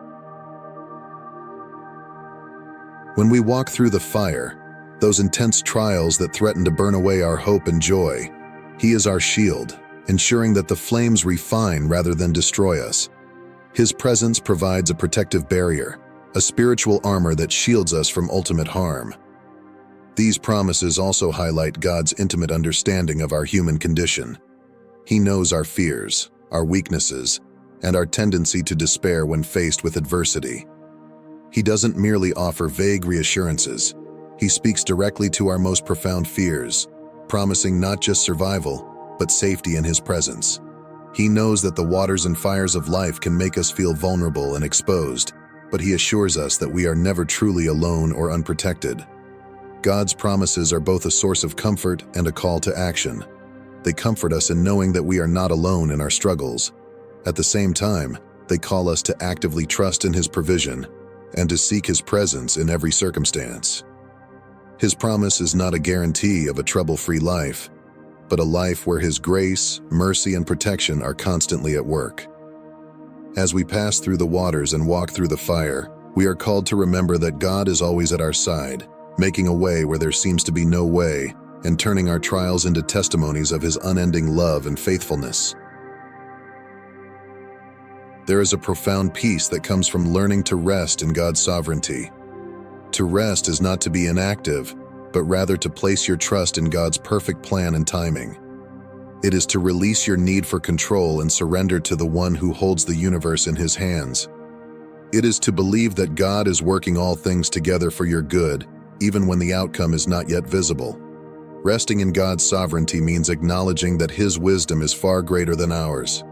When we walk through the fire, those intense trials that threaten to burn away our hope and joy, He is our shield, ensuring that the flames refine rather than destroy us. His presence provides a protective barrier, a spiritual armor that shields us from ultimate harm. These promises also highlight God's intimate understanding of our human condition. He knows our fears, our weaknesses, and our tendency to despair when faced with adversity. He doesn't merely offer vague reassurances. He speaks directly to our most profound fears, promising not just survival, but safety in His presence. He knows that the waters and fires of life can make us feel vulnerable and exposed, but He assures us that we are never truly alone or unprotected. God's promises are both a source of comfort and a call to action. They comfort us in knowing that we are not alone in our struggles. At the same time, they call us to actively trust in His provision and to seek His presence in every circumstance. His promise is not a guarantee of a trouble-free life, but a life where His grace, mercy, and protection are constantly at work. As we pass through the waters and walk through the fire, we are called to remember that God is always at our side, making a way where there seems to be no way, and turning our trials into testimonies of His unending love and faithfulness. There is a profound peace that comes from learning to rest in God's sovereignty. To rest is not to be inactive, but rather to place your trust in God's perfect plan and timing. It is to release your need for control and surrender to the one who holds the universe in His hands. It is to believe that God is working all things together for your good, even when the outcome is not yet visible. Resting in God's sovereignty means acknowledging that His wisdom is far greater than ours.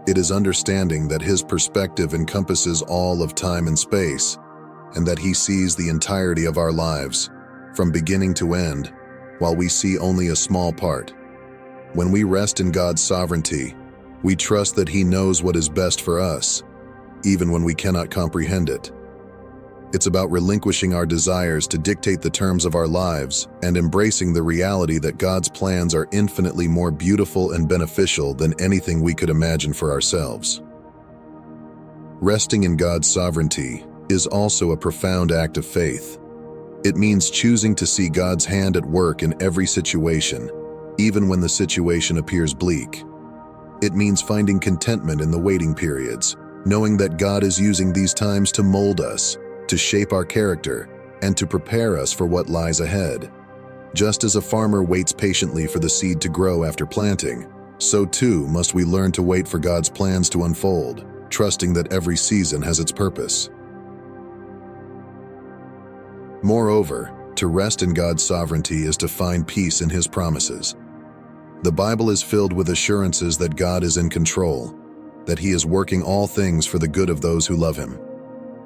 It is understanding that His perspective encompasses all of time and space, and that He sees the entirety of our lives, from beginning to end, while we see only a small part. When we rest in God's sovereignty, we trust that He knows what is best for us, even when we cannot comprehend it. It's about relinquishing our desires to dictate the terms of our lives and embracing the reality that God's plans are infinitely more beautiful and beneficial than anything we could imagine for ourselves. Resting in God's sovereignty is also a profound act of faith. It means choosing to see God's hand at work in every situation, even when the situation appears bleak. It means finding contentment in the waiting periods, knowing that God is using these times to mold us, to shape our character, and to prepare us for what lies ahead. Just as a farmer waits patiently for the seed to grow after planting, so too must we learn to wait for God's plans to unfold, trusting that every season has its purpose. Moreover, to rest in God's sovereignty is to find peace in His promises. The Bible is filled with assurances that God is in control, that He is working all things for the good of those who love Him.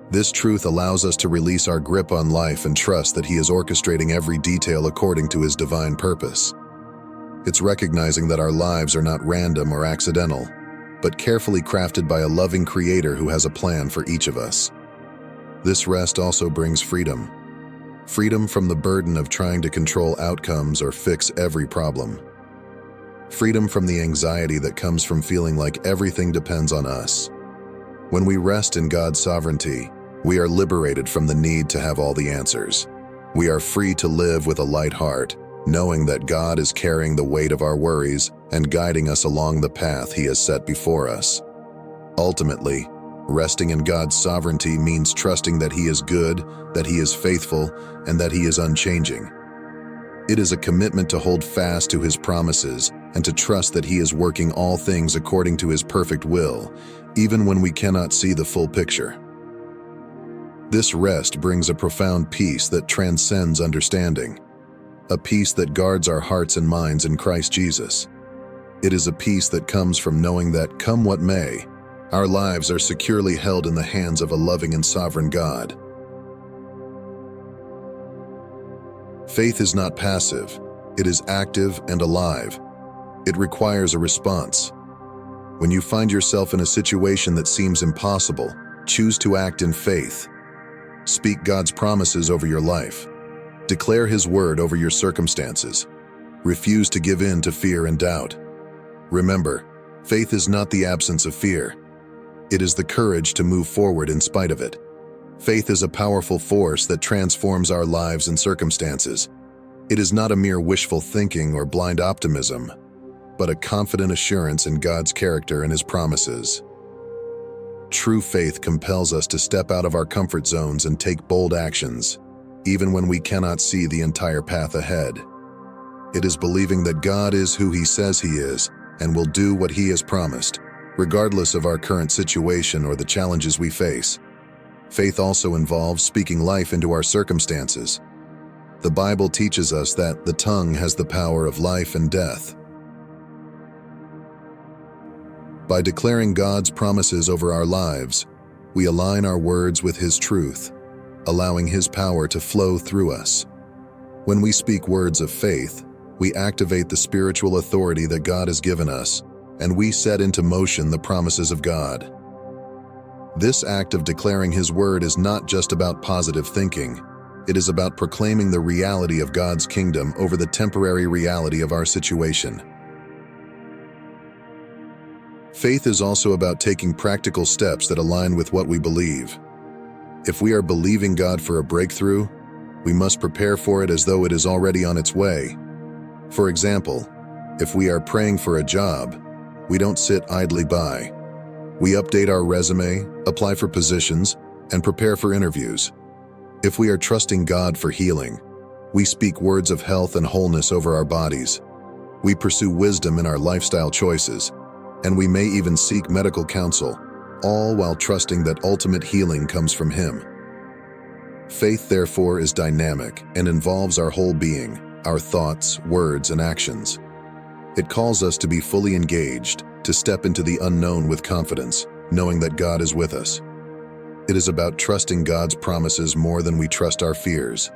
This truth allows us to release our grip on life and trust that He is orchestrating every detail according to His divine purpose. It's recognizing that our lives are not random or accidental, but carefully crafted by a loving Creator who has a plan for each of us. This rest also brings freedom. Freedom from the burden of trying to control outcomes or fix every problem. Freedom from the anxiety that comes from feeling like everything depends on us. When we rest in God's sovereignty, we are liberated from the need to have all the answers. We are free to live with a light heart, knowing that God is carrying the weight of our worries and guiding us along the path He has set before us. Ultimately, resting in God's sovereignty means trusting that He is good, that He is faithful, and that He is unchanging. It is a commitment to hold fast to His promises and to trust that He is working all things according to His perfect will, even when we cannot see the full picture. This rest brings a profound peace that transcends understanding, a peace that guards our hearts and minds in Christ Jesus. It is a peace that comes from knowing that, come what may, our lives are securely held in the hands of a loving and sovereign God. Faith is not passive, it is active and alive. It requires a response. When you find yourself in a situation that seems impossible, choose to act in faith. Speak God's promises over your life. Declare His word over your circumstances. Refuse to give in to fear and doubt. Remember, faith is not the absence of fear. It is the courage to move forward in spite of it. Faith is a powerful force that transforms our lives and circumstances. It is not a mere wishful thinking or blind optimism, but a confident assurance in God's character and His promises. True faith compels us to step out of our comfort zones and take bold actions, even when we cannot see the entire path ahead. It is believing that God is who He says He is and will do what He has promised, regardless of our current situation or the challenges we face. Faith also involves speaking life into our circumstances. The Bible teaches us that the tongue has the power of life and death. By declaring God's promises over our lives, we align our words with His truth, allowing His power to flow through us. When we speak words of faith, we activate the spiritual authority that God has given us, and we set into motion the promises of God. This act of declaring His word is not just about positive thinking. It is about proclaiming the reality of God's kingdom over the temporary reality of our situation. Faith is also about taking practical steps that align with what we believe. If we are believing God for a breakthrough, we must prepare for it as though it is already on its way. For example, if we are praying for a job, we don't sit idly by. We update our resume, apply for positions, and prepare for interviews. If we are trusting God for healing, we speak words of health and wholeness over our bodies. We pursue wisdom in our lifestyle choices, and we may even seek medical counsel, all while trusting that ultimate healing comes from Him. Faith, therefore, is dynamic and involves our whole being, our thoughts, words, and actions. It calls us to be fully engaged, to step into the unknown with confidence, knowing that God is with us. It is about trusting God's promises more than we trust our fears.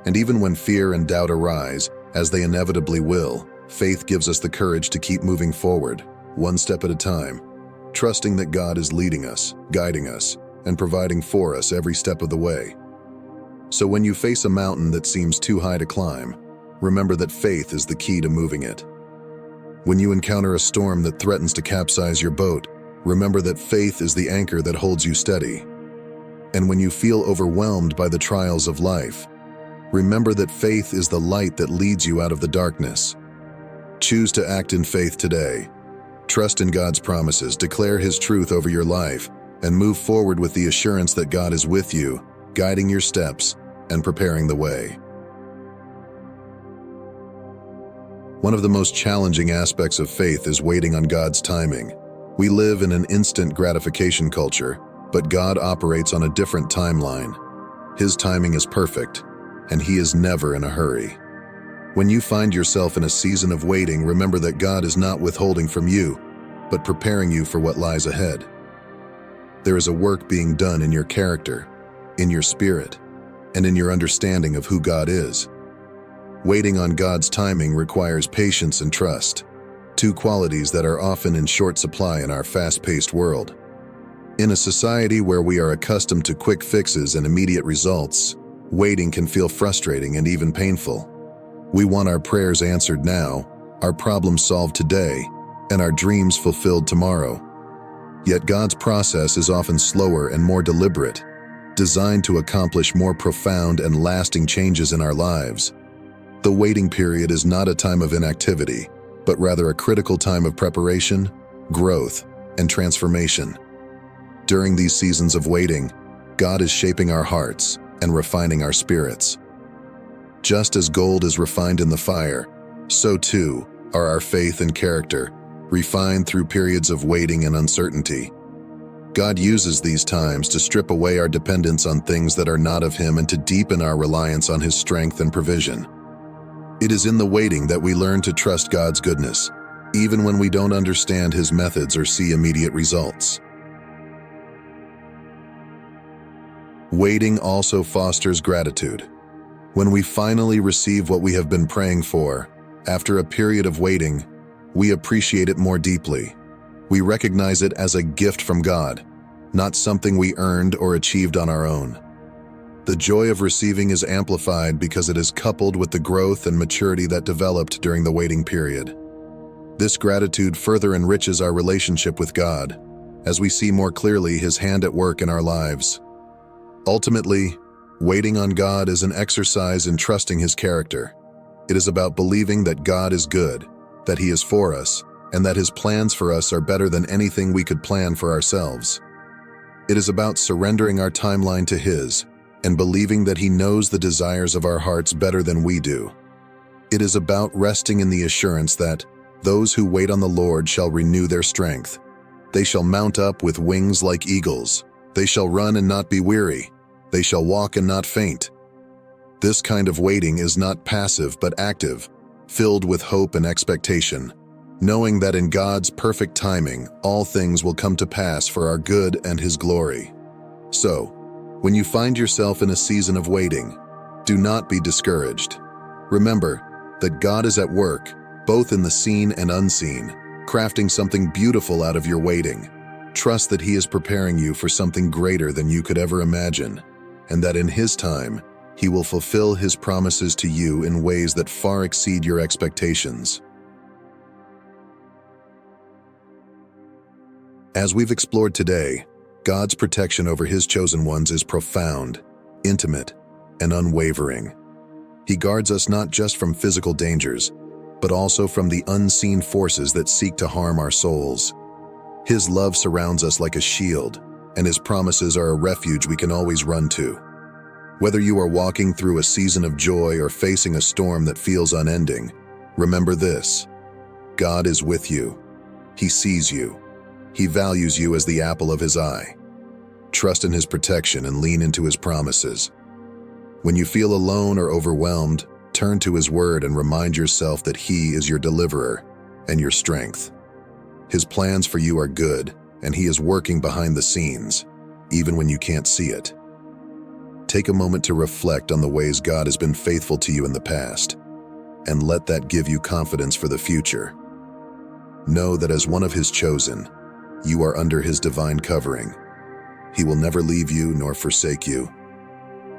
And even when fear and doubt arise, as they inevitably will, faith gives us the courage to keep moving forward, one step at a time, trusting that God is leading us, guiding us, and providing for us every step of the way. So when you face a mountain that seems too high to climb, remember that faith is the key to moving it. When you encounter a storm that threatens to capsize your boat, remember that faith is the anchor that holds you steady. And when you feel overwhelmed by the trials of life, Remember that faith is the light that leads you out of the darkness. Choose to act in faith today. Trust in God's promises, declare His truth over your life, and move forward with the assurance that God is with you, guiding your steps and preparing the way. One of the most challenging aspects of faith is waiting on God's timing. We live in an instant gratification culture, but God operates on a different timeline. His timing is perfect, and He is never in a hurry. When you find yourself in a season of waiting, remember that God is not withholding from you, but preparing you for what lies ahead. There is a work being done in your character, in your spirit, and in your understanding of who God is. Waiting on God's timing requires patience and trust, two qualities that are often in short supply in our fast-paced world. In a society where we are accustomed to quick fixes and immediate results, waiting can feel frustrating and even painful. We want our prayers answered now, our problems solved today, and our dreams fulfilled tomorrow. Yet God's process is often slower and more deliberate, designed to accomplish more profound and lasting changes in our lives. The waiting period is not a time of inactivity, but rather a critical time of preparation, growth, and transformation. During these seasons of waiting, God is shaping our hearts and refining our spirits. Just as gold is refined in the fire, so too are our faith and character, refined through periods of waiting and uncertainty. God uses these times to strip away our dependence on things that are not of Him and to deepen our reliance on His strength and provision. It is in the waiting that we learn to trust God's goodness, even when we don't understand His methods or see immediate results. Waiting also fosters gratitude. When we finally receive what we have been praying for, after a period of waiting, we appreciate it more deeply. We recognize it as a gift from God, not something we earned or achieved on our own. The joy of receiving is amplified because it is coupled with the growth and maturity that developed during the waiting period. This gratitude further enriches our relationship with God, as we see more clearly His hand at work in our lives. Ultimately, waiting on God is an exercise in trusting His character. It is about believing that God is good, that He is for us, and that His plans for us are better than anything we could plan for ourselves. It is about surrendering our timeline to His, and believing that He knows the desires of our hearts better than we do. It is about resting in the assurance that those who wait on the Lord shall renew their strength. They shall mount up with wings like eagles. They shall run and not be weary. They shall walk and not faint. This kind of waiting is not passive but active, filled with hope and expectation, knowing that in God's perfect timing, all things will come to pass for our good and His glory. So, when you find yourself in a season of waiting, do not be discouraged. Remember that God is at work, both in the seen and unseen, crafting something beautiful out of your waiting. Trust that He is preparing you for something greater than you could ever imagine, and that in His time, He will fulfill His promises to you in ways that far exceed your expectations. As we've explored today, God's protection over His chosen ones is profound, intimate, and unwavering. He guards us not just from physical dangers, but also from the unseen forces that seek to harm our souls. His love surrounds us like a shield, and His promises are a refuge we can always run to. Whether you are walking through a season of joy or facing a storm that feels unending, remember this: God is with you. He sees you. He values you as the apple of His eye. Trust in His protection and lean into His promises. When you feel alone or overwhelmed, turn to His word and remind yourself that He is your deliverer and your strength. His plans for you are good, and He is working behind the scenes, even when you can't see it. Take a moment to reflect on the ways God has been faithful to you in the past, and let that give you confidence for the future. Know that as one of His chosen, you are under His divine covering. He will never leave you nor forsake you.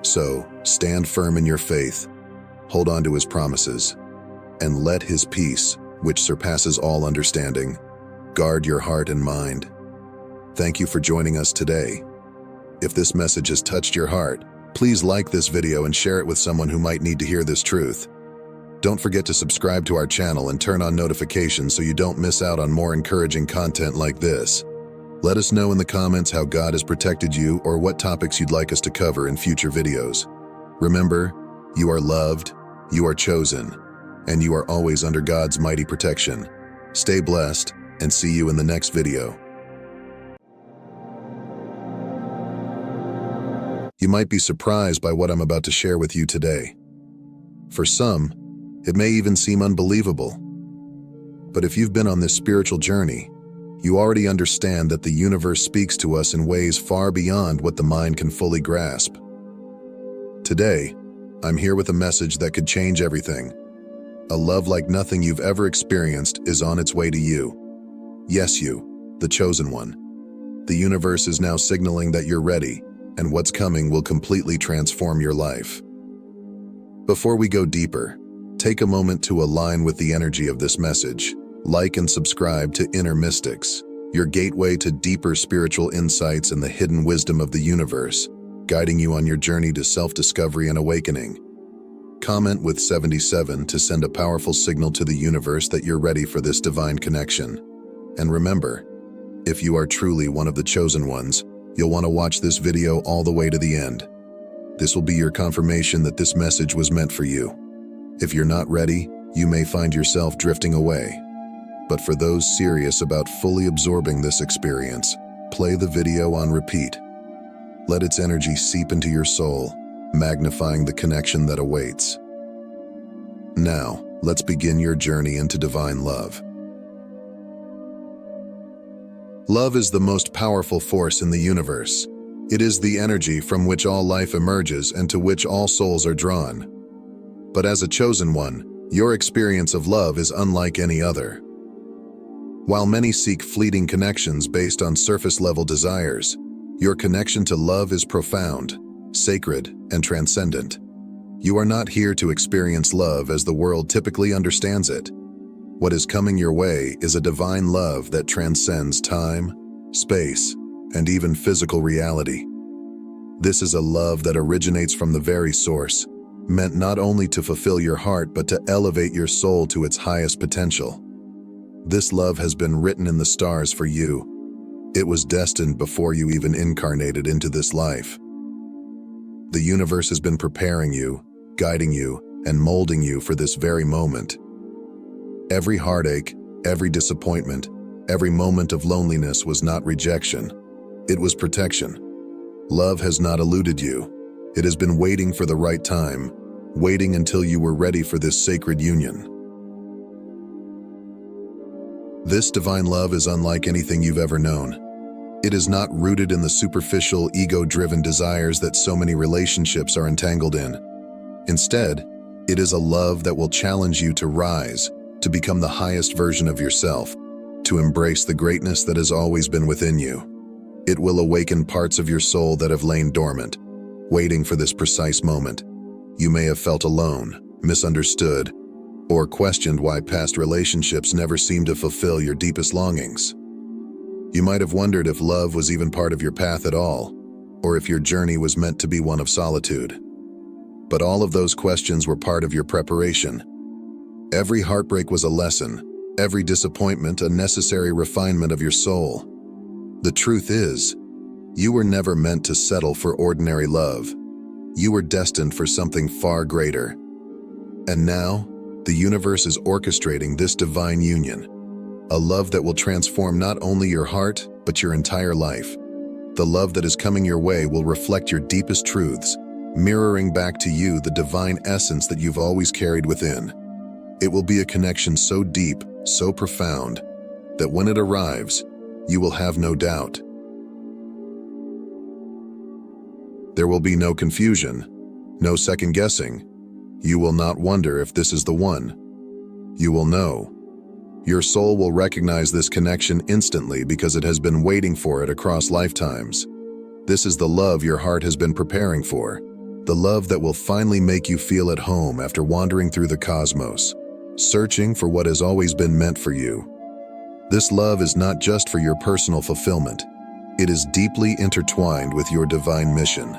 So, stand firm in your faith, hold on to His promises, and let His peace, which surpasses all understanding, guard your heart and mind. Thank you for joining us today. If this message has touched your heart, Please like this video and share it with someone who might need to hear this truth. Don't forget to subscribe to our channel and turn on notifications so you don't miss out on more encouraging content like this. Let us know in the comments how God has protected you or what topics you'd like us to cover in future videos. Remember, you are loved, you are chosen, and you are always under God's mighty protection. Stay blessed, and see you in the next video. You might be surprised by what I'm about to share with you today. For some, it may even seem unbelievable. But if you've been on this spiritual journey, you already understand that the universe speaks to us in ways far beyond what the mind can fully grasp. Today, I'm here with a message that could change everything. A love like nothing you've ever experienced is on its way to you. Yes, you, the chosen one. The universe is now signaling that you're ready, and what's coming will completely transform your life. Before we go deeper, take a moment to align with the energy of this message. Like and subscribe to Inner Mystics, your gateway to deeper spiritual insights and the hidden wisdom of the universe, guiding you on your journey to self-discovery and awakening. Comment with 77 to send a powerful signal to the universe that you're ready for this divine connection. And remember, if you are truly one of the chosen ones, you'll want to watch this video all the way to the end. This will be your confirmation that this message was meant for you. If you're not ready, you may find yourself drifting away. But for those serious about fully absorbing this experience, play the video on repeat. Let its energy seep into your soul, magnifying the connection that awaits. Now, let's begin your journey into divine love. Love is the most powerful force in the universe. It is the energy from which all life emerges and to which all souls are drawn. But as a chosen one, your experience of love is unlike any other. While many seek fleeting connections based on surface-level desires, your connection to love is profound, sacred, and transcendent. You are not here to experience love as the world typically understands it. What is coming your way is a divine love that transcends time, space, and even physical reality. This is a love that originates from the very source, meant not only to fulfill your heart but to elevate your soul to its highest potential. This love has been written in the stars for you. It was destined before you even incarnated into this life. The universe has been preparing you, guiding you, and molding you for this very moment. Every heartache, every disappointment, every moment of loneliness was not rejection. It was protection. Love has not eluded you. It has been waiting for the right time, waiting until you were ready for this sacred union. This divine love is unlike anything you've ever known. It is not rooted in the superficial, ego-driven desires that so many relationships are entangled in. Instead, it is a love that will challenge you to rise, to become the highest version of yourself, to embrace the greatness that has always been within you. It will awaken parts of your soul that have lain dormant, waiting for this precise moment. You may have felt alone, misunderstood, or questioned why past relationships never seemed to fulfill your deepest longings. You might have wondered if love was even part of your path at all, or if your journey was meant to be one of solitude. But all of those questions were part of your preparation. Every heartbreak was a lesson, every disappointment a necessary refinement of your soul. The truth is, you were never meant to settle for ordinary love. You were destined for something far greater. And now, the universe is orchestrating this divine union, a love that will transform not only your heart, but your entire life. The love that is coming your way will reflect your deepest truths, mirroring back to you the divine essence that you've always carried within. It will be a connection so deep, so profound, that when it arrives, you will have no doubt. There will be no confusion, no second guessing. You will not wonder if this is the one. You will know. Your soul will recognize this connection instantly because it has been waiting for it across lifetimes. This is the love your heart has been preparing for, the love that will finally make you feel at home after wandering through the cosmos, searching for what has always been meant for you. This love is not just for your personal fulfillment. It is deeply intertwined with your divine mission.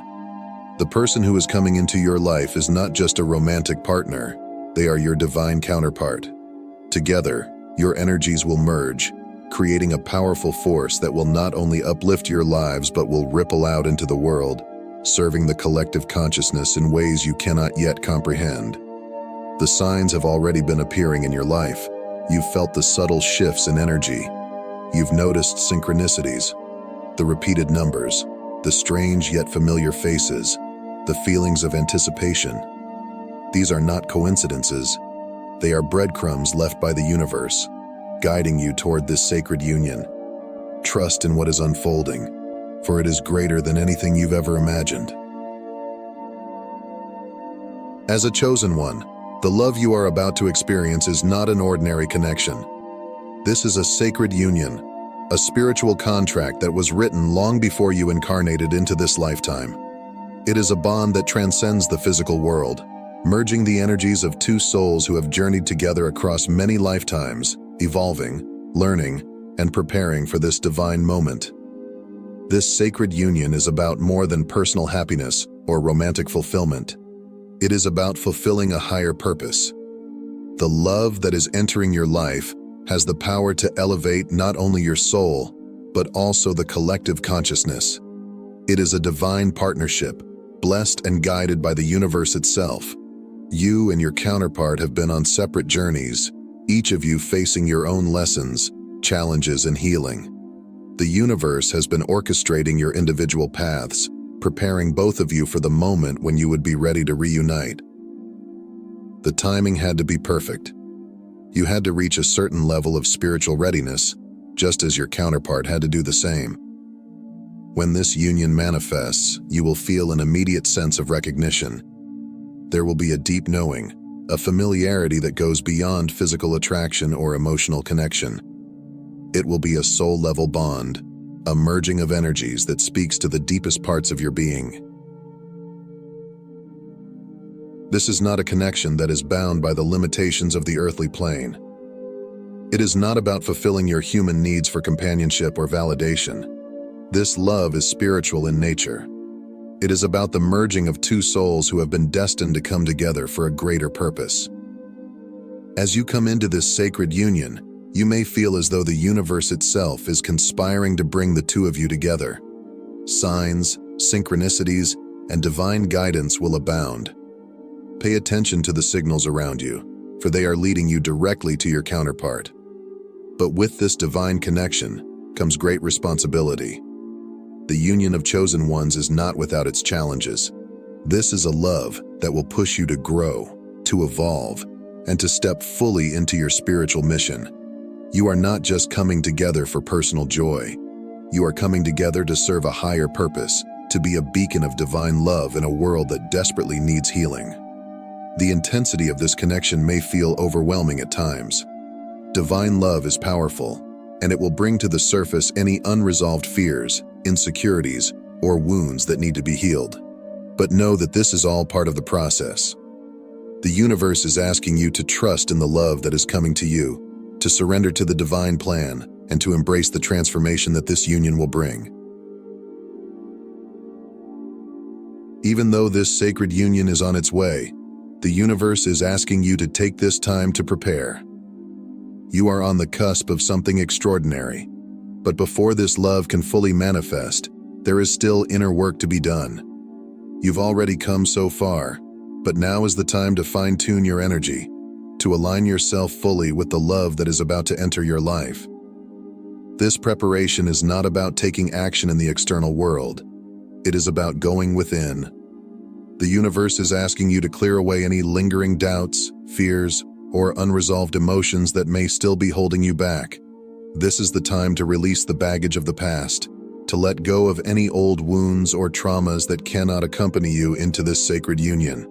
The person who is coming into your life is not just a romantic partner, they are your divine counterpart. Together, your energies will merge, creating a powerful force that will not only uplift your lives but will ripple out into the world, serving the collective consciousness in ways you cannot yet comprehend. The signs have already been appearing in your life. You've felt the subtle shifts in energy. You've noticed synchronicities, the repeated numbers, the strange yet familiar faces, the feelings of anticipation. These are not coincidences. They are breadcrumbs left by the universe, guiding you toward this sacred union. Trust in what is unfolding, for it is greater than anything you've ever imagined. As a chosen one, the love you are about to experience is not an ordinary connection. This is a sacred union, a spiritual contract that was written long before you incarnated into this lifetime. It is a bond that transcends the physical world, merging the energies of two souls who have journeyed together across many lifetimes, evolving, learning, and preparing for this divine moment. This sacred union is about more than personal happiness or romantic fulfillment. It is about fulfilling a higher purpose. The love that is entering your life has the power to elevate not only your soul, but also the collective consciousness. It is a divine partnership, blessed and guided by the universe itself. You and your counterpart have been on separate journeys, each of you facing your own lessons, challenges, and healing. The universe has been orchestrating your individual paths, preparing both of you for the moment when you would be ready to reunite. The timing had to be perfect. You had to reach a certain level of spiritual readiness, just as your counterpart had to do the same. When this union manifests, you will feel an immediate sense of recognition. There will be a deep knowing, a familiarity that goes beyond physical attraction or emotional connection. It will be a soul-level bond, a merging of energies that speaks to the deepest parts of your being. This is not a connection that is bound by the limitations of the earthly plane. It is not about fulfilling your human needs for companionship or validation. This love is spiritual in nature. It is about the merging of two souls who have been destined to come together for a greater purpose. As you come into this sacred union, you may feel as though the universe itself is conspiring to bring the two of you together. Signs, synchronicities, and divine guidance will abound. Pay attention to the signals around you, for they are leading you directly to your counterpart. But with this divine connection comes great responsibility. The union of chosen ones is not without its challenges. This is a love that will push you to grow, to evolve, and to step fully into your spiritual mission. You are not just coming together for personal joy. You are coming together to serve a higher purpose, to be a beacon of divine love in a world that desperately needs healing. The intensity of this connection may feel overwhelming at times. Divine love is powerful, and it will bring to the surface any unresolved fears, insecurities, or wounds that need to be healed. But know that this is all part of the process. The universe is asking you to trust in the love that is coming to you, to surrender to the divine plan, and to embrace the transformation that this union will bring. Even though this sacred union is on its way, the universe is asking you to take this time to prepare. You are on the cusp of something extraordinary, but before this love can fully manifest, there is still inner work to be done. You've already come so far, but now is the time to fine-tune your energy, to align yourself fully with the love that is about to enter your life. This preparation is not about taking action in the external world. It is about going within. The universe is asking you to clear away any lingering doubts, fears, or unresolved emotions that may still be holding you back. This is the time to release the baggage of the past, to let go of any old wounds or traumas that cannot accompany you into this sacred union.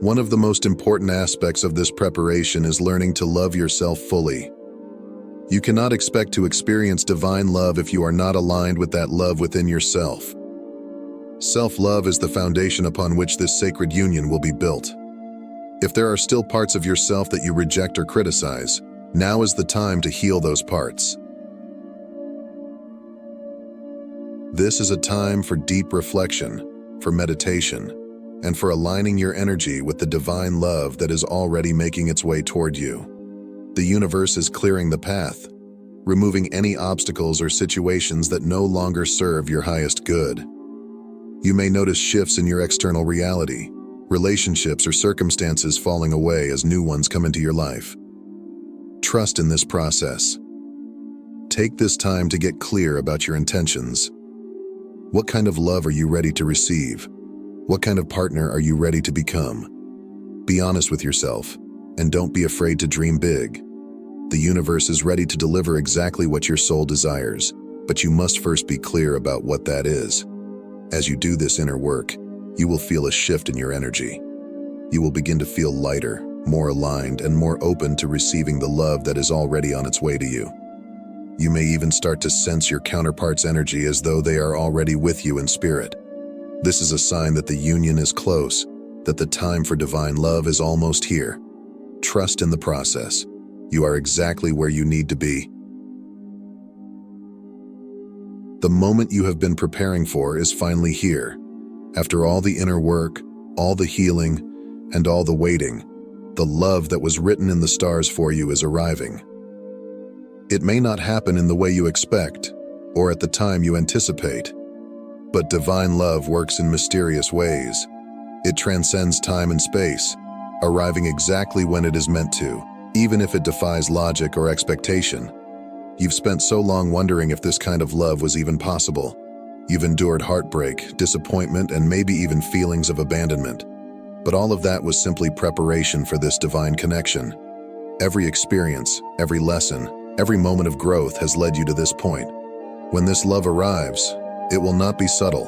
One of the most important aspects of this preparation is learning to love yourself fully. You cannot expect to experience divine love if you are not aligned with that love within yourself. Self-love is the foundation upon which this sacred union will be built. If there are still parts of yourself that you reject or criticize, now is the time to heal those parts. This is a time for deep reflection, for meditation, and for aligning your energy with the divine love that is already making its way toward you. The universe is clearing the path, removing any obstacles or situations that no longer serve your highest good. You may notice shifts in your external reality, relationships or circumstances falling away as new ones come into your life. Trust in this process. Take this time to get clear about your intentions. What kind of love are you ready to receive? What kind of partner are you ready to become? Be honest with yourself, and don't be afraid to dream big. The universe is ready to deliver exactly what your soul desires, but you must first be clear about what that is. As you do this inner work, you will feel a shift in your energy. You will begin to feel lighter, more aligned, and more open to receiving the love that is already on its way to you. You may even start to sense your counterpart's energy as though they are already with you in spirit. This is a sign that the union is close, that the time for divine love is almost here. Trust in the process. You are exactly where you need to be. The moment you have been preparing for is finally here. After all the inner work, all the healing, and all the waiting, the love that was written in the stars for you is arriving. It may not happen in the way you expect, or at the time you anticipate, but divine love works in mysterious ways. It transcends time and space, arriving exactly when it is meant to, even if it defies logic or expectation. You've spent so long wondering if this kind of love was even possible. You've endured heartbreak, disappointment, and maybe even feelings of abandonment. But all of that was simply preparation for this divine connection. Every experience, every lesson, every moment of growth has led you to this point. When this love arrives, it will not be subtle.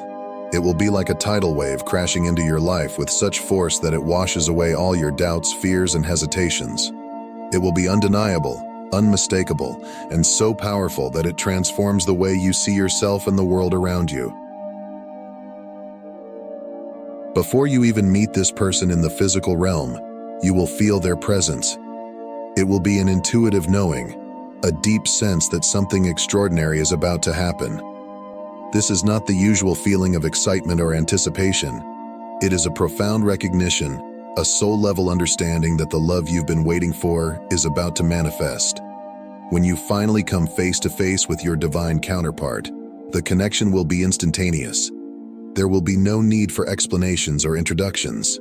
It will be like a tidal wave crashing into your life with such force that it washes away all your doubts, fears, and hesitations. It will be undeniable, unmistakable, and so powerful that it transforms the way you see yourself and the world around you. Before you even meet this person in the physical realm, you will feel their presence. It will be an intuitive knowing, a deep sense that something extraordinary is about to happen. This is not the usual feeling of excitement or anticipation. It is a profound recognition, a soul-level understanding that the love you've been waiting for is about to manifest. When you finally come face to face with your divine counterpart, the connection will be instantaneous. There will be no need for explanations or introductions.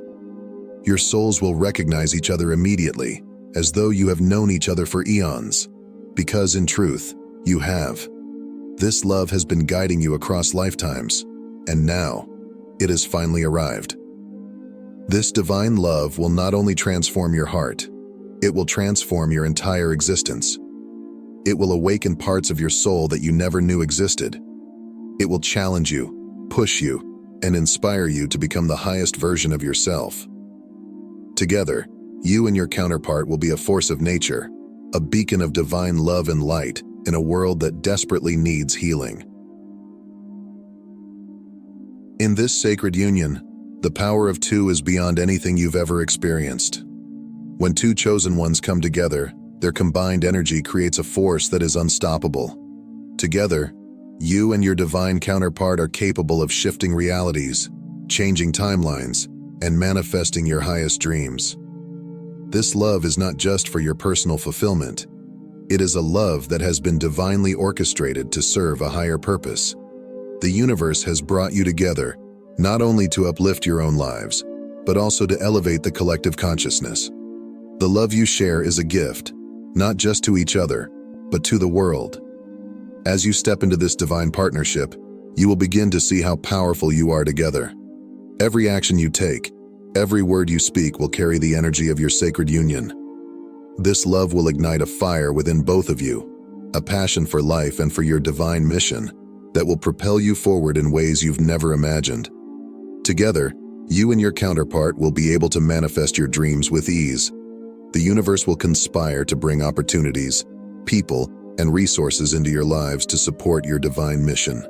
Your souls will recognize each other immediately, as though you have known each other for eons. Because in truth, you have. This love has been guiding you across lifetimes, and now, it has finally arrived. This divine love will not only transform your heart, it will transform your entire existence. It will awaken parts of your soul that you never knew existed. It will challenge you, push you, and inspire you to become the highest version of yourself. Together, you and your counterpart will be a force of nature, a beacon of divine love and light in a world that desperately needs healing. In this sacred union, the power of two is beyond anything you've ever experienced. When two chosen ones come together, their combined energy creates a force that is unstoppable. Together, you and your divine counterpart are capable of shifting realities, changing timelines, and manifesting your highest dreams. This love is not just for your personal fulfillment. It is a love that has been divinely orchestrated to serve a higher purpose. The universe has brought you together, not only to uplift your own lives, but also to elevate the collective consciousness. The love you share is a gift, not just to each other, but to the world. As you step into this divine partnership, you will begin to see how powerful you are together. Every action you take, every word you speak will carry the energy of your sacred union. This love will ignite a fire within both of you, a passion for life and for your divine mission that will propel you forward in ways you've never imagined. Together, you and your counterpart will be able to manifest your dreams with ease. The universe will conspire to bring opportunities, people, and resources into your lives to support your divine mission.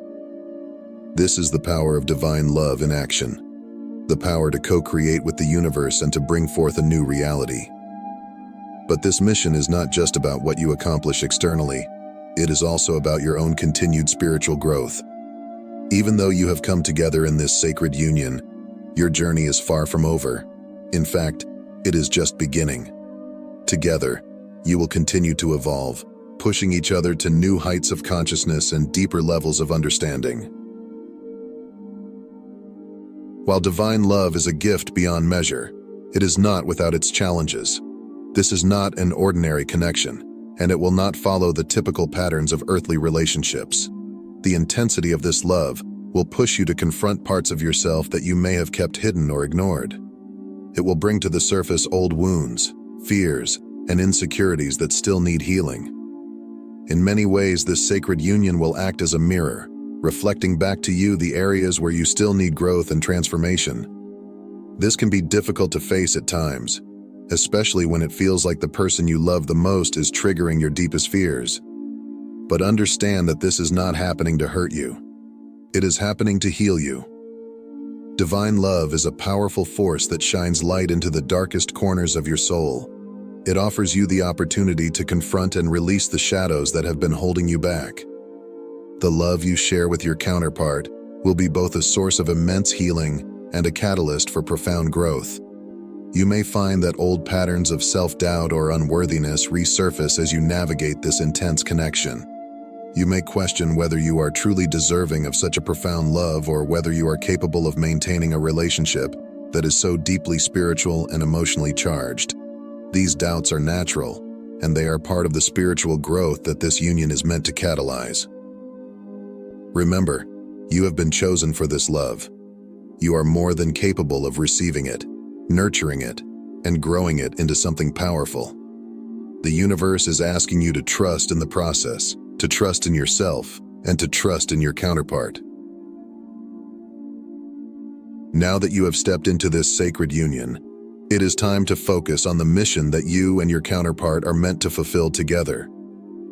This is the power of divine love in action, the power to co-create with the universe and to bring forth a new reality. But this mission is not just about what you accomplish externally. It is also about your own continued spiritual growth. Even though you have come together in this sacred union, your journey is far from over. In fact, it is just beginning. Together, you will continue to evolve, pushing each other to new heights of consciousness and deeper levels of understanding. While divine love is a gift beyond measure, it is not without its challenges. This is not an ordinary connection, and it will not follow the typical patterns of earthly relationships. The intensity of this love will push you to confront parts of yourself that you may have kept hidden or ignored. It will bring to the surface old wounds, fears, and insecurities that still need healing. In many ways, this sacred union will act as a mirror, reflecting back to you the areas where you still need growth and transformation. This can be difficult to face at times, especially when it feels like the person you love the most is triggering your deepest fears. But understand that this is not happening to hurt you. It is happening to heal you. Divine love is a powerful force that shines light into the darkest corners of your soul. It offers you the opportunity to confront and release the shadows that have been holding you back. The love you share with your counterpart will be both a source of immense healing and a catalyst for profound growth. You may find that old patterns of self-doubt or unworthiness resurface as you navigate this intense connection. You may question whether you are truly deserving of such a profound love or whether you are capable of maintaining a relationship that is so deeply spiritual and emotionally charged. These doubts are natural, and they are part of the spiritual growth that this union is meant to catalyze. Remember, you have been chosen for this love. You are more than capable of receiving it, nurturing it, and growing it into something powerful. The universe is asking you to trust in the process, to trust in yourself, and to trust in your counterpart. Now that you have stepped into this sacred union, it is time to focus on the mission that you and your counterpart are meant to fulfill together.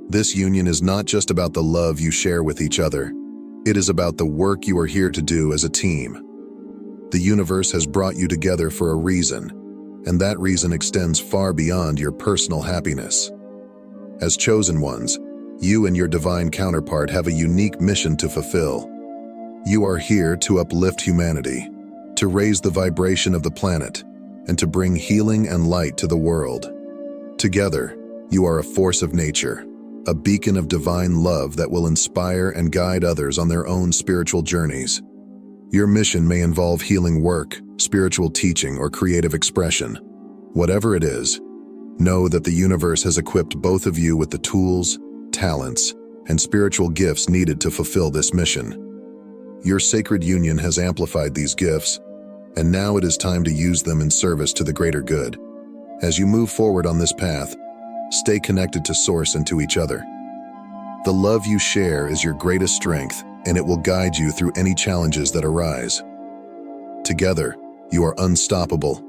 This union is not just about the love you share with each other. It is about the work you are here to do as a team. The universe has brought you together for a reason, and that reason extends far beyond your personal happiness. As chosen ones, you and your divine counterpart have a unique mission to fulfill. You are here to uplift humanity, to raise the vibration of the planet, and to bring healing and light to the world. Together, you are a force of nature, a beacon of divine love that will inspire and guide others on their own spiritual journeys. Your mission may involve healing work, spiritual teaching, or creative expression. Whatever it is, know that the universe has equipped both of you with the tools, talents, and spiritual gifts needed to fulfill this mission. Your sacred union has amplified these gifts, and now it is time to use them in service to the greater good. As you move forward on this path, stay connected to Source and to each other. The love you share is your greatest strength, and it will guide you through any challenges that arise. Together, you are unstoppable,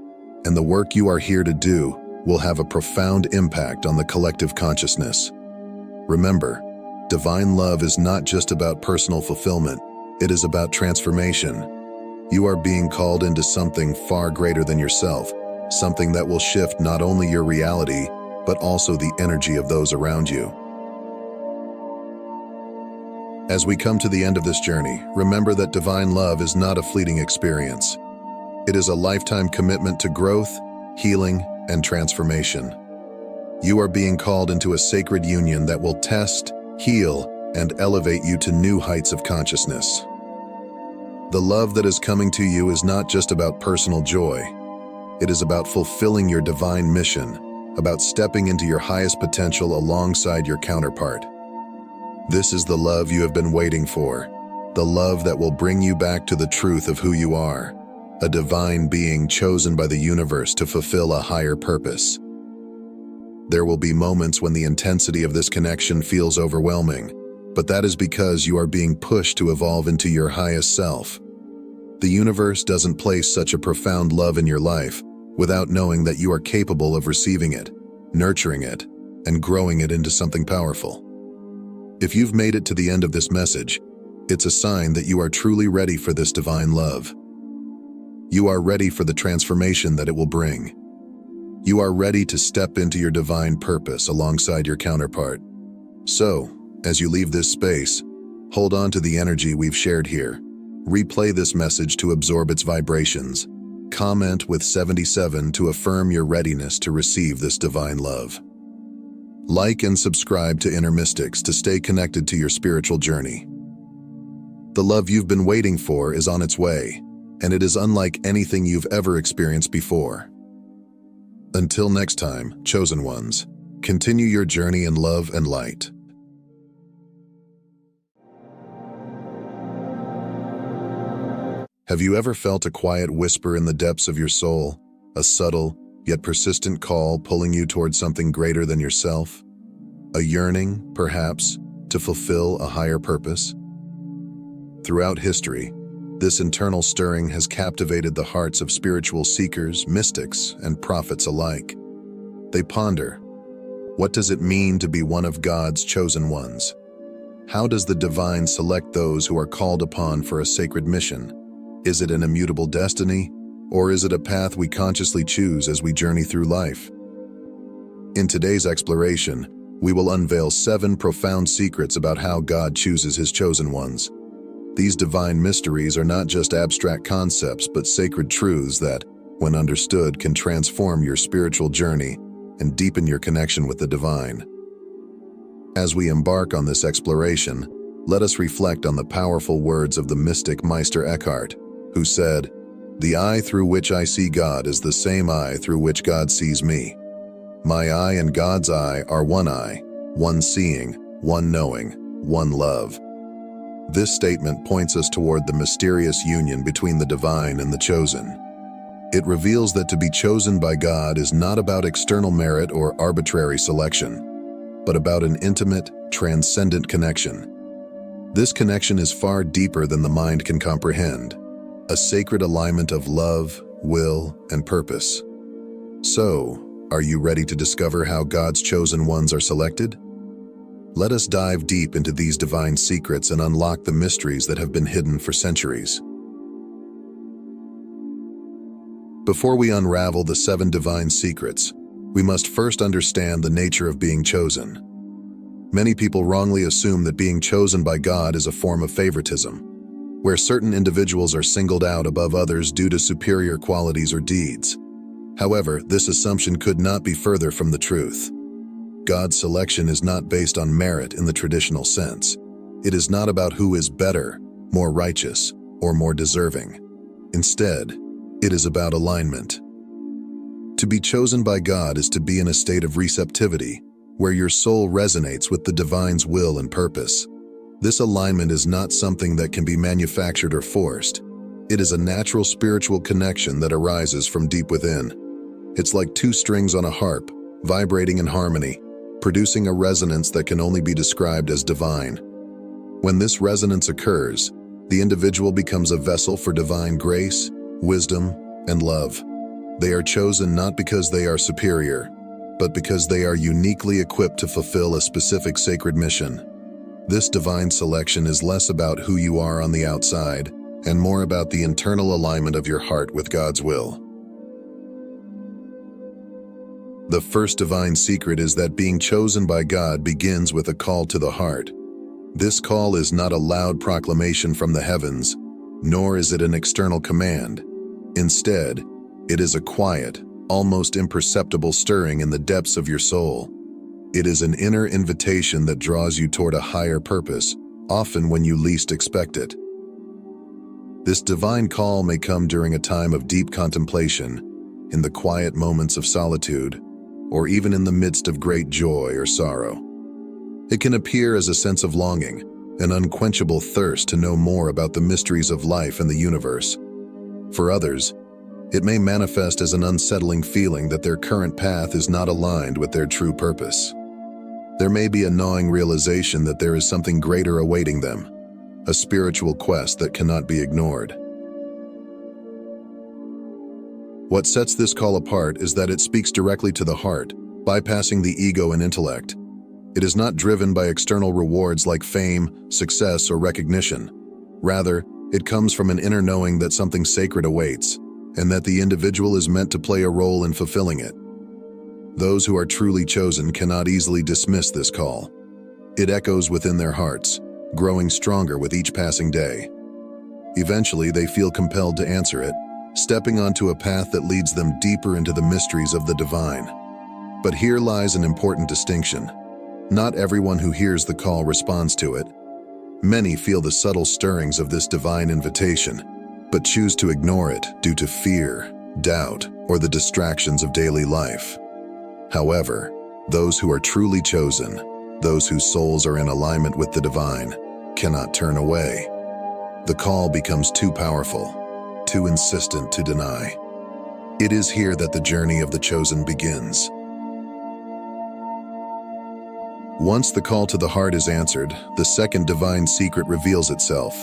and the work you are here to do will have a profound impact on the collective consciousness. Remember, divine love is not just about personal fulfillment, it is about transformation. You are being called into something far greater than yourself, something that will shift not only your reality, but also the energy of those around you. As we come to the end of this journey, remember that divine love is not a fleeting experience. It is a lifetime commitment to growth, healing, and transformation. You are being called into a sacred union that will test, heal, and elevate you to new heights of consciousness. The love that is coming to you is not just about personal joy. It is about fulfilling your divine mission, about stepping into your highest potential alongside your counterpart. This is the love you have been waiting for, the love that will bring you back to the truth of who you are, a divine being chosen by the universe to fulfill a higher purpose. There will be moments when the intensity of this connection feels overwhelming, but that is because you are being pushed to evolve into your highest self. The universe doesn't place such a profound love in your life without knowing that you are capable of receiving it, nurturing it, and growing it into something powerful. If you've made it to the end of this message, it's a sign that you are truly ready for this divine love. You are ready for the transformation that it will bring. You are ready to step into your divine purpose alongside your counterpart. So, as you leave this space, Hold on to the energy we've shared here. Replay this message to absorb its vibrations. Comment with 77 to affirm your readiness to receive this divine love. Like and subscribe to Inner Mystics to stay connected to your spiritual journey. The love you've been waiting for is on its way, and it is unlike anything you've ever experienced before. Until next time, chosen ones, continue your journey in love and light. Have you ever felt a quiet whisper in the depths of your soul, a subtle yet persistent call pulling you towards something greater than yourself? A yearning, perhaps, to fulfill a higher purpose? Throughout history, this internal stirring has captivated the hearts of spiritual seekers, mystics, and prophets alike. They ponder, what does it mean to be one of God's chosen ones? How does the divine select those who are called upon for a sacred mission? Is it an immutable destiny, or is it a path we consciously choose as we journey through life? In today's exploration, we will unveil 7 profound secrets about how God chooses His chosen ones. These divine mysteries are not just abstract concepts, but sacred truths that, when understood, can transform your spiritual journey and deepen your connection with the divine. As we embark on this exploration, let us reflect on the powerful words of the mystic Meister Eckhart, who said, "The eye through which I see God is the same eye through which God sees me. My eye and God's eye are one eye, one seeing, one knowing, one love." This statement points us toward the mysterious union between the divine and the chosen. It reveals that to be chosen by God is not about external merit or arbitrary selection, but about an intimate, transcendent connection. This connection is far deeper than the mind can comprehend, a sacred alignment of love, will, and purpose. So, are you ready to discover how God's chosen ones are selected? Let us dive deep into these divine secrets and unlock the mysteries that have been hidden for centuries. Before we unravel the 7 divine secrets, we must first understand the nature of being chosen. Many people wrongly assume that being chosen by God is a form of favoritism, where certain individuals are singled out above others due to superior qualities or deeds. However, this assumption could not be further from the truth. God's selection is not based on merit in the traditional sense. It is not about who is better, more righteous, or more deserving. Instead, it is about alignment. To be chosen by God is to be in a state of receptivity, where your soul resonates with the divine's will and purpose. This alignment is not something that can be manufactured or forced. It is a natural spiritual connection that arises from deep within. It's like 2 strings on a harp, vibrating in harmony, producing a resonance that can only be described as divine. When this resonance occurs, the individual becomes a vessel for divine grace, wisdom, and love. They are chosen not because they are superior, but because they are uniquely equipped to fulfill a specific sacred mission. This divine selection is less about who you are on the outside, and more about the internal alignment of your heart with God's will. The first divine secret is that being chosen by God begins with a call to the heart. This call is not a loud proclamation from the heavens, nor is it an external command. Instead, it is a quiet, almost imperceptible stirring in the depths of your soul. It is an inner invitation that draws you toward a higher purpose, often when you least expect it. This divine call may come during a time of deep contemplation, in the quiet moments of solitude, or even in the midst of great joy or sorrow. It can appear as a sense of longing, an unquenchable thirst to know more about the mysteries of life and the universe. For others, it may manifest as an unsettling feeling that their current path is not aligned with their true purpose. There may be a gnawing realization that there is something greater awaiting them, a spiritual quest that cannot be ignored. What sets this call apart is that it speaks directly to the heart, bypassing the ego and intellect. It is not driven by external rewards like fame, success, or recognition. Rather, it comes from an inner knowing that something sacred awaits, and that the individual is meant to play a role in fulfilling it. Those who are truly chosen cannot easily dismiss this call. It echoes within their hearts, growing stronger with each passing day. Eventually, they feel compelled to answer it, stepping onto a path that leads them deeper into the mysteries of the divine. But here lies an important distinction. Not everyone who hears the call responds to it. Many feel the subtle stirrings of this divine invitation, but choose to ignore it due to fear, doubt, or the distractions of daily life. However, those who are truly chosen, those whose souls are in alignment with the divine, cannot turn away. The call becomes too powerful, too insistent to deny. It is here that the journey of the chosen begins. Once the call to the heart is answered, the second divine secret reveals itself,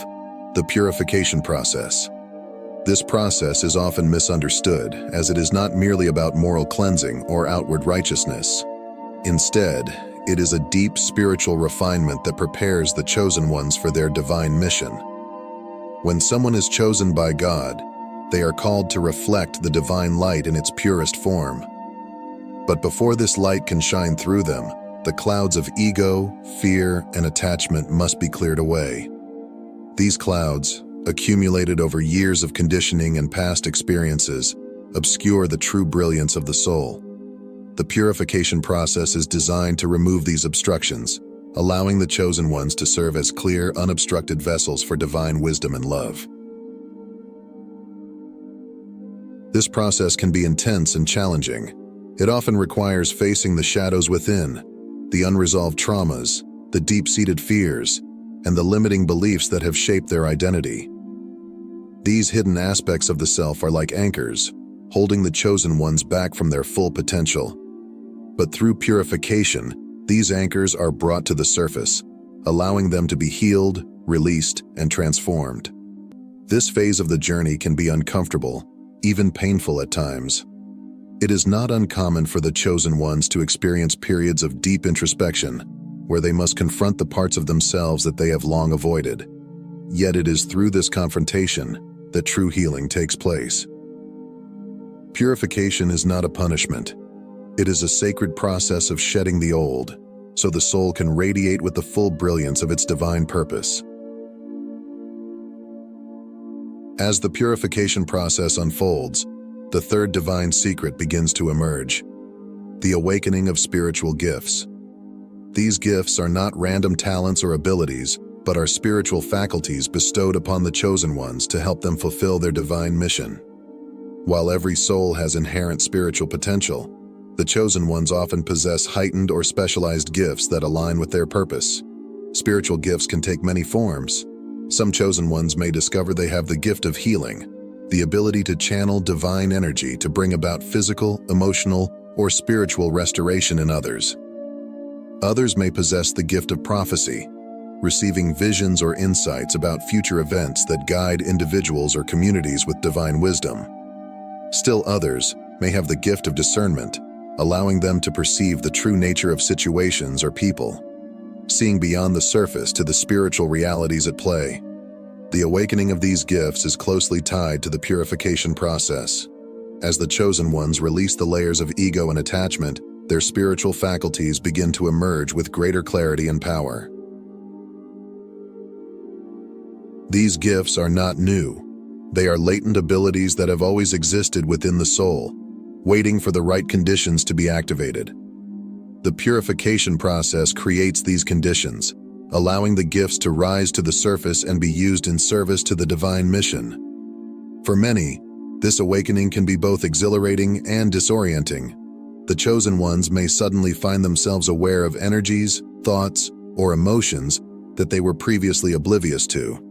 the purification process. This process is often misunderstood, as it is not merely about moral cleansing or outward righteousness. Instead, it is a deep spiritual refinement that prepares the chosen ones for their divine mission. When someone is chosen by God, they are called to reflect the divine light in its purest form. But before this light can shine through them, the clouds of ego, fear, and attachment must be cleared away. These clouds, accumulated over years of conditioning and past experiences, obscure the true brilliance of the soul. The purification process is designed to remove these obstructions, allowing the chosen ones to serve as clear, unobstructed vessels for divine wisdom and love. This process can be intense and challenging. It often requires facing the shadows within, the unresolved traumas, the deep-seated fears, and the limiting beliefs that have shaped their identity. These hidden aspects of the self are like anchors, holding the chosen ones back from their full potential. But through purification, these anchors are brought to the surface, allowing them to be healed, released, and transformed. This phase of the journey can be uncomfortable, even painful at times. It is not uncommon for the chosen ones to experience periods of deep introspection, where they must confront the parts of themselves that they have long avoided. Yet it is through this confrontation that true healing takes place. Purification is not a punishment. It is a sacred process of shedding the old, so the soul can radiate with the full brilliance of its divine purpose. As the purification process unfolds, the third divine secret begins to emerge: the awakening of spiritual gifts. These gifts are not random talents or abilities, but are spiritual faculties bestowed upon the chosen ones to help them fulfill their divine mission. While every soul has inherent spiritual potential, the chosen ones often possess heightened or specialized gifts that align with their purpose. Spiritual gifts can take many forms. Some chosen ones may discover they have the gift of healing, the ability to channel divine energy to bring about physical, emotional, or spiritual restoration in others. Others may possess the gift of prophecy, receiving visions or insights about future events that guide individuals or communities with divine wisdom. Still others may have the gift of discernment, allowing them to perceive the true nature of situations or people, seeing beyond the surface to the spiritual realities at play. The awakening of these gifts is closely tied to the purification process. As the chosen ones release the layers of ego and attachment, their spiritual faculties begin to emerge with greater clarity and power. These gifts are not new. They are latent abilities that have always existed within the soul, waiting for the right conditions to be activated. The purification process creates these conditions, allowing the gifts to rise to the surface and be used in service to the divine mission. For many, this awakening can be both exhilarating and disorienting. The chosen ones may suddenly find themselves aware of energies, thoughts, or emotions that they were previously oblivious to.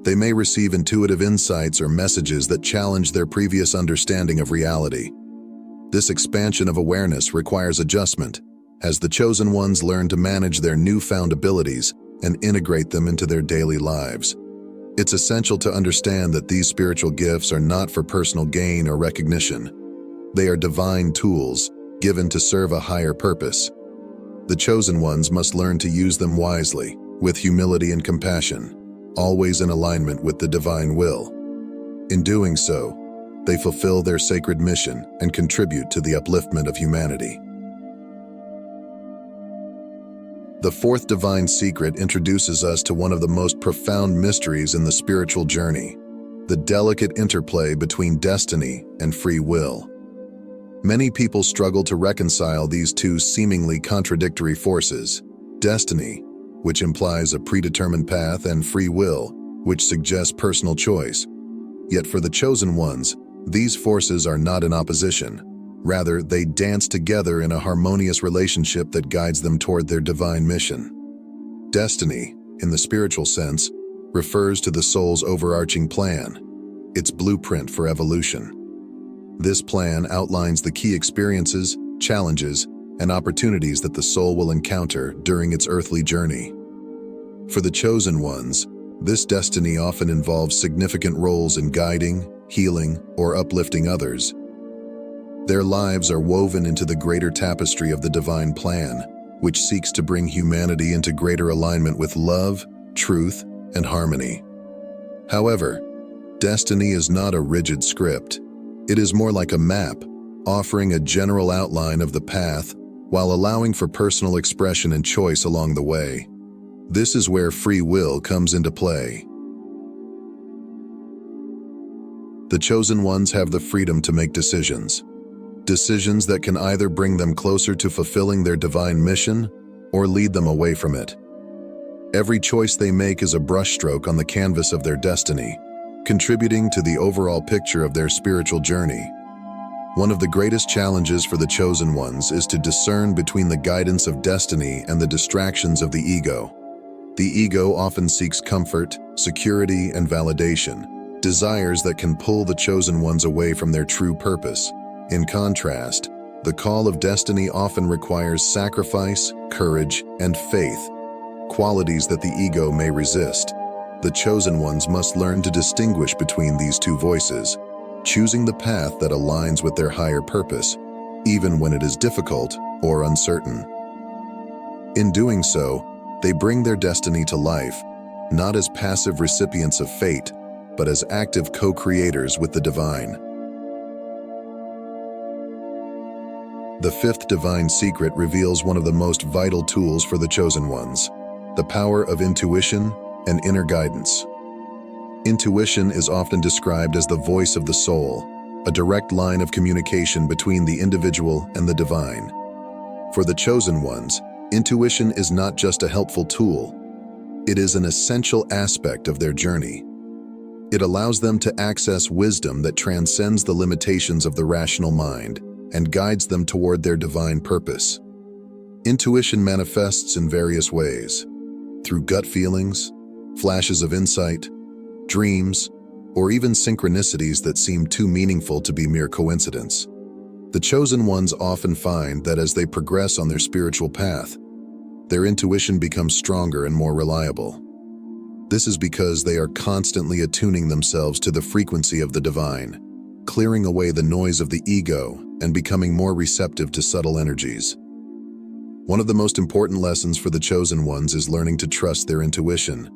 They may receive intuitive insights or messages that challenge their previous understanding of reality. This expansion of awareness requires adjustment, as the chosen ones learn to manage their newfound abilities and integrate them into their daily lives. It's essential to understand that these spiritual gifts are not for personal gain or recognition. They are divine tools, given to serve a higher purpose. The chosen ones must learn to use them wisely, with humility and compassion, always in alignment with the divine will. In doing so, they fulfill their sacred mission and contribute to the upliftment of humanity. The fourth divine secret introduces us to one of the most profound mysteries in the spiritual journey, the delicate interplay between destiny and free will. Many people struggle to reconcile these two seemingly contradictory forces: destiny, which implies a predetermined path, and free will, which suggests personal choice. Yet for the chosen ones, these forces are not in opposition. Rather, they dance together in a harmonious relationship that guides them toward their divine mission. Destiny, in the spiritual sense, refers to the soul's overarching plan, its blueprint for evolution. This plan outlines the key experiences, challenges, and opportunities that the soul will encounter during its earthly journey. For the chosen ones, this destiny often involves significant roles in guiding, healing, or uplifting others. Their lives are woven into the greater tapestry of the divine plan, which seeks to bring humanity into greater alignment with love, truth, and harmony. However, destiny is not a rigid script. It is more like a map, offering a general outline of the path while allowing for personal expression and choice along the way. This is where free will comes into play. The chosen ones have the freedom to make decisions. Decisions that can either bring them closer to fulfilling their divine mission or lead them away from it. Every choice they make is a brushstroke on the canvas of their destiny, contributing to the overall picture of their spiritual journey. One of the greatest challenges for the chosen ones is to discern between the guidance of destiny and the distractions of the ego. The ego often seeks comfort, security, and validation, desires that can pull the chosen ones away from their true purpose. In contrast, the call of destiny often requires sacrifice, courage, and faith, qualities that the ego may resist. The chosen ones must learn to distinguish between these two voices, choosing the path that aligns with their higher purpose, even when it is difficult or uncertain. In doing so, they bring their destiny to life, not as passive recipients of fate, but as active co-creators with the divine. The fifth divine secret reveals one of the most vital tools for the chosen ones: the power of intuition and inner guidance. Intuition is often described as the voice of the soul, a direct line of communication between the individual and the divine. For the chosen ones, intuition is not just a helpful tool, it is an essential aspect of their journey. It allows them to access wisdom that transcends the limitations of the rational mind and guides them toward their divine purpose. Intuition manifests in various ways: through gut feelings, flashes of insight, dreams, or even synchronicities that seem too meaningful to be mere coincidence. The chosen ones often find that as they progress on their spiritual path, their intuition becomes stronger and more reliable. This is because they are constantly attuning themselves to the frequency of the divine, clearing away the noise of the ego and becoming more receptive to subtle energies. One of the most important lessons for the chosen ones is learning to trust their intuition.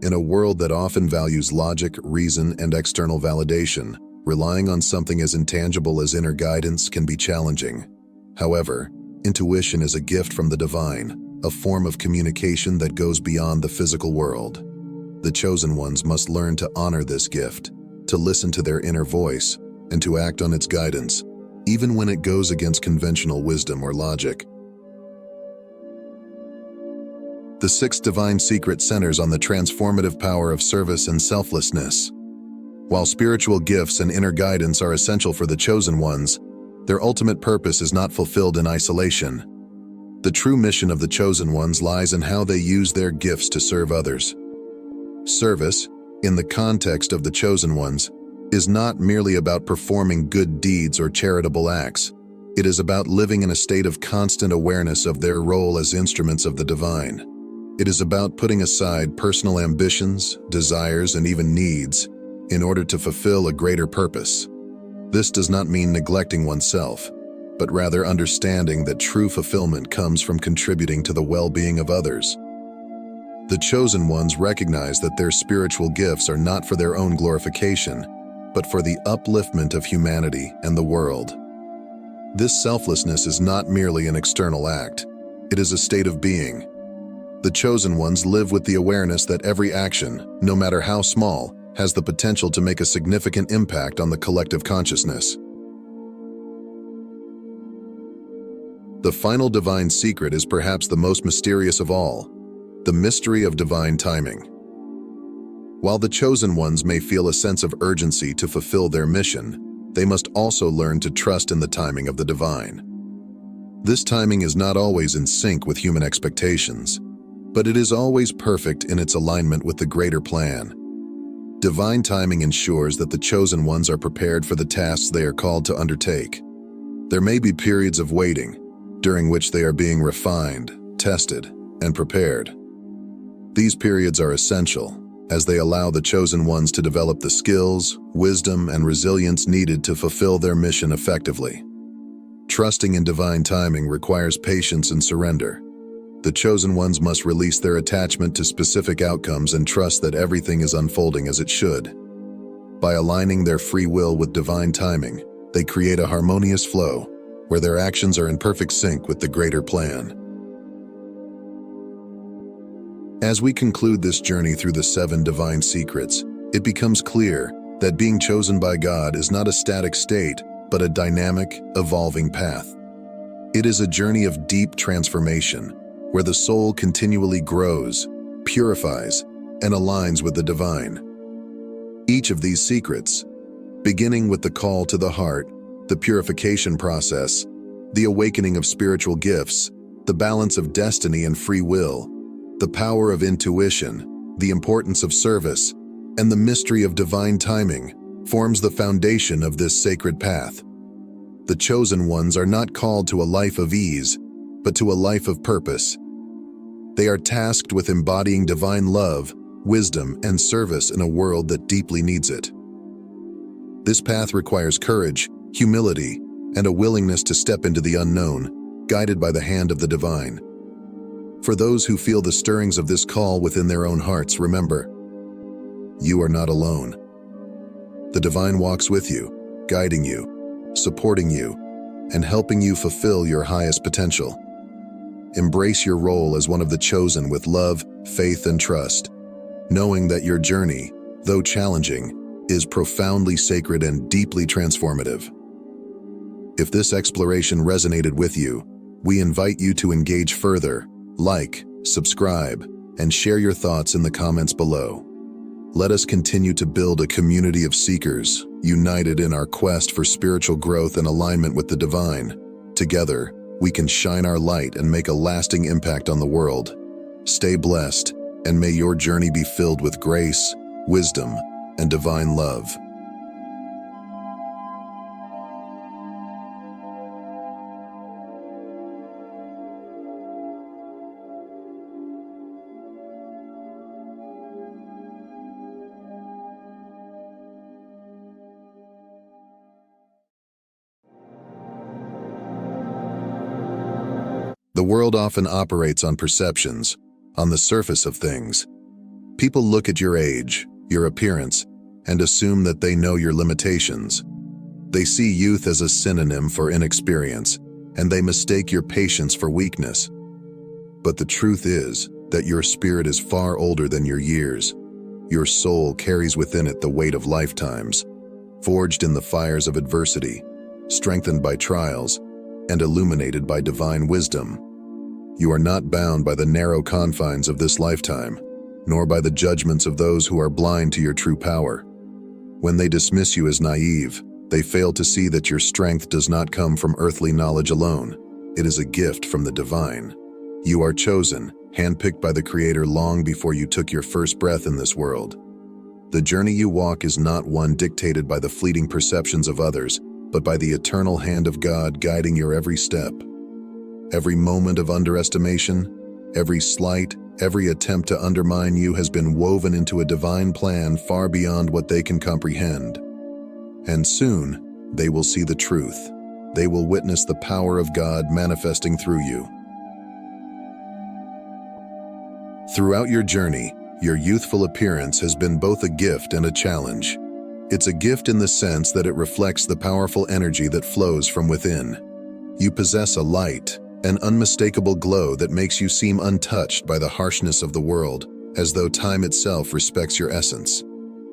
In a world that often values logic, reason, and external validation, relying on something as intangible as inner guidance can be challenging. However, intuition is a gift from the divine, a form of communication that goes beyond the physical world. The chosen ones must learn to honor this gift, to listen to their inner voice, and to act on its guidance, even when it goes against conventional wisdom or logic. The sixth divine secret centers on the transformative power of service and selflessness. While spiritual gifts and inner guidance are essential for the chosen ones, their ultimate purpose is not fulfilled in isolation. The true mission of the chosen ones lies in how they use their gifts to serve others. Service, in the context of the chosen ones, is not merely about performing good deeds or charitable acts. It is about living in a state of constant awareness of their role as instruments of the divine. It is about putting aside personal ambitions, desires, and even needs in order to fulfill a greater purpose. This does not mean neglecting oneself, but rather understanding that true fulfillment comes from contributing to the well-being of others. The chosen ones recognize that their spiritual gifts are not for their own glorification, but for the upliftment of humanity and the world. This selflessness is not merely an external act. It is a state of being. The chosen ones live with the awareness that every action, no matter how small, has the potential to make a significant impact on the collective consciousness. The final divine secret is perhaps the most mysterious of all, the mystery of divine timing. While the chosen ones may feel a sense of urgency to fulfill their mission, they must also learn to trust in the timing of the divine. This timing is not always in sync with human expectations, but it is always perfect in its alignment with the greater plan. Divine timing ensures that the chosen ones are prepared for the tasks they are called to undertake. There may be periods of waiting, during which they are being refined, tested, and prepared. These periods are essential, as they allow the chosen ones to develop the skills, wisdom, and resilience needed to fulfill their mission effectively. Trusting in divine timing requires patience and surrender. The chosen ones must release their attachment to specific outcomes and trust that everything is unfolding as it should. By aligning their free will with divine timing, they create a harmonious flow, where their actions are in perfect sync with the greater plan. As we conclude this journey through the 7 divine secrets, it becomes clear that being chosen by God is not a static state, but a dynamic, evolving path. It is a journey of deep transformation, where the soul continually grows, purifies, and aligns with the divine. Each of these secrets, beginning with the call to the heart, the purification process, the awakening of spiritual gifts, the balance of destiny and free will, the power of intuition, the importance of service, and the mystery of divine timing, forms the foundation of this sacred path. The chosen ones are not called to a life of ease, but to a life of purpose. They are tasked with embodying divine love, wisdom, and service in a world that deeply needs it. This path requires courage, humility, and a willingness to step into the unknown, guided by the hand of the divine. For those who feel the stirrings of this call within their own hearts, remember, you are not alone. The divine walks with you, guiding you, supporting you, and helping you fulfill your highest potential. Embrace your role as one of the chosen with love, faith, and trust, knowing that your journey, though challenging, is profoundly sacred and deeply transformative. If this exploration resonated with you, we invite you to engage further, like, subscribe, and share your thoughts in the comments below. Let us continue to build a community of seekers, united in our quest for spiritual growth and alignment with the divine. Together, we can shine our light and make a lasting impact on the world. Stay blessed, and may your journey be filled with grace, wisdom, and divine love. The world often operates on perceptions, on the surface of things. People look at your age, your appearance, and assume that they know your limitations. They see youth as a synonym for inexperience, and they mistake your patience for weakness. But the truth is that your spirit is far older than your years. Your soul carries within it the weight of lifetimes, forged in the fires of adversity, strengthened by trials, and illuminated by divine wisdom. You are not bound by the narrow confines of this lifetime, nor by the judgments of those who are blind to your true power. When they dismiss you as naive, they fail to see that your strength does not come from earthly knowledge alone. It is a gift from the divine. You are chosen, handpicked by the Creator long before you took your first breath in this world. The journey you walk is not one dictated by the fleeting perceptions of others, but by the eternal hand of God guiding your every step. Every moment of underestimation, every slight, every attempt to undermine you has been woven into a divine plan far beyond what they can comprehend. And soon, they will see the truth. They will witness the power of God manifesting through you. Throughout your journey, your youthful appearance has been both a gift and a challenge. It's a gift in the sense that it reflects the powerful energy that flows from within. You possess a light, an unmistakable glow that makes you seem untouched by the harshness of the world, as though time itself respects your essence.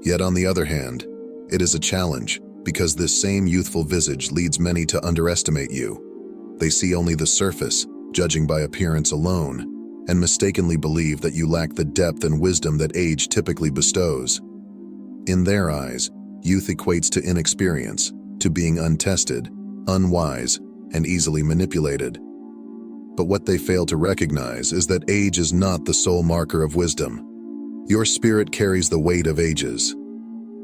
Yet on the other hand, it is a challenge, because this same youthful visage leads many to underestimate you. They see only the surface, judging by appearance alone, and mistakenly believe that you lack the depth and wisdom that age typically bestows. In their eyes, youth equates to inexperience, to being untested, unwise, and easily manipulated. But what they fail to recognize is that age is not the sole marker of wisdom. Your spirit carries the weight of ages.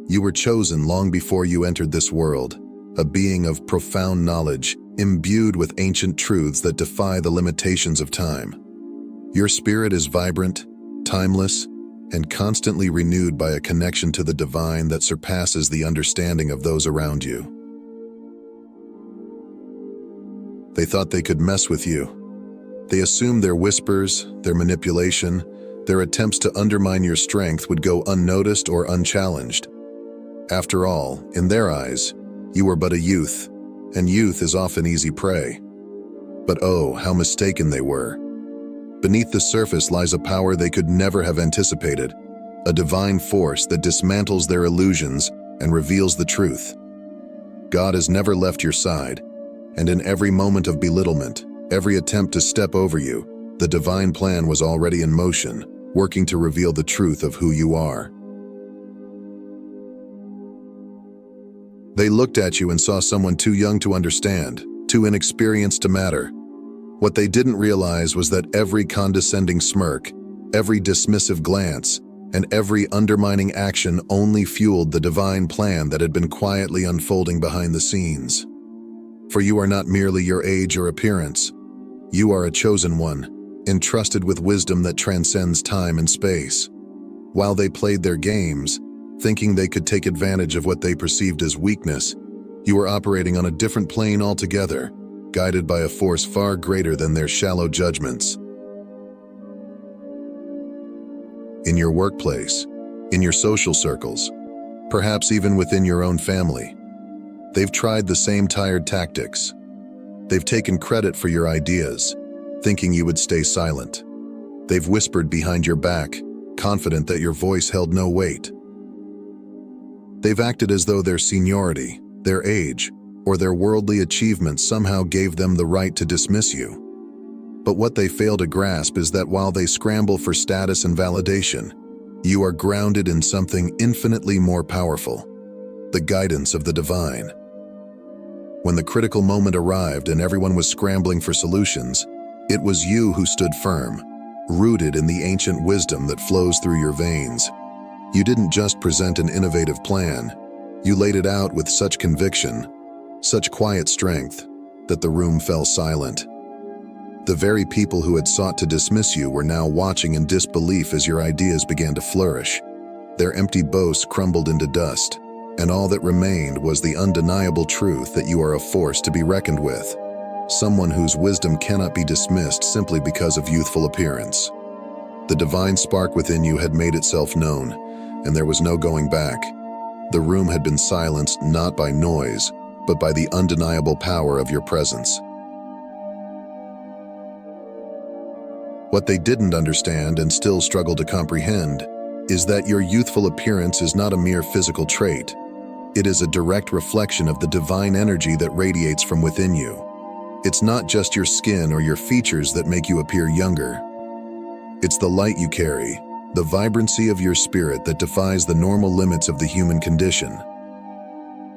You were chosen long before you entered this world, a being of profound knowledge, imbued with ancient truths that defy the limitations of time. Your spirit is vibrant, timeless, and constantly renewed by a connection to the divine that surpasses the understanding of those around you. They thought they could mess with you. They assumed their whispers, their manipulation, their attempts to undermine your strength would go unnoticed or unchallenged. After all, in their eyes, you were but a youth, and youth is often easy prey. But oh, how mistaken they were. Beneath the surface lies a power they could never have anticipated, a divine force that dismantles their illusions and reveals the truth. God has never left your side, and in every moment of belittlement, every attempt to step over you, the divine plan was already in motion, working to reveal the truth of who you are. They looked at you and saw someone too young to understand, too inexperienced to matter. What they didn't realize was that every condescending smirk, every dismissive glance, and every undermining action only fueled the divine plan that had been quietly unfolding behind the scenes. For you are not merely your age or appearance. You are a chosen one, entrusted with wisdom that transcends time and space. While they played their games, thinking they could take advantage of what they perceived as weakness, you were operating on a different plane altogether, guided by a force far greater than their shallow judgments. In your workplace, in your social circles, perhaps even within your own family, they've tried the same tired tactics. They've taken credit for your ideas, thinking you would stay silent. They've whispered behind your back, confident that your voice held no weight. They've acted as though their seniority, their age, or their worldly achievements somehow gave them the right to dismiss you. But what they fail to grasp is that while they scramble for status and validation, you are grounded in something infinitely more powerful, the guidance of the divine. When the critical moment arrived and everyone was scrambling for solutions, it was you who stood firm, rooted in the ancient wisdom that flows through your veins. You didn't just present an innovative plan, you laid it out with such conviction, such quiet strength, that the room fell silent. The very people who had sought to dismiss you were now watching in disbelief as your ideas began to flourish. Their empty boasts crumbled into dust, and all that remained was the undeniable truth that you are a force to be reckoned with, someone whose wisdom cannot be dismissed simply because of youthful appearance. The divine spark within you had made itself known, and there was no going back. The room had been silenced not by noise, but by the undeniable power of your presence. What they didn't understand and still struggle to comprehend is that your youthful appearance is not a mere physical trait. It is a direct reflection of the divine energy that radiates from within you. It's not just your skin or your features that make you appear younger. It's the light you carry, the vibrancy of your spirit that defies the normal limits of the human condition.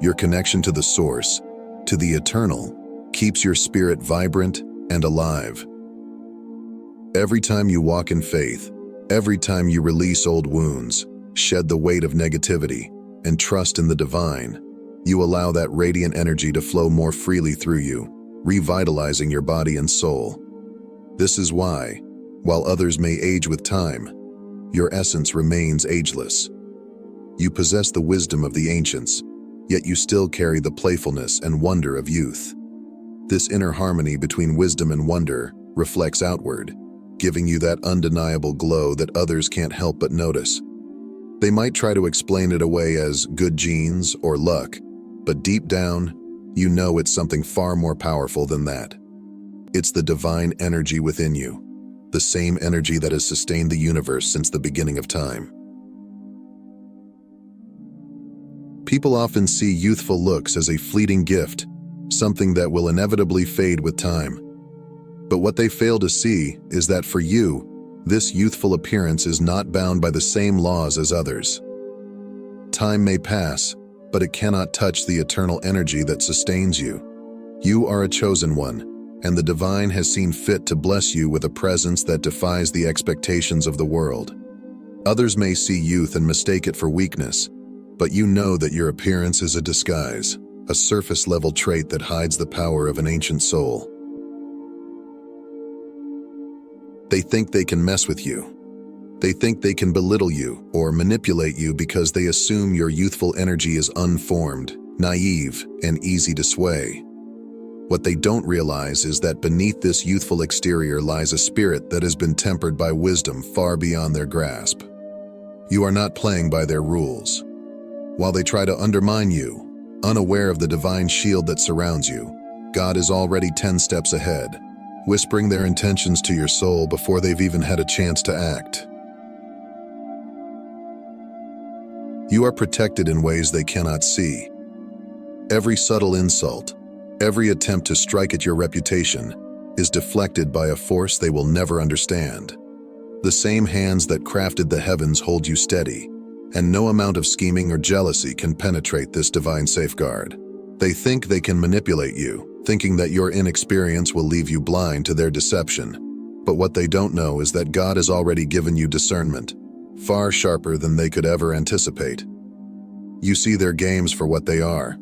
Your connection to the source, to the eternal, keeps your spirit vibrant and alive. Every time you walk in faith, every time you release old wounds, shed the weight of negativity, and trust in the divine, you allow that radiant energy to flow more freely through you, revitalizing your body and soul. This is why, while others may age with time, your essence remains ageless. You possess the wisdom of the ancients, yet you still carry the playfulness and wonder of youth. This inner harmony between wisdom and wonder reflects outward, giving you that undeniable glow that others can't help but notice. They might try to explain it away as good genes or luck, but deep down, you know it's something far more powerful than that. It's the divine energy within you, the same energy that has sustained the universe since the beginning of time. People often see youthful looks as a fleeting gift, something that will inevitably fade with time. But what they fail to see is that for you, this youthful appearance is not bound by the same laws as others. Time may pass, but it cannot touch the eternal energy that sustains you. You are a chosen one, and the divine has seen fit to bless you with a presence that defies the expectations of the world. Others may see youth and mistake it for weakness, but you know that your appearance is a disguise, a surface-level trait that hides the power of an ancient soul. They think they can mess with you. They think they can belittle you or manipulate you because they assume your youthful energy is unformed, naive, and easy to sway. What they don't realize is that beneath this youthful exterior lies a spirit that has been tempered by wisdom far beyond their grasp. You are not playing by their rules. While they try to undermine you, unaware of the divine shield that surrounds you, God is already 10 steps ahead, whispering their intentions to your soul before they've even had a chance to act. You are protected in ways they cannot see. Every subtle insult, every attempt to strike at your reputation, is deflected by a force they will never understand. The same hands that crafted the heavens hold you steady, and no amount of scheming or jealousy can penetrate this divine safeguard. They think they can manipulate you, thinking that your inexperience will leave you blind to their deception. But what they don't know is that God has already given you discernment, far sharper than they could ever anticipate. You see their games for what they are.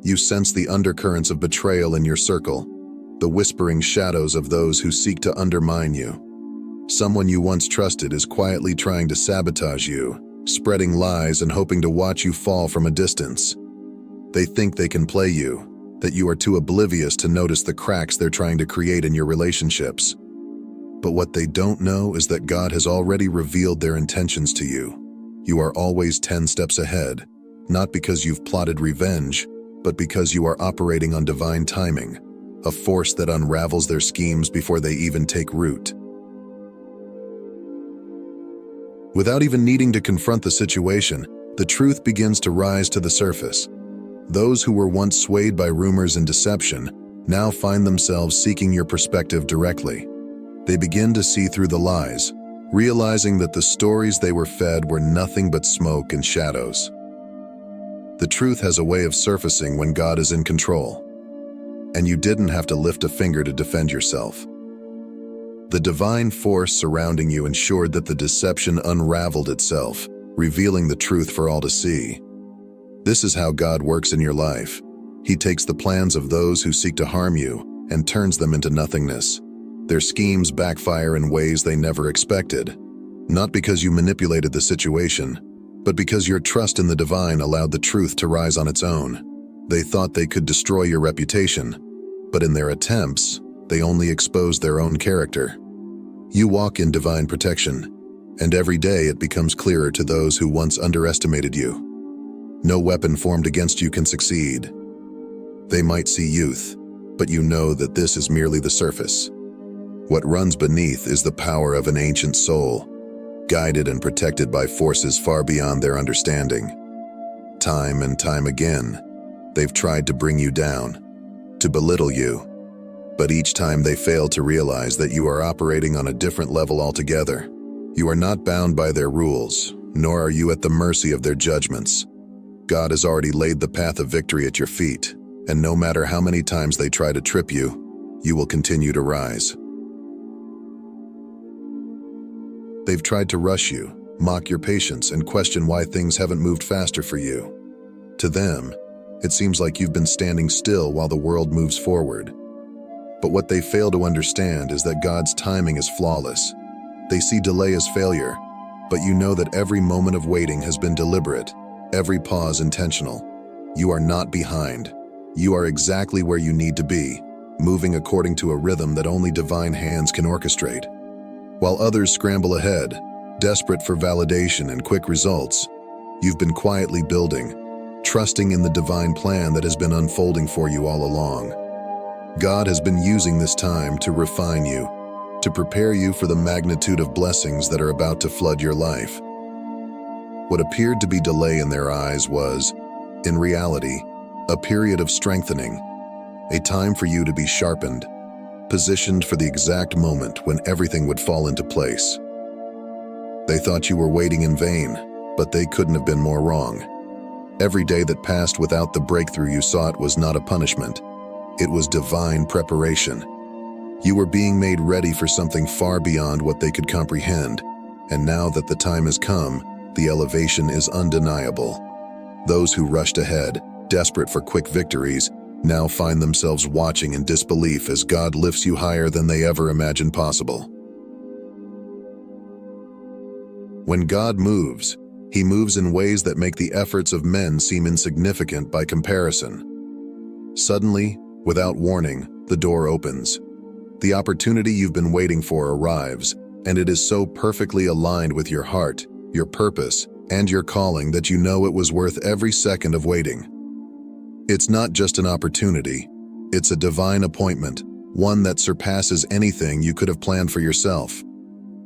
You sense the undercurrents of betrayal in your circle, the whispering shadows of those who seek to undermine you. Someone you once trusted is quietly trying to sabotage you, spreading lies and hoping to watch you fall from a distance. They think they can play you, that you are too oblivious to notice the cracks they're trying to create in your relationships. But what they don't know is that God has already revealed their intentions to you. You are always 10 steps ahead, not because you've plotted revenge, but because you are operating on divine timing, a force that unravels their schemes before they even take root. Without even needing to confront the situation, the truth begins to rise to the surface. Those who were once swayed by rumors and deception now find themselves seeking your perspective directly. They begin to see through the lies, realizing that the stories they were fed were nothing but smoke and shadows. The truth has a way of surfacing when God is in control, and you didn't have to lift a finger to defend yourself. The divine force surrounding you ensured that the deception unraveled itself, revealing the truth for all to see. This is how God works in your life. He takes the plans of those who seek to harm you and turns them into nothingness. Their schemes backfire in ways they never expected, not because you manipulated the situation, but because your trust in the divine allowed the truth to rise on its own. They thought they could destroy your reputation, but in their attempts, they only exposed their own character. You walk in divine protection, and every day it becomes clearer to those who once underestimated you. No weapon formed against you can succeed. They might see youth, but you know that this is merely the surface. What runs beneath is the power of an ancient soul, guided and protected by forces far beyond their understanding. Time and time again, they've tried to bring you down, to belittle you, but each time they fail to realize that you are operating on a different level altogether. You are not bound by their rules, nor are you at the mercy of their judgments. God has already laid the path of victory at your feet, and no matter how many times they try to trip you, you will continue to rise. They've tried to rush you, mock your patience, and question why things haven't moved faster for you. To them, it seems like you've been standing still while the world moves forward. But what they fail to understand is that God's timing is flawless. They see delay as failure, but you know that every moment of waiting has been deliberate, every pause intentional. You are not behind. You are exactly where you need to be, moving according to a rhythm that only divine hands can orchestrate. While others scramble ahead, desperate for validation and quick results, you've been quietly building, trusting in the divine plan that has been unfolding for you all along. God has been using this time to refine you, to prepare you for the magnitude of blessings that are about to flood your life. What appeared to be delay in their eyes was, in reality, a period of strengthening, a time for you to be sharpened, positioned for the exact moment when everything would fall into place. They thought you were waiting in vain, but they couldn't have been more wrong. Every day that passed without the breakthrough you sought was not a punishment. It was divine preparation. You were being made ready for something far beyond what they could comprehend, and now that the time has come, the elevation is undeniable. Those who rushed ahead, desperate for quick victories, now find themselves watching in disbelief as God lifts you higher than they ever imagined possible. When God moves, He moves in ways that make the efforts of men seem insignificant by comparison. Suddenly, without warning, the door opens. The opportunity you've been waiting for arrives, and it is so perfectly aligned with your heart, your purpose, and your calling that you know it was worth every second of waiting. It's not just an opportunity, it's a divine appointment, one that surpasses anything you could have planned for yourself.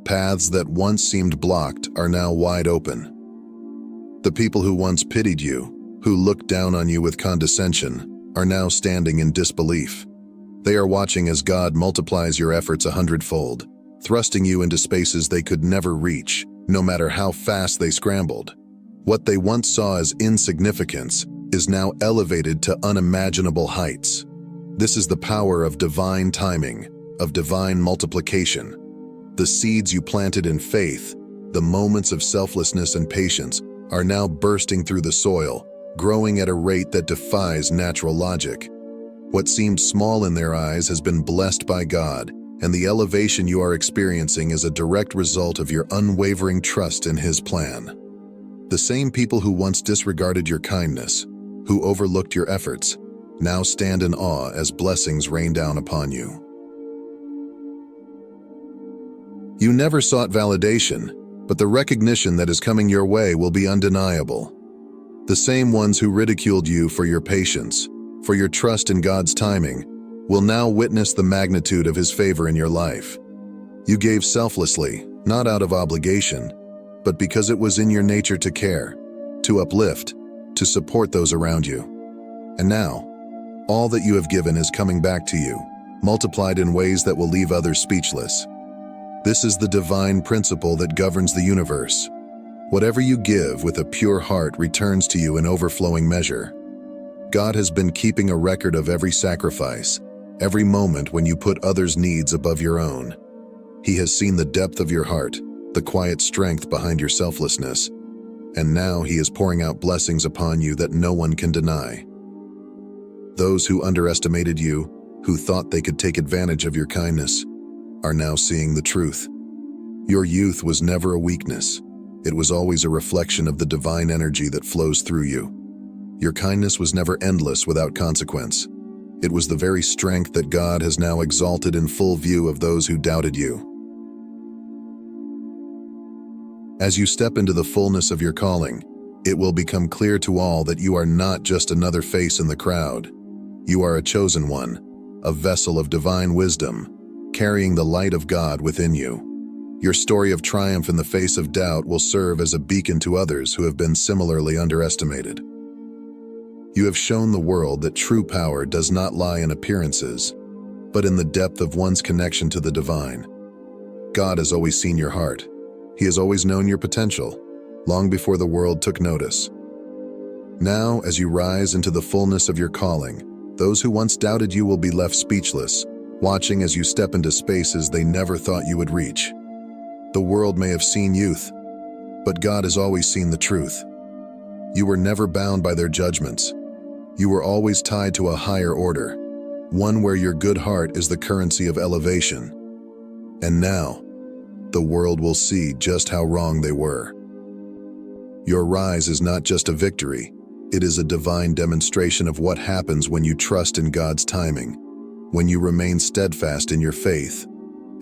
Paths that once seemed blocked are now wide open. The people who once pitied you, who looked down on you with condescension, are now standing in disbelief. They are watching as God multiplies your efforts 100-fold, thrusting you into spaces they could never reach, no matter how fast they scrambled. What they once saw as insignificance is now elevated to unimaginable heights. This is the power of divine timing, of divine multiplication. The seeds you planted in faith, the moments of selflessness and patience, are now bursting through the soil, growing at a rate that defies natural logic. What seemed small in their eyes has been blessed by God, and the elevation you are experiencing is a direct result of your unwavering trust in His plan. The same people who once disregarded your kindness, who overlooked your efforts, now stand in awe as blessings rain down upon you. You never sought validation, but the recognition that is coming your way will be undeniable. The same ones who ridiculed you for your patience, for your trust in God's timing, will now witness the magnitude of His favor in your life. You gave selflessly, not out of obligation, but because it was in your nature to care, to uplift, to support those around you. And now, all that you have given is coming back to you, multiplied in ways that will leave others speechless. This is the divine principle that governs the universe. Whatever you give with a pure heart returns to you in overflowing measure. God has been keeping a record of every sacrifice, every moment when you put others' needs above your own. He has seen the depth of your heart, the quiet strength behind your selflessness, and now He is pouring out blessings upon you that no one can deny. Those who underestimated you, who thought they could take advantage of your kindness, are now seeing the truth. Your youth was never a weakness. It was always a reflection of the divine energy that flows through you. Your kindness was never endless without consequence. It was the very strength that God has now exalted in full view of those who doubted you. As you step into the fullness of your calling, it will become clear to all that you are not just another face in the crowd. You are a chosen one, a vessel of divine wisdom, carrying the light of God within you. Your story of triumph in the face of doubt will serve as a beacon to others who have been similarly underestimated. You have shown the world that true power does not lie in appearances, but in the depth of one's connection to the divine. God has always seen your heart. He has always known your potential, long before the world took notice. Now, as you rise into the fullness of your calling, those who once doubted you will be left speechless, watching as you step into spaces they never thought you would reach. The world may have seen youth, but God has always seen the truth. You were never bound by their judgments. You were always tied to a higher order, one where your good heart is the currency of elevation. And now, the world will see just how wrong they were. Your rise is not just a victory, it is a divine demonstration of what happens when you trust in God's timing, when you remain steadfast in your faith,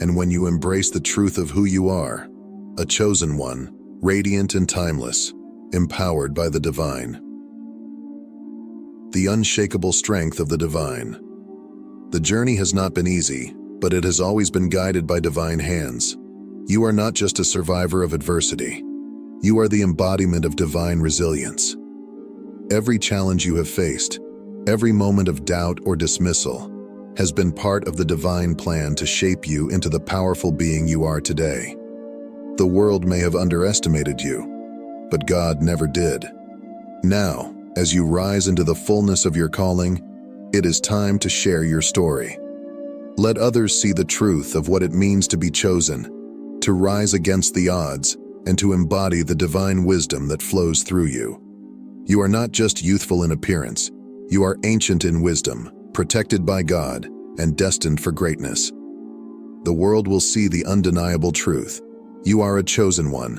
and when you embrace the truth of who you are, a chosen one, radiant and timeless, empowered by the divine. The unshakable strength of the divine. The journey has not been easy, but it has always been guided by divine hands. You are not just a survivor of adversity. You are the embodiment of divine resilience. Every challenge you have faced, every moment of doubt or dismissal, has been part of the divine plan to shape you into the powerful being you are today. The world may have underestimated you, but God never did. Now, as you rise into the fullness of your calling, it is time to share your story. Let others see the truth of what it means to be chosen, to rise against the odds, and to embody the divine wisdom that flows through you. You are not just youthful in appearance, you are ancient in wisdom, protected by God, and destined for greatness. The world will see the undeniable truth. You are a chosen one,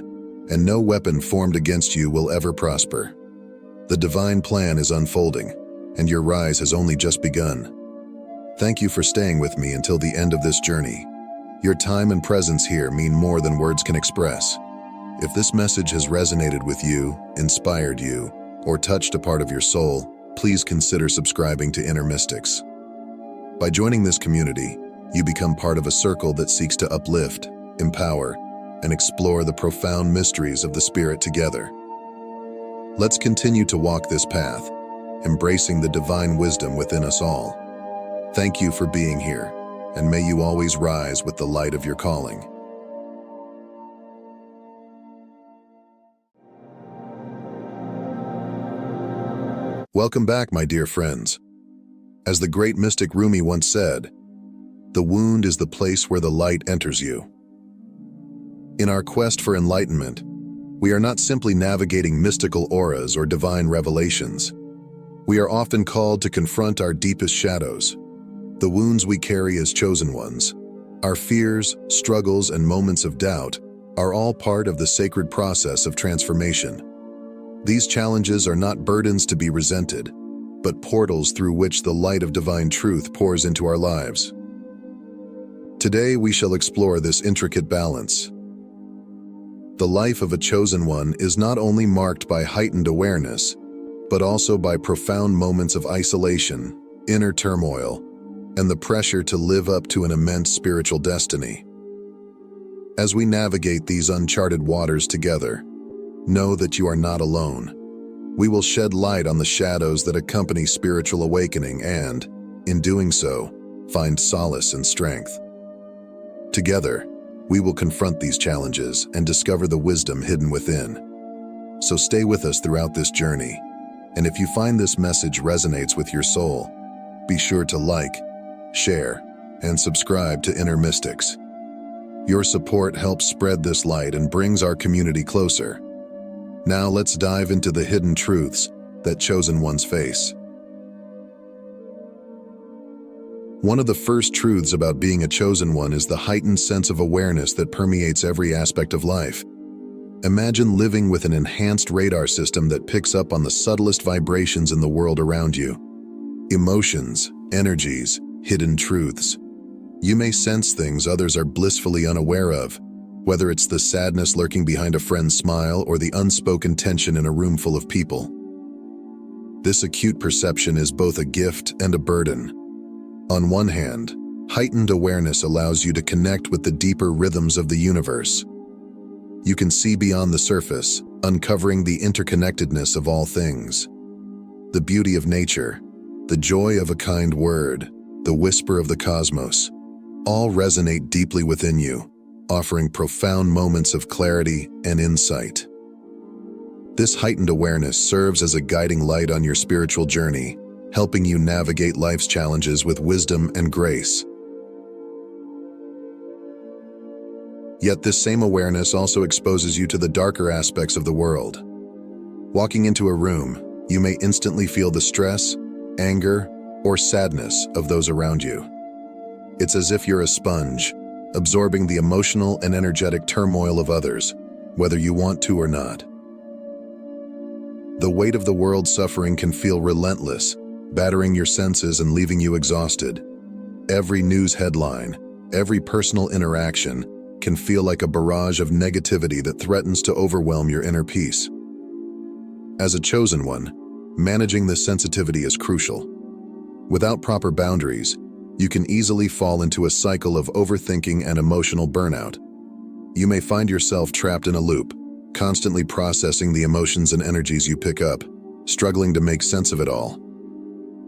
and no weapon formed against you will ever prosper. The divine plan is unfolding, and your rise has only just begun. Thank you for staying with me until the end of this journey. Your time and presence here mean more than words can express. If this message has resonated with you, inspired you, or touched a part of your soul, please consider subscribing to Inner Mystics. By joining this community, you become part of a circle that seeks to uplift, empower, and explore the profound mysteries of the Spirit together. Let's continue to walk this path, embracing the divine wisdom within us all. Thank you for being here, and may you always rise with the light of your calling. Welcome back, my dear friends. As the great mystic Rumi once said, "The wound is the place where the light enters you." In our quest for enlightenment, we are not simply navigating mystical auras or divine revelations. We are often called to confront our deepest shadows, the wounds we carry as chosen ones. Our fears, struggles, and moments of doubt are all part of the sacred process of transformation. These challenges are not burdens to be resented, but portals through which the light of divine truth pours into our lives. Today we shall explore this intricate balance. The life of a chosen one is not only marked by heightened awareness, but also by profound moments of isolation, inner turmoil, and the pressure to live up to an immense spiritual destiny. As we navigate these uncharted waters together, know that you are not alone. We will shed light on the shadows that accompany spiritual awakening and, in doing so, find solace and strength. Together, we will confront these challenges and discover the wisdom hidden within. So stay with us throughout this journey, and if you find this message resonates with your soul, be sure to like, share, and subscribe to Inner Mystics. Your support helps spread this light and brings our community closer. Now let's dive into the hidden truths that chosen ones face. One of the first truths about being a chosen one is the heightened sense of awareness that permeates every aspect of life. Imagine living with an enhanced radar system that picks up on the subtlest vibrations in the world around you. Emotions, energies, hidden truths. You may sense things others are blissfully unaware of, whether it's the sadness lurking behind a friend's smile or the unspoken tension in a room full of people. This acute perception is both a gift and a burden. On one hand, heightened awareness allows you to connect with the deeper rhythms of the universe. You can see beyond the surface, uncovering the interconnectedness of all things. The beauty of nature, the joy of a kind word, the whisper of the cosmos, all resonate deeply within you, offering profound moments of clarity and insight. This heightened awareness serves as a guiding light on your spiritual journey, helping you navigate life's challenges with wisdom and grace. Yet this same awareness also exposes you to the darker aspects of the world. Walking into a room, you may instantly feel the stress, anger, or sadness of those around you. It's as if you're a sponge, absorbing the emotional and energetic turmoil of others, whether you want to or not. The weight of the world's suffering can feel relentless, battering your senses and leaving you exhausted. Every news headline, every personal interaction can feel like a barrage of negativity that threatens to overwhelm your inner peace. As a chosen one, managing this sensitivity is crucial. Without proper boundaries, you can easily fall into a cycle of overthinking and emotional burnout. You may find yourself trapped in a loop, constantly processing the emotions and energies you pick up, struggling to make sense of it all.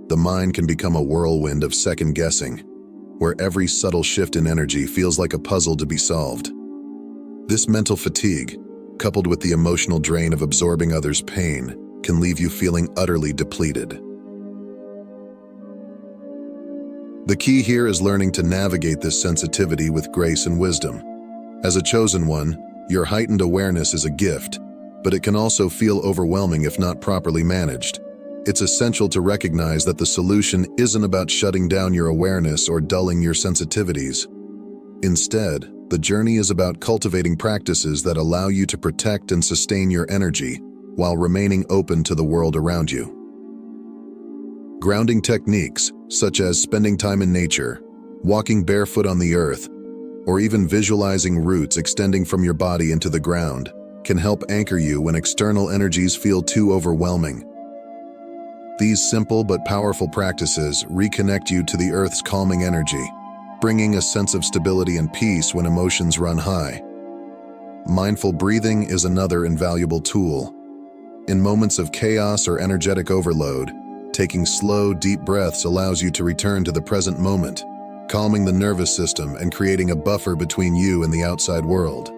The mind can become a whirlwind of second-guessing, where every subtle shift in energy feels like a puzzle to be solved. This mental fatigue, coupled with the emotional drain of absorbing others' pain, can leave you feeling utterly depleted. The key here is learning to navigate this sensitivity with grace and wisdom. As a chosen one, your heightened awareness is a gift, but it can also feel overwhelming if not properly managed. It's essential to recognize that the solution isn't about shutting down your awareness or dulling your sensitivities. Instead, the journey is about cultivating practices that allow you to protect and sustain your energy while remaining open to the world around you. Grounding techniques, such as spending time in nature, walking barefoot on the earth, or even visualizing roots extending from your body into the ground, can help anchor you when external energies feel too overwhelming. These simple but powerful practices reconnect you to the earth's calming energy, bringing a sense of stability and peace when emotions run high. Mindful breathing is another invaluable tool. In moments of chaos or energetic overload, taking slow, deep breaths allows you to return to the present moment, calming the nervous system and creating a buffer between you and the outside world.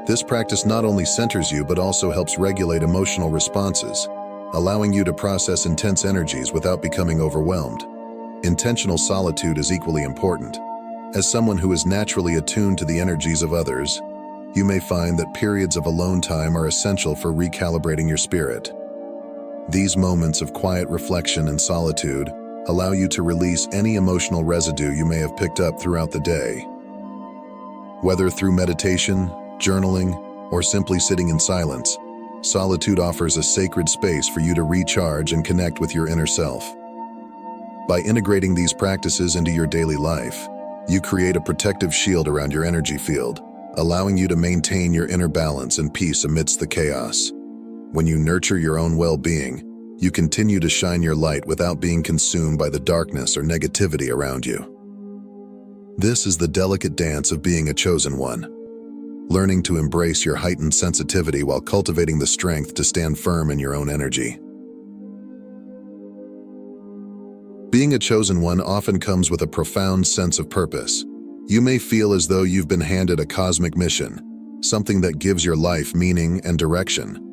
This practice not only centers you but also helps regulate emotional responses, allowing you to process intense energies without becoming overwhelmed. Intentional solitude is equally important. As someone who is naturally attuned to the energies of others, you may find that periods of alone time are essential for recalibrating your spirit. These moments of quiet reflection and solitude allow you to release any emotional residue you may have picked up throughout the day. Whether through meditation, journaling, or simply sitting in silence, solitude offers a sacred space for you to recharge and connect with your inner self. By integrating these practices into your daily life, you create a protective shield around your energy field, allowing you to maintain your inner balance and peace amidst the chaos. When you nurture your own well-being, you continue to shine your light without being consumed by the darkness or negativity around you. This is the delicate dance of being a chosen one, learning to embrace your heightened sensitivity while cultivating the strength to stand firm in your own energy. Being a chosen one often comes with a profound sense of purpose. You may feel as though you've been handed a cosmic mission, something that gives your life meaning and direction.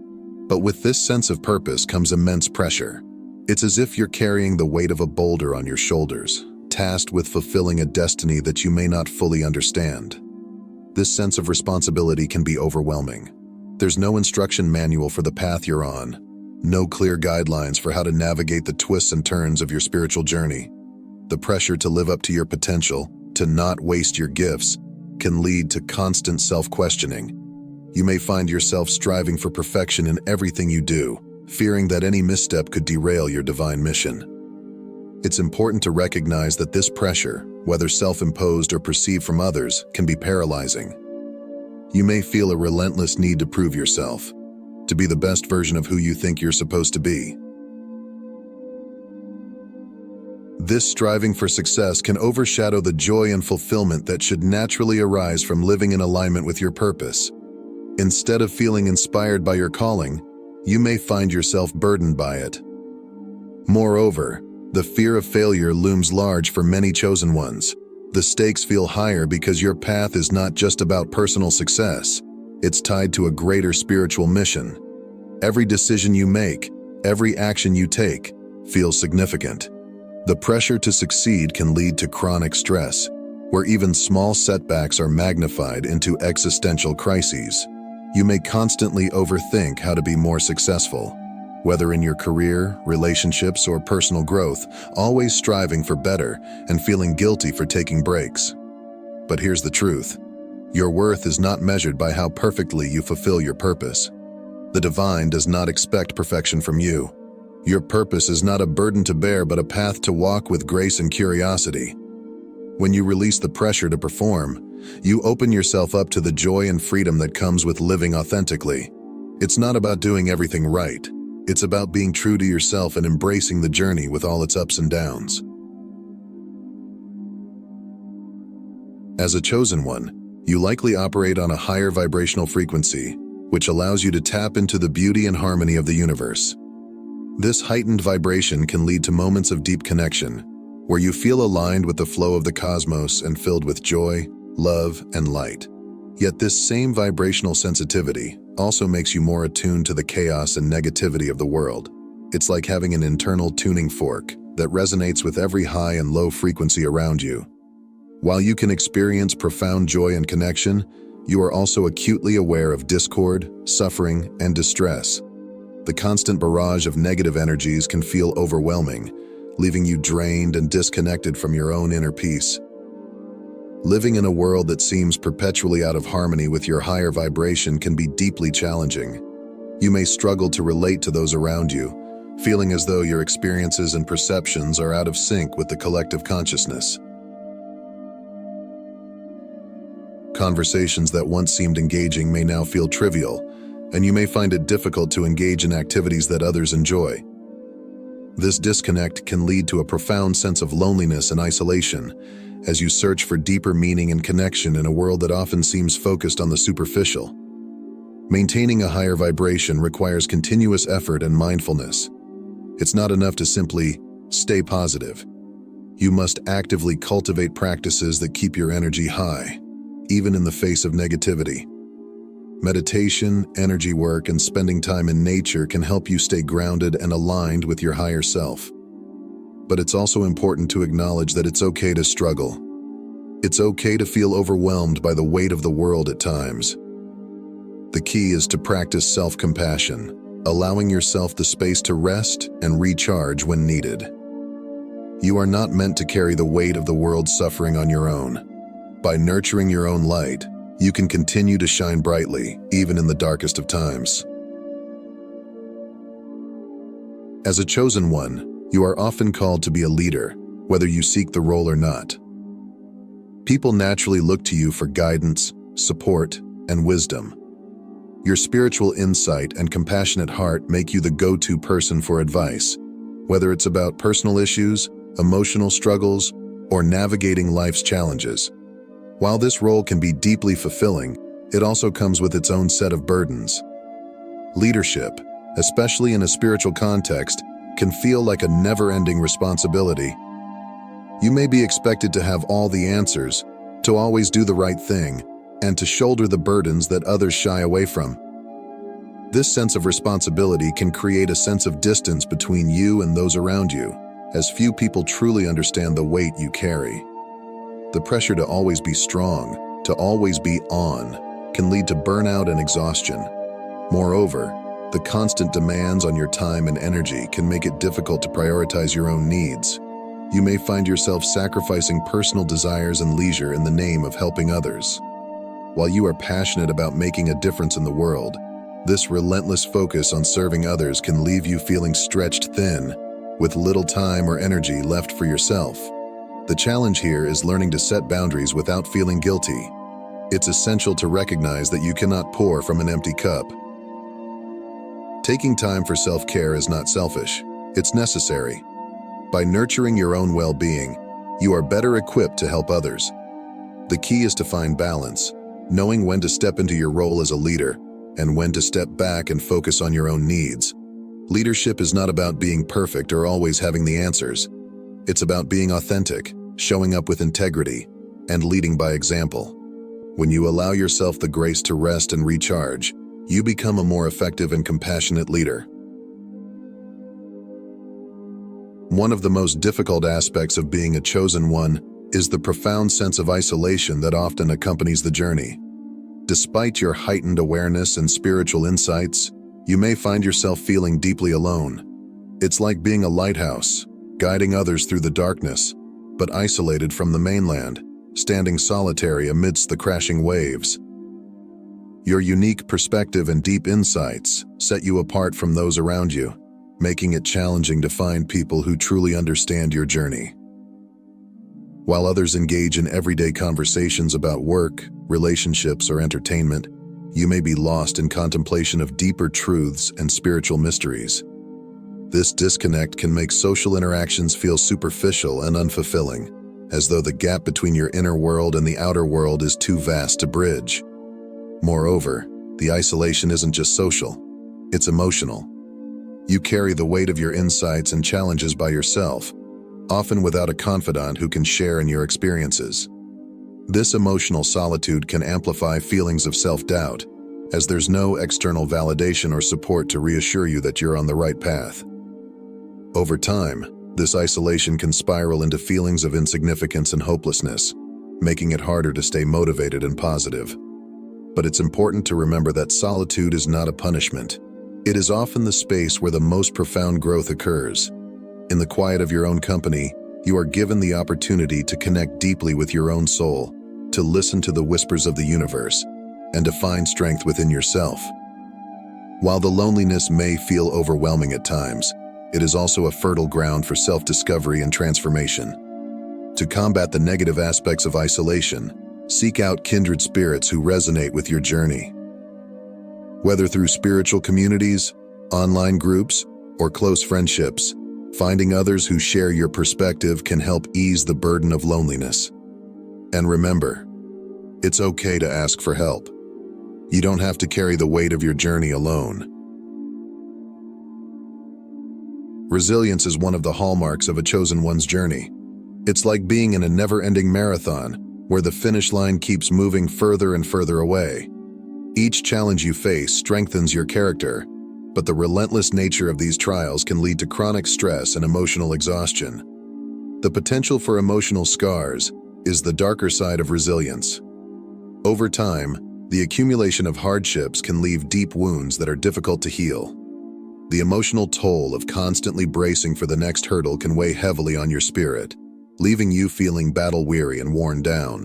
But with this sense of purpose comes immense pressure. It's as if you're carrying the weight of a boulder on your shoulders, tasked with fulfilling a destiny that you may not fully understand. This sense of responsibility can be overwhelming. There's no instruction manual for the path you're on, no clear guidelines for how to navigate the twists and turns of your spiritual journey. The pressure to live up to your potential, to not waste your gifts, can lead to constant self-questioning. You may find yourself striving for perfection in everything you do, fearing that any misstep could derail your divine mission. It's important to recognize that this pressure, whether self-imposed or perceived from others, can be paralyzing. You may feel a relentless need to prove yourself, to be the best version of who you think you're supposed to be. This striving for success can overshadow the joy and fulfillment that should naturally arise from living in alignment with your purpose. Instead of feeling inspired by your calling, you may find yourself burdened by it. Moreover, the fear of failure looms large for many chosen ones. The stakes feel higher because your path is not just about personal success. It's tied to a greater spiritual mission. Every decision you make, every action you take, feels significant. The pressure to succeed can lead to chronic stress, where even small setbacks are magnified into existential crises. You may constantly overthink how to be more successful, whether in your career, relationships, or personal growth, always striving for better and feeling guilty for taking breaks. But here's the truth. Your worth is not measured by how perfectly you fulfill your purpose. The divine does not expect perfection from you. Your purpose is not a burden to bear but a path to walk with grace and curiosity. When you release the pressure to perform, you open yourself up to the joy and freedom that comes with living authentically. It's not about doing everything right. It's about being true to yourself and embracing the journey with all its ups and downs. As a chosen one, you likely operate on a higher vibrational frequency, which allows you to tap into the beauty and harmony of the universe. This heightened vibration can lead to moments of deep connection, where you feel aligned with the flow of the cosmos and filled with joy, love, and light. Yet this same vibrational sensitivity also makes you more attuned to the chaos and negativity of the world. It's like having an internal tuning fork that resonates with every high and low frequency around you. While you can experience profound joy and connection, you are also acutely aware of discord, suffering, and distress. The constant barrage of negative energies can feel overwhelming, leaving you drained and disconnected from your own inner peace. Living in a world that seems perpetually out of harmony with your higher vibration can be deeply challenging. You may struggle to relate to those around you, feeling as though your experiences and perceptions are out of sync with the collective consciousness. Conversations that once seemed engaging may now feel trivial, and you may find it difficult to engage in activities that others enjoy. This disconnect can lead to a profound sense of loneliness and isolation, as you search for deeper meaning and connection in a world that often seems focused on the superficial. Maintaining a higher vibration requires continuous effort and mindfulness. It's not enough to simply stay positive. You must actively cultivate practices that keep your energy high, even in the face of negativity. Meditation, energy work, and spending time in nature can help you stay grounded and aligned with your higher self. But it's also important to acknowledge that it's okay to struggle. It's okay to feel overwhelmed by the weight of the world at times. The key is to practice self-compassion, allowing yourself the space to rest and recharge when needed. You are not meant to carry the weight of the world's suffering on your own. By nurturing your own light, you can continue to shine brightly, even in the darkest of times. As a chosen one, you are often called to be a leader, whether you seek the role or not. People naturally look to you for guidance, support, and wisdom. Your spiritual insight and compassionate heart make you the go-to person for advice, whether it's about personal issues, emotional struggles, or navigating life's challenges. While this role can be deeply fulfilling, it also comes with its own set of burdens. Leadership, especially in a spiritual context, can feel like a never-ending responsibility. You may be expected to have all the answers, to always do the right thing, and to shoulder the burdens that others shy away from. This sense of responsibility can create a sense of distance between you and those around you, as few people truly understand the weight you carry. The pressure to always be strong, to always be on, can lead to burnout and exhaustion. Moreover, the constant demands on your time and energy can make it difficult to prioritize your own needs. You may find yourself sacrificing personal desires and leisure in the name of helping others. While you are passionate about making a difference in the world, this relentless focus on serving others can leave you feeling stretched thin, with little time or energy left for yourself. The challenge here is learning to set boundaries without feeling guilty. It's essential to recognize that you cannot pour from an empty cup. Taking time for self-care is not selfish, it's necessary. By nurturing your own well-being, you are better equipped to help others. The key is to find balance, knowing when to step into your role as a leader and when to step back and focus on your own needs. Leadership is not about being perfect or always having the answers. It's about being authentic, showing up with integrity, and leading by example. When you allow yourself the grace to rest and recharge, you become a more effective and compassionate leader. One of the most difficult aspects of being a chosen one is the profound sense of isolation that often accompanies the journey. Despite your heightened awareness and spiritual insights, you may find yourself feeling deeply alone. It's like being a lighthouse, guiding others through the darkness, but isolated from the mainland, standing solitary amidst the crashing waves. Your unique perspective and deep insights set you apart from those around you, making it challenging to find people who truly understand your journey. While others engage in everyday conversations about work, relationships, or entertainment, you may be lost in contemplation of deeper truths and spiritual mysteries. This disconnect can make social interactions feel superficial and unfulfilling, as though the gap between your inner world and the outer world is too vast to bridge. Moreover, the isolation isn't just social, it's emotional. You carry the weight of your insights and challenges by yourself, often without a confidant who can share in your experiences. This emotional solitude can amplify feelings of self-doubt, as there's no external validation or support to reassure you that you're on the right path. Over time, this isolation can spiral into feelings of insignificance and hopelessness, making it harder to stay motivated and positive. But it's important to remember that solitude is not a punishment. It is often the space where the most profound growth occurs. In the quiet of your own company, you are given the opportunity to connect deeply with your own soul, to listen to the whispers of the universe, and to find strength within yourself. While the loneliness may feel overwhelming at times, it is also a fertile ground for self-discovery and transformation. To combat the negative aspects of isolation, seek out kindred spirits who resonate with your journey. Whether through spiritual communities, online groups, or close friendships, finding others who share your perspective can help ease the burden of loneliness. And remember, it's okay to ask for help. You don't have to carry the weight of your journey alone. Resilience is one of the hallmarks of a chosen one's journey. It's like being in a never-ending marathon, where the finish line keeps moving further and further away. Each challenge you face strengthens your character, but the relentless nature of these trials can lead to chronic stress and emotional exhaustion. The potential for emotional scars is the darker side of resilience. Over time, the accumulation of hardships can leave deep wounds that are difficult to heal. The emotional toll of constantly bracing for the next hurdle can weigh heavily on your spirit, leaving you feeling battle-weary and worn down.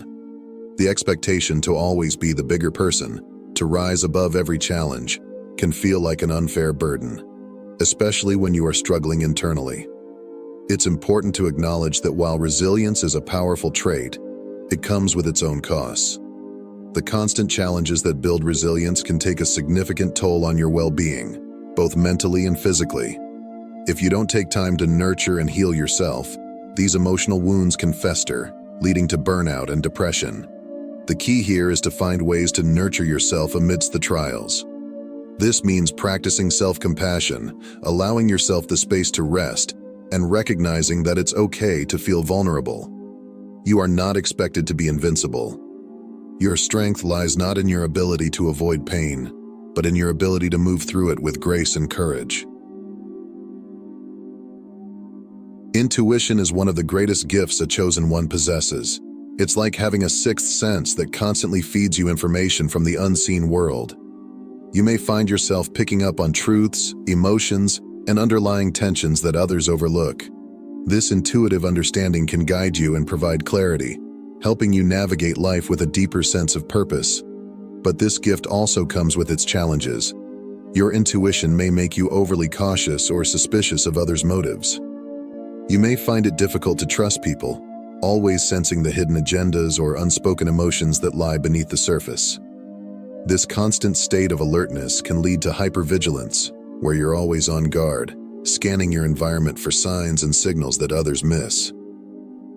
The expectation to always be the bigger person, to rise above every challenge, can feel like an unfair burden, especially when you are struggling internally. It's important to acknowledge that while resilience is a powerful trait, it comes with its own costs. The constant challenges that build resilience can take a significant toll on your well-being, both mentally and physically. If you don't take time to nurture and heal yourself, these emotional wounds can fester, leading to burnout and depression. The key here is to find ways to nurture yourself amidst the trials. This means practicing self-compassion, allowing yourself the space to rest, and recognizing that it's okay to feel vulnerable. You are not expected to be invincible. Your strength lies not in your ability to avoid pain, but in your ability to move through it with grace and courage. Intuition is one of the greatest gifts a chosen one possesses. It's like having a sixth sense that constantly feeds you information from the unseen world. You may find yourself picking up on truths, emotions, and underlying tensions that others overlook. This intuitive understanding can guide you and provide clarity, helping you navigate life with a deeper sense of purpose. But this gift also comes with its challenges. Your intuition may make you overly cautious or suspicious of others' motives. You may find it difficult to trust people, always sensing the hidden agendas or unspoken emotions that lie beneath the surface. This constant state of alertness can lead to hypervigilance, where you're always on guard, scanning your environment for signs and signals that others miss.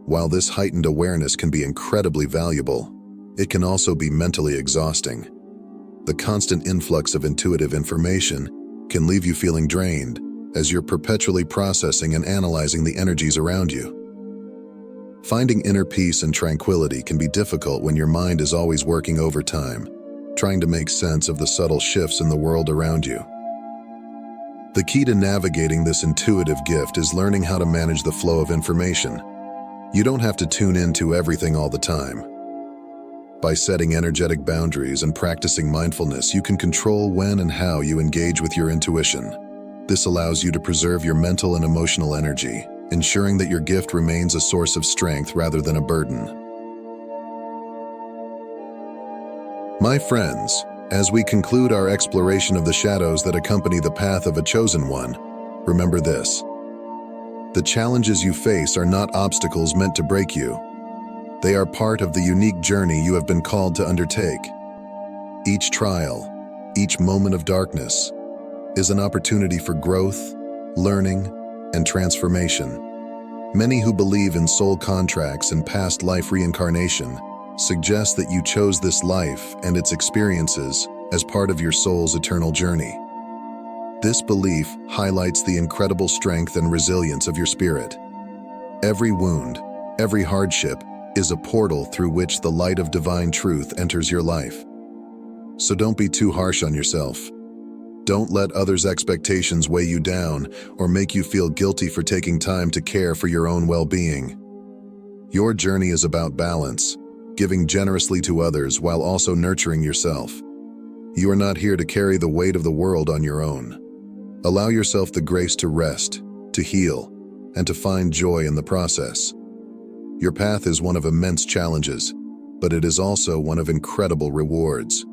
While this heightened awareness can be incredibly valuable, it can also be mentally exhausting. The constant influx of intuitive information can leave you feeling drained, as you're perpetually processing and analyzing the energies around you. Finding inner peace and tranquility can be difficult when your mind is always working overtime, trying to make sense of the subtle shifts in the world around you. The key to navigating this intuitive gift is learning how to manage the flow of information. You don't have to tune into everything all the time. By setting energetic boundaries and practicing mindfulness, you can control when and how you engage with your intuition. This allows you to preserve your mental and emotional energy, ensuring that your gift remains a source of strength rather than a burden. My friends, as we conclude our exploration of the shadows that accompany the path of a chosen one, remember this: the challenges you face are not obstacles meant to break you. They are part of the unique journey you have been called to undertake. Each trial, each moment of darkness, is an opportunity for growth, learning, and transformation. Many who believe in soul contracts and past life reincarnation suggest that you chose this life and its experiences as part of your soul's eternal journey. This belief highlights the incredible strength and resilience of your spirit. Every wound, every hardship, is a portal through which the light of divine truth enters your life. So don't be too harsh on yourself. Don't let others' expectations weigh you down or make you feel guilty for taking time to care for your own well-being. Your journey is about balance, giving generously to others while also nurturing yourself. You are not here to carry the weight of the world on your own. Allow yourself the grace to rest, to heal, and to find joy in the process. Your path is one of immense challenges, but it is also one of incredible rewards.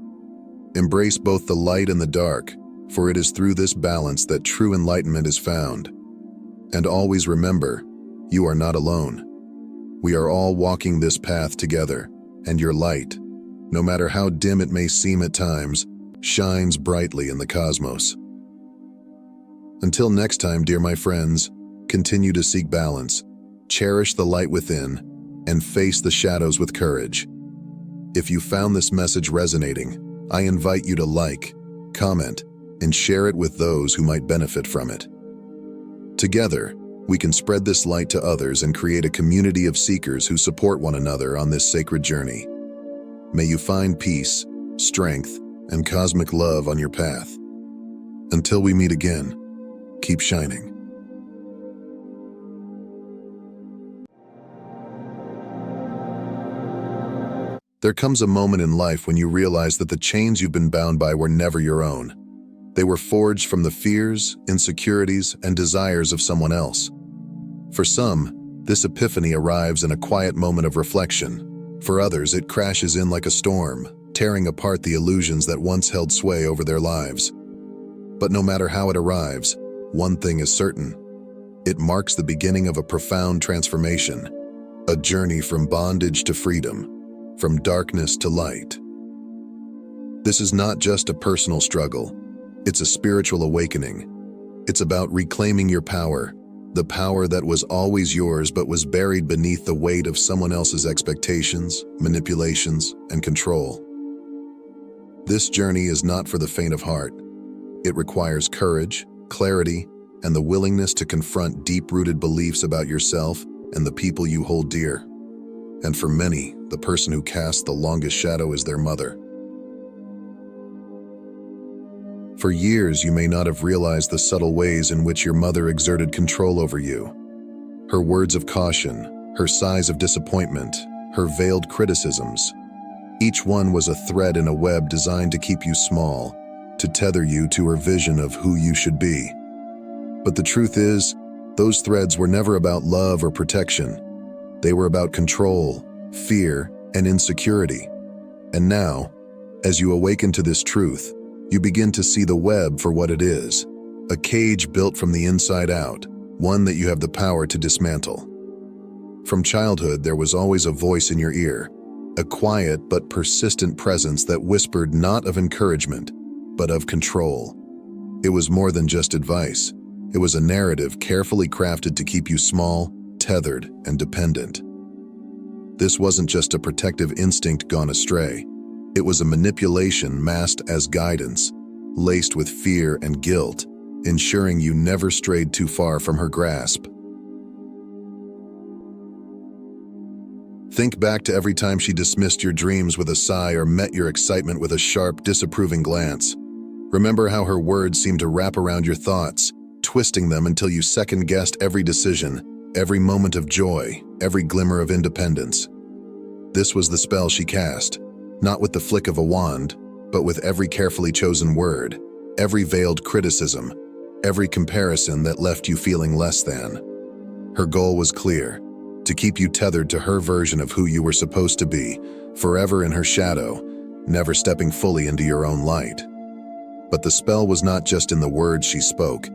Embrace both the light and the dark, for it is through this balance that true enlightenment is found. And always remember, you are not alone. We are all walking this path together, and your light, no matter how dim it may seem at times, shines brightly in the cosmos. Until next time, dear my friends, continue to seek balance, cherish the light within, and face the shadows with courage. If you found this message resonating, I invite you to like, comment, and share it with those who might benefit from it. Together, we can spread this light to others and create a community of seekers who support one another on this sacred journey. May you find peace, strength, and cosmic love on your path. Until we meet again, keep shining. There comes a moment in life when you realize that the chains you've been bound by were never your own. They were forged from the fears, insecurities, and desires of someone else. For some, this epiphany arrives in a quiet moment of reflection. For others, it crashes in like a storm, tearing apart the illusions that once held sway over their lives. But no matter how it arrives, one thing is certain. It marks the beginning of a profound transformation, a journey from bondage to freedom, from darkness to light. This is not just a personal struggle, it's a spiritual awakening. It's about reclaiming your power, the power that was always yours but was buried beneath the weight of someone else's expectations, manipulations, and control. This journey is not for the faint of heart. It requires courage, clarity, and the willingness to confront deep-rooted beliefs about yourself and the people you hold dear. And for many, the person who casts the longest shadow is their mother. For years, you may not have realized the subtle ways in which your mother exerted control over you. Her words of caution, her sighs of disappointment, her veiled criticisms. Each one was a thread in a web designed to keep you small, to tether you to her vision of who you should be. But the truth is, those threads were never about love or protection. They were about control, fear, and insecurity. And now, as you awaken to this truth, you begin to see the web for what it is, a cage built from the inside out, one that you have the power to dismantle. From childhood, there was always a voice in your ear, a quiet but persistent presence that whispered not of encouragement, but of control. It was more than just advice. It was a narrative carefully crafted to keep you small, tethered, and dependent. This wasn't just a protective instinct gone astray. It was a manipulation masked as guidance, laced with fear and guilt, ensuring you never strayed too far from her grasp. Think back to every time she dismissed your dreams with a sigh or met your excitement with a sharp, disapproving glance. Remember how her words seemed to wrap around your thoughts, twisting them until you second-guessed every decision, every moment of joy, every glimmer of independence. This was the spell she cast, not with the flick of a wand, but with every carefully chosen word, every veiled criticism, every comparison that left you feeling less than. Her goal was clear, to keep you tethered to her version of who you were supposed to be, forever in her shadow, never stepping fully into your own light. But the spell was not just in the words she spoke,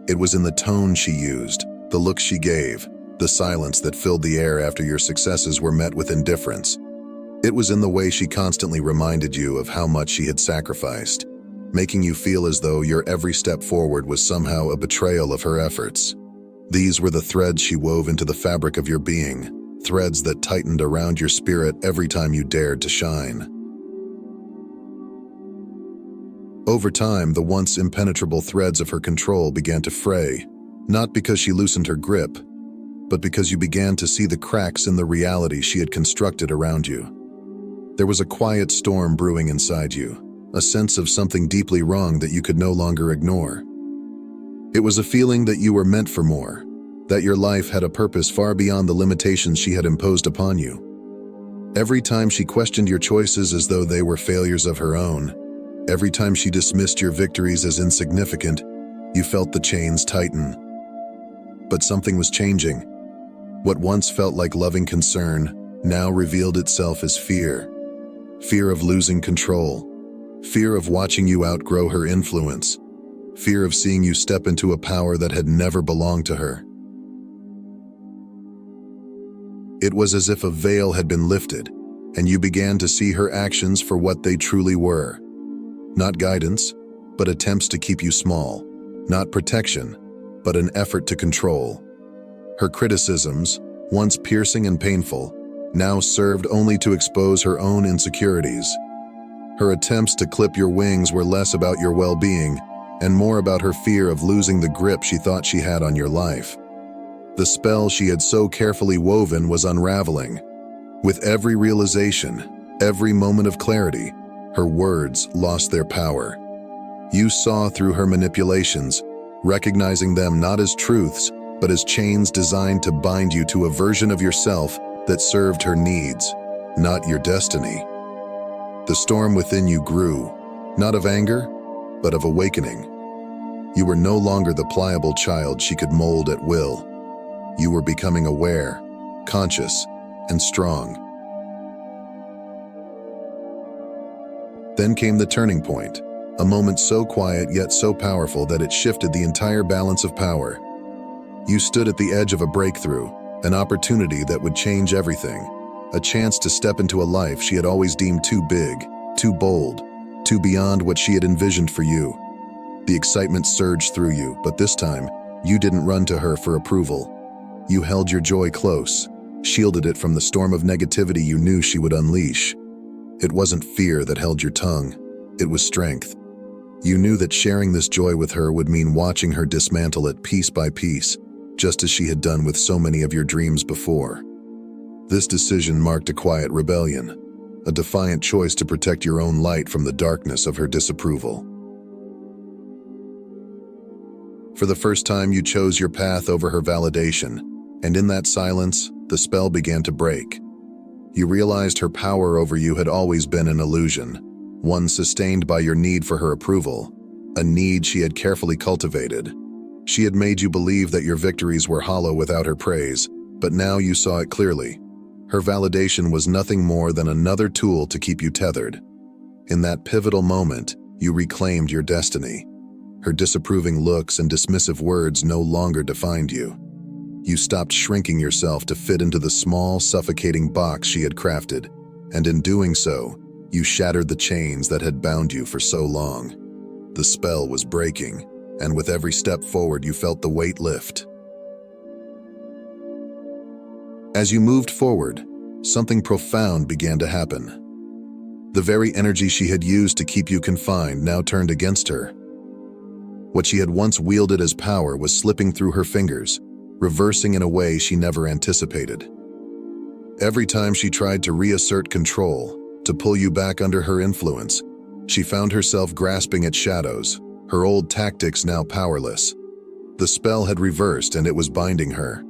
it was in the tone she used, the look she gave, the silence that filled the air after your successes were met with indifference. It was in the way she constantly reminded you of how much she had sacrificed, making you feel as though your every step forward was somehow a betrayal of her efforts. These were the threads she wove into the fabric of your being, threads that tightened around your spirit every time you dared to shine. Over time, the once impenetrable threads of her control began to fray, not because she loosened her grip, but because you began to see the cracks in the reality she had constructed around you. There was a quiet storm brewing inside you, a sense of something deeply wrong that you could no longer ignore. It was a feeling that you were meant for more, that your life had a purpose far beyond the limitations she had imposed upon you. Every time she questioned your choices as though they were failures of her own, every time she dismissed your victories as insignificant, you felt the chains tighten. But something was changing. What once felt like loving concern now revealed itself as fear. Fear of losing control. Fear of watching you outgrow her influence. Fear of seeing you step into a power that had never belonged to her. It was as if a veil had been lifted, and you began to see her actions for what they truly were. Not guidance, but attempts to keep you small. Not protection, but an effort to control. Her criticisms, once piercing and painful, now served only to expose her own insecurities. Her attempts to clip your wings were less about your well-being and more about her fear of losing the grip she thought she had on your life. The spell she had so carefully woven was unraveling. With every realization, every moment of clarity, her words lost their power. You saw through her manipulations, recognizing them not as truths, but as chains designed to bind you to a version of yourself that served her needs, not your destiny. The storm within you grew, not of anger, but of awakening. You were no longer the pliable child she could mold at will. You were becoming aware, conscious, and strong. Then came the turning point, a moment so quiet yet so powerful that it shifted the entire balance of power. You stood at the edge of a breakthrough, an opportunity that would change everything, a chance to step into a life she had always deemed too big, too bold, too beyond what she had envisioned for you. The excitement surged through you, but this time, you didn't run to her for approval. You held your joy close, shielded it from the storm of negativity you knew she would unleash. It wasn't fear that held your tongue, it was strength. You knew that sharing this joy with her would mean watching her dismantle it piece by piece, just as she had done with so many of your dreams before. This decision marked a quiet rebellion, a defiant choice to protect your own light from the darkness of her disapproval. For the first time, you chose your path over her validation, and in that silence, the spell began to break. You realized her power over you had always been an illusion, one sustained by your need for her approval, a need she had carefully cultivated. She had made you believe that your victories were hollow without her praise, but now you saw it clearly. Her validation was nothing more than another tool to keep you tethered. In that pivotal moment, you reclaimed your destiny. Her disapproving looks and dismissive words no longer defined you. You stopped shrinking yourself to fit into the small, suffocating box she had crafted, and in doing so, you shattered the chains that had bound you for so long. The spell was breaking, and with every step forward, you felt the weight lift. As you moved forward, something profound began to happen. The very energy she had used to keep you confined now turned against her. What she had once wielded as power was slipping through her fingers, reversing in a way she never anticipated. Every time she tried to reassert control, to pull you back under her influence, she found herself grasping at shadows, her old tactics now powerless. The spell had reversed and it was binding her.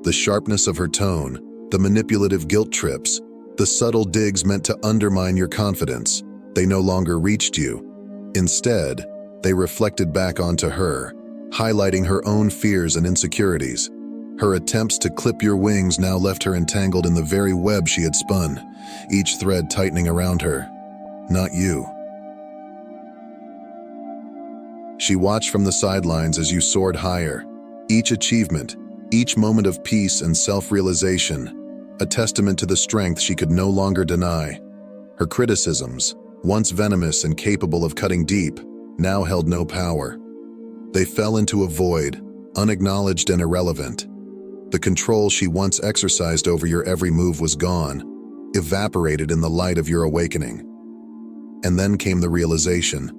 The sharpness of her tone, the manipulative guilt trips, the subtle digs meant to undermine your confidence, they no longer reached you. Instead, they reflected back onto her, highlighting her own fears and insecurities. Her attempts to clip your wings now left her entangled in the very web she had spun, each thread tightening around her. Not you. She watched from the sidelines as you soared higher, each achievement, each moment of peace and self-realization, a testament to the strength she could no longer deny. Her criticisms, once venomous and capable of cutting deep, now held no power. They fell into a void, unacknowledged and irrelevant. The control she once exercised over your every move was gone, evaporated in the light of your awakening. And then came the realization,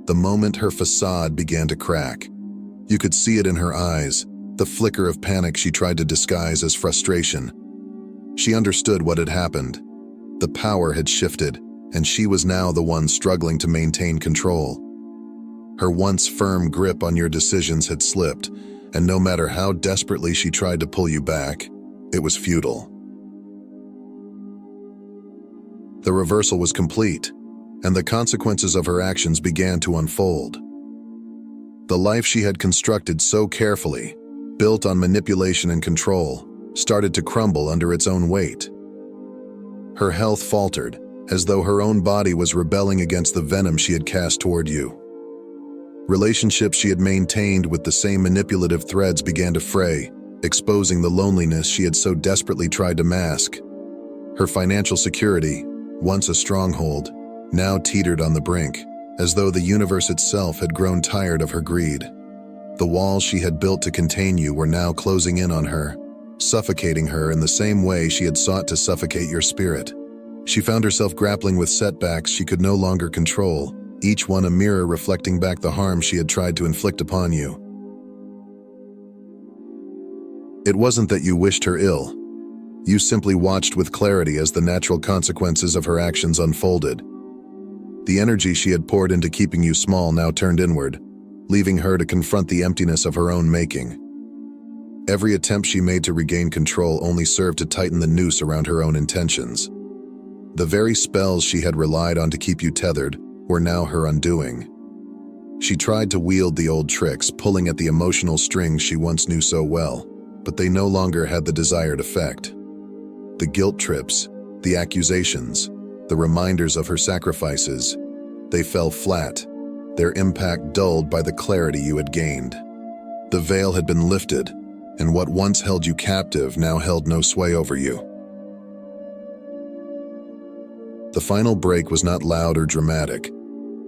the moment her facade began to crack. You could see it in her eyes, the flicker of panic she tried to disguise as frustration. She understood what had happened. The power had shifted, and she was now the one struggling to maintain control. Her once firm grip on your decisions had slipped, and no matter how desperately she tried to pull you back, it was futile. The reversal was complete, and the consequences of her actions began to unfold. The life she had constructed so carefully, built on manipulation and control, started to crumble under its own weight. Her health faltered, as though her own body was rebelling against the venom she had cast toward you. Relationships she had maintained with the same manipulative threads began to fray, exposing the loneliness she had so desperately tried to mask. Her financial security, once a stronghold, now teetered on the brink, as though the universe itself had grown tired of her greed. The walls she had built to contain you were now closing in on her, suffocating her in the same way she had sought to suffocate your spirit. She found herself grappling with setbacks she could no longer control, each one a mirror reflecting back the harm she had tried to inflict upon you. It wasn't that you wished her ill. You simply watched with clarity as the natural consequences of her actions unfolded. The energy she had poured into keeping you small now turned inward, leaving her to confront the emptiness of her own making. Every attempt she made to regain control only served to tighten the noose around her own intentions. The very spells she had relied on to keep you tethered were now her undoing. She tried to wield the old tricks, pulling at the emotional strings she once knew so well, but they no longer had the desired effect. The guilt trips, the accusations, the reminders of her sacrifices, they fell flat, their impact dulled by the clarity you had gained. The veil had been lifted, and what once held you captive now held no sway over you. The final break was not loud or dramatic.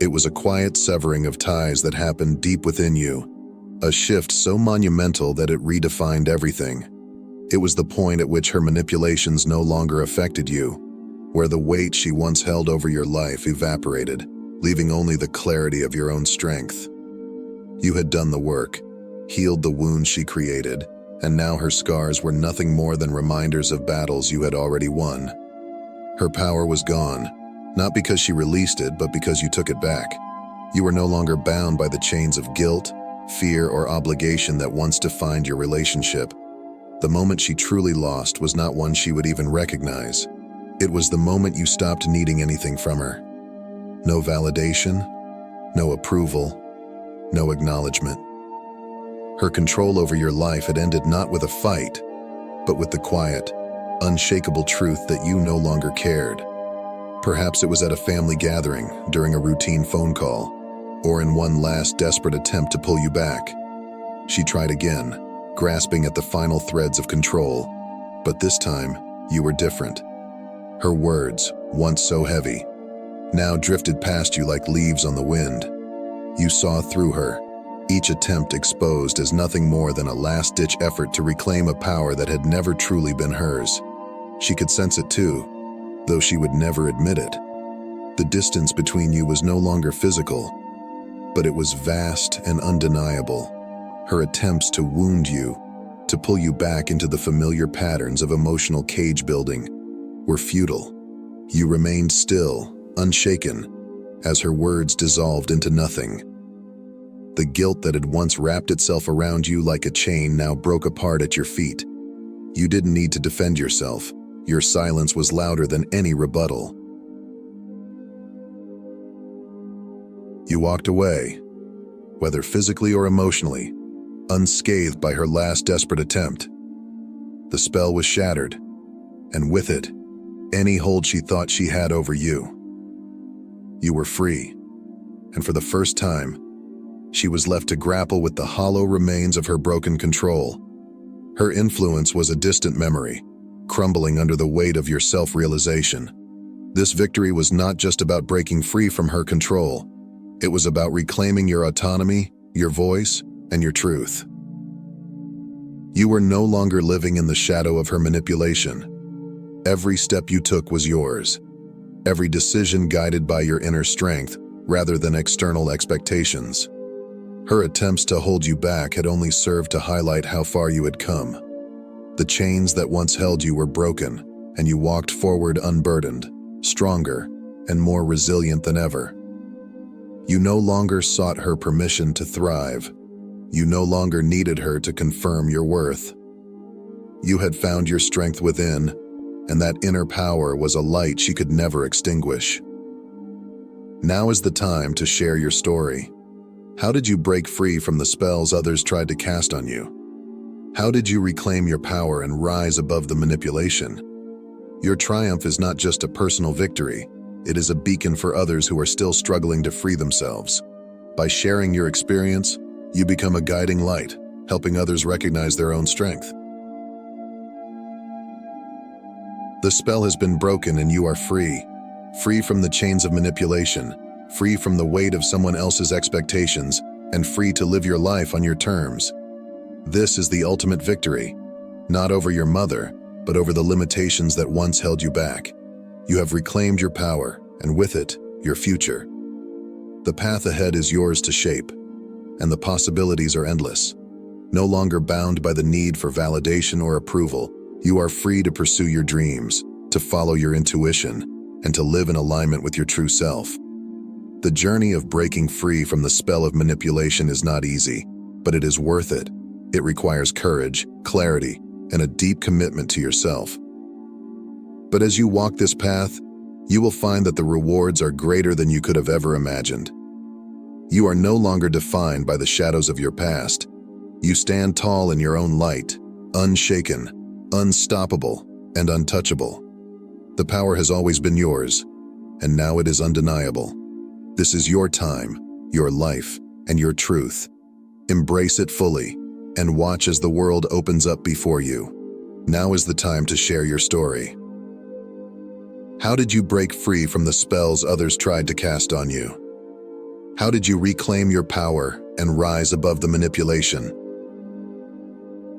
It was a quiet severing of ties that happened deep within you, a shift so monumental that it redefined everything. It was the point at which her manipulations no longer affected you, where the weight she once held over your life evaporated, leaving only the clarity of your own strength. You had done the work, healed the wounds she created, and now her scars were nothing more than reminders of battles you had already won. Her power was gone, not because she released it, but because you took it back. You were no longer bound by the chains of guilt, fear, or obligation that once defined your relationship. The moment she truly lost was not one she would even recognize. It was the moment you stopped needing anything from her. No validation, no approval, no acknowledgement. Her control over your life had ended not with a fight, but with the quiet, unshakable truth that you no longer cared. Perhaps it was at a family gathering, during a routine phone call, or in one last desperate attempt to pull you back. She tried again, grasping at the final threads of control, but this time, you were different. Her words, once so heavy, now drifted past you like leaves on the wind. You saw through her, each attempt exposed as nothing more than a last-ditch effort to reclaim a power that had never truly been hers. She could sense it too, though she would never admit it. The distance between you was no longer physical, but it was vast and undeniable. Her attempts to wound you, to pull you back into the familiar patterns of emotional cage building, were futile. You remained still, unshaken, as her words dissolved into nothing. The guilt that had once wrapped itself around you like a chain now broke apart at your feet. You didn't need to defend yourself. Your silence was louder than any rebuttal. You walked away, whether physically or emotionally, unscathed by her last desperate attempt. The spell was shattered, and with it, any hold she thought she had over you. You were free, and for the first time, she was left to grapple with the hollow remains of her broken control. Her influence was a distant memory, crumbling under the weight of your self-realization. This victory was not just about breaking free from her control. It was about reclaiming your autonomy, your voice, and your truth. You were no longer living in the shadow of her manipulation. Every step you took was yours. Every decision guided by your inner strength rather than external expectations. Her attempts to hold you back had only served to highlight how far you had come. The chains that once held you were broken, and you walked forward unburdened, stronger, and more resilient than ever. You no longer sought her permission to thrive. You no longer needed her to confirm your worth. You had found your strength within, and that inner power was a light she could never extinguish. Now is the time to share your story. How did you break free from the spells others tried to cast on you? How did you reclaim your power and rise above the manipulation? Your triumph is not just a personal victory, it is a beacon for others who are still struggling to free themselves. By sharing your experience, you become a guiding light, helping others recognize their own strength. The spell has been broken and you are free. Free from the chains of manipulation, free from the weight of someone else's expectations, and free to live your life on your terms. This is the ultimate victory, not over your mother, but over the limitations that once held you back. You have reclaimed your power, and with it, your future. The path ahead is yours to shape, and the possibilities are endless. No longer bound by the need for validation or approval, you are free to pursue your dreams, to follow your intuition, and to live in alignment with your true self. The journey of breaking free from the spell of manipulation is not easy, but it is worth it. It requires courage, clarity, and a deep commitment to yourself. But as you walk this path, you will find that the rewards are greater than you could have ever imagined. You are no longer defined by the shadows of your past. You stand tall in your own light, unshaken, unstoppable, and untouchable. The power has always been yours, and now it is undeniable. This is your time, your life, and your truth. Embrace it fully, and watch as the world opens up before you. Now is the time to share your story. How did you break free from the spells others tried to cast on you? How did you reclaim your power and rise above the manipulation?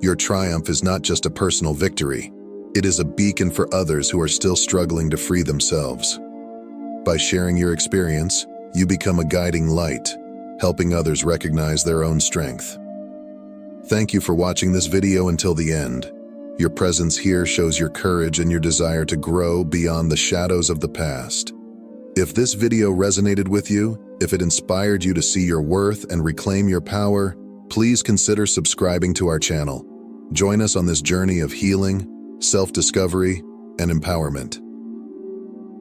Your triumph is not just a personal victory. It is a beacon for others who are still struggling to free themselves. By sharing your experience, you become a guiding light, helping others recognize their own strength. Thank you for watching this video until the end. Your presence here shows your courage and your desire to grow beyond the shadows of the past. If this video resonated with you, if it inspired you to see your worth and reclaim your power, please consider subscribing to our channel. Join us on this journey of healing, self-discovery, and empowerment.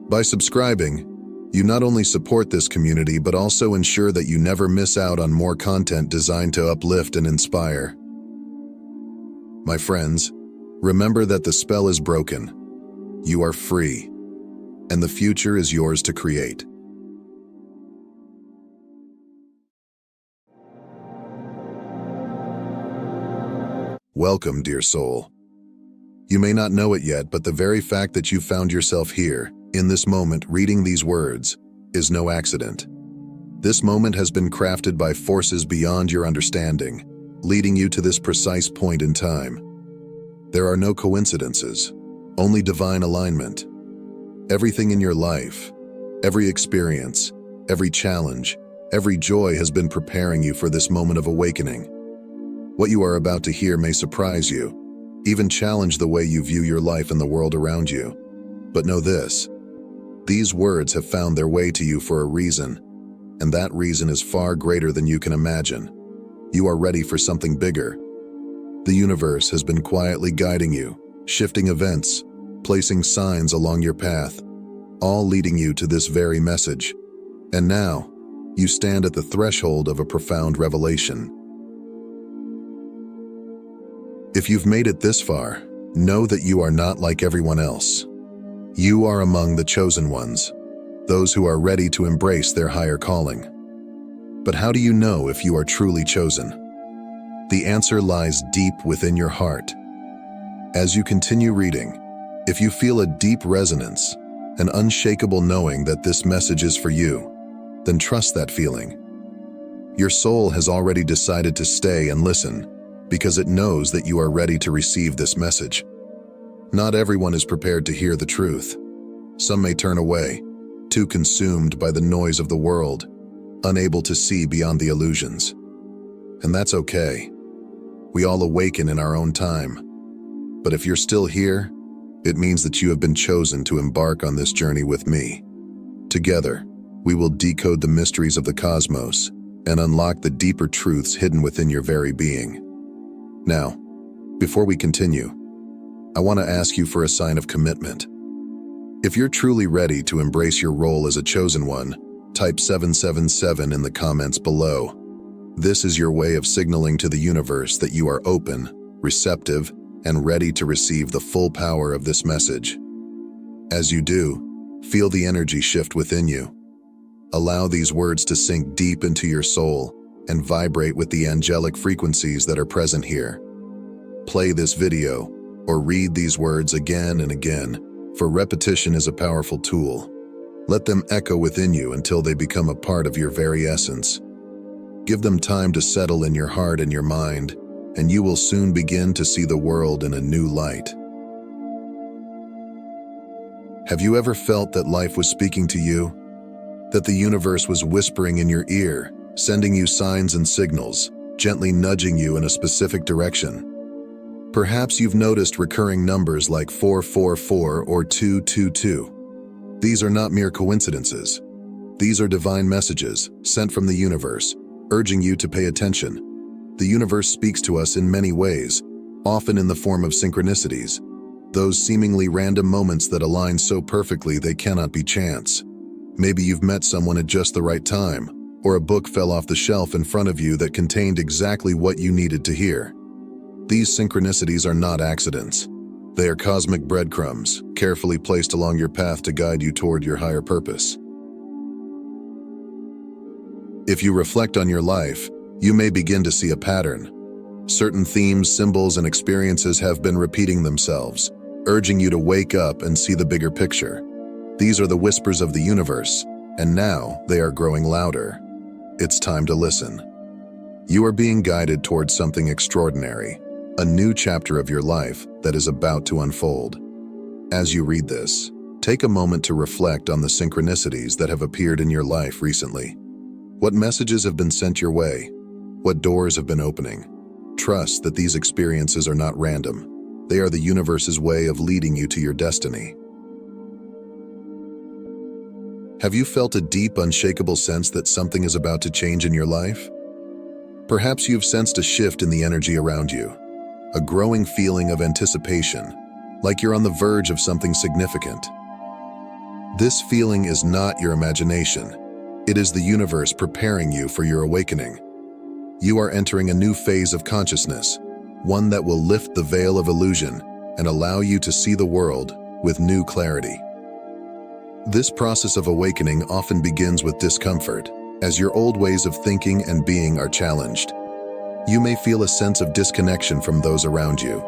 By subscribing, you not only support this community but also ensure that you never miss out on more content designed to uplift and inspire. My friends, remember that the spell is broken. You are free, and the future is yours to create. Welcome, dear soul. You may not know it yet, but the very fact that you found yourself here, in this moment, reading these words, is no accident. This moment has been crafted by forces beyond your understanding, leading you to this precise point in time. There are no coincidences, only divine alignment. Everything in your life, every experience, every challenge, every joy has been preparing you for this moment of awakening. What you are about to hear may surprise you, even challenge the way you view your life and the world around you. But know this, these words have found their way to you for a reason, and that reason is far greater than you can imagine. You are ready for something bigger. The universe has been quietly guiding you, shifting events, placing signs along your path, all leading you to this very message. And now, you stand at the threshold of a profound revelation. If you've made it this far, know that you are not like everyone else. You are among the chosen ones, those who are ready to embrace their higher calling. But how do you know if you are truly chosen? The answer lies deep within your heart. As you continue reading, if you feel a deep resonance, an unshakable knowing that this message is for you, then trust that feeling. Your soul has already decided to stay and listen because it knows that you are ready to receive this message. Not everyone is prepared to hear the truth. Some may turn away, too consumed by the noise of the world, unable to see beyond the illusions. And that's okay. We all awaken in our own time. But if you're still here, it means that you have been chosen to embark on this journey with me. Together, we will decode the mysteries of the cosmos and unlock the deeper truths hidden within your very being. Now, before we continue, I want to ask you for a sign of commitment. If you're truly ready to embrace your role as a chosen one, type 777 in the comments below. This is your way of signaling to the universe that you are open, receptive, and ready to receive the full power of this message. As you do, feel the energy shift within you. Allow these words to sink deep into your soul and vibrate with the angelic frequencies that are present here. Play this video or read these words again and again, for repetition is a powerful tool. Let them echo within you until they become a part of your very essence. Give them time to settle in your heart and your mind, and you will soon begin to see the world in a new light. Have you ever felt that life was speaking to you? That the universe was whispering in your ear, sending you signs and signals, gently nudging you in a specific direction? Perhaps you've noticed recurring numbers like 444 or 222. These are not mere coincidences. These are divine messages sent from the universe, urging you to pay attention. The universe speaks to us in many ways, often in the form of synchronicities, those seemingly random moments that align so perfectly they cannot be chance. Maybe you've met someone at just the right time, or a book fell off the shelf in front of you that contained exactly what you needed to hear. These synchronicities are not accidents. They are cosmic breadcrumbs, carefully placed along your path to guide you toward your higher purpose. If you reflect on your life, you may begin to see a pattern. Certain themes, symbols, and experiences have been repeating themselves, urging you to wake up and see the bigger picture. These are the whispers of the universe, and now they are growing louder. It's time to listen. You are being guided towards something extraordinary, a new chapter of your life that is about to unfold. As you read this, take a moment to reflect on the synchronicities that have appeared in your life recently. What messages have been sent your way? What doors have been opening? Trust that these experiences are not random. They are the universe's way of leading you to your destiny. Have you felt a deep, unshakable sense that something is about to change in your life? Perhaps you've sensed a shift in the energy around you, a growing feeling of anticipation, like you're on the verge of something significant. This feeling is not your imagination. It is the universe preparing you for your awakening. You are entering a new phase of consciousness, one that will lift the veil of illusion and allow you to see the world with new clarity. This process of awakening often begins with discomfort, as your old ways of thinking and being are challenged. You may feel a sense of disconnection from those around you,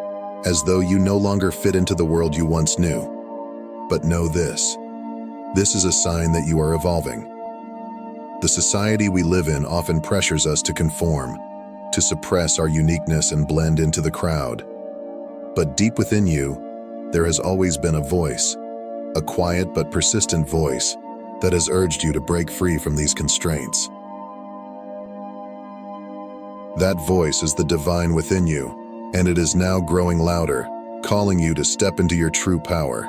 as though you no longer fit into the world you once knew. But know this. This is a sign that you are evolving. The society we live in often pressures us to conform, to suppress our uniqueness and blend into the crowd. But deep within you, there has always been a voice, a quiet but persistent voice that has urged you to break free from these constraints. That voice is the divine within you, and it is now growing louder, calling you to step into your true power.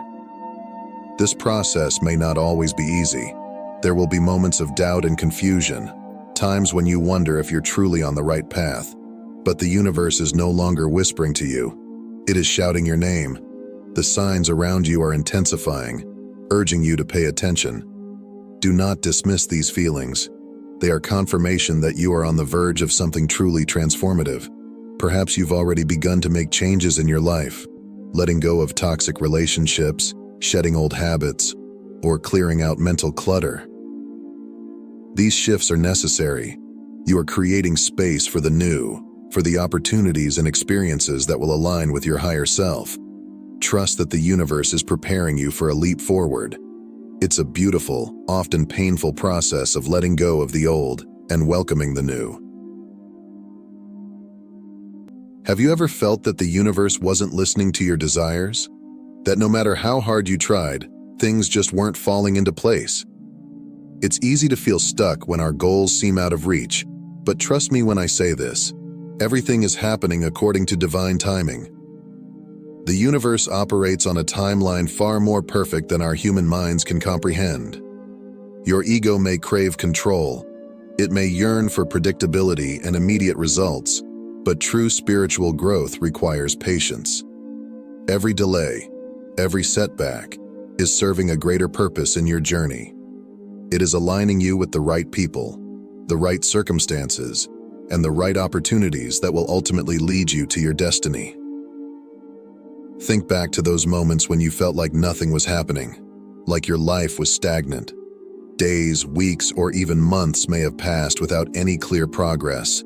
This process may not always be easy. There will be moments of doubt and confusion, times when you wonder if you're truly on the right path. But the universe is no longer whispering to you. It is shouting your name. The signs around you are intensifying, urging you to pay attention. Do not dismiss these feelings. They are confirmation that you are on the verge of something truly transformative. Perhaps you've already begun to make changes in your life, letting go of toxic relationships, shedding old habits, or clearing out mental clutter. These shifts are necessary. You are creating space for the new, for the opportunities and experiences that will align with your higher self. Trust that the universe is preparing you for a leap forward. It's a beautiful, often painful process of letting go of the old and welcoming the new. Have you ever felt that the universe wasn't listening to your desires? That no matter how hard you tried, things just weren't falling into place? It's easy to feel stuck when our goals seem out of reach, but trust me when I say this, everything is happening according to divine timing. The universe operates on a timeline far more perfect than our human minds can comprehend. Your ego may crave control. It may yearn for predictability and immediate results, but true spiritual growth requires patience. Every delay, every setback, is serving a greater purpose in your journey. It is aligning you with the right people, the right circumstances, and the right opportunities that will ultimately lead you to your destiny. Think back to those moments when you felt like nothing was happening, like your life was stagnant. Days, weeks, or even months may have passed without any clear progress,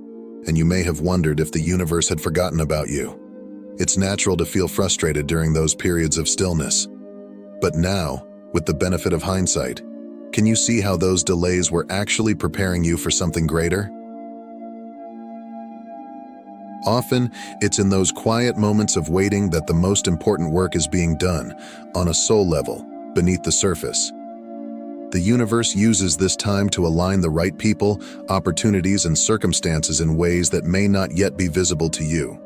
and you may have wondered if the universe had forgotten about you. It's natural to feel frustrated during those periods of stillness. But now, with the benefit of hindsight, can you see how those delays were actually preparing you for something greater? Often, it's in those quiet moments of waiting that the most important work is being done, on a soul level, beneath the surface. The universe uses this time to align the right people, opportunities, and circumstances in ways that may not yet be visible to you.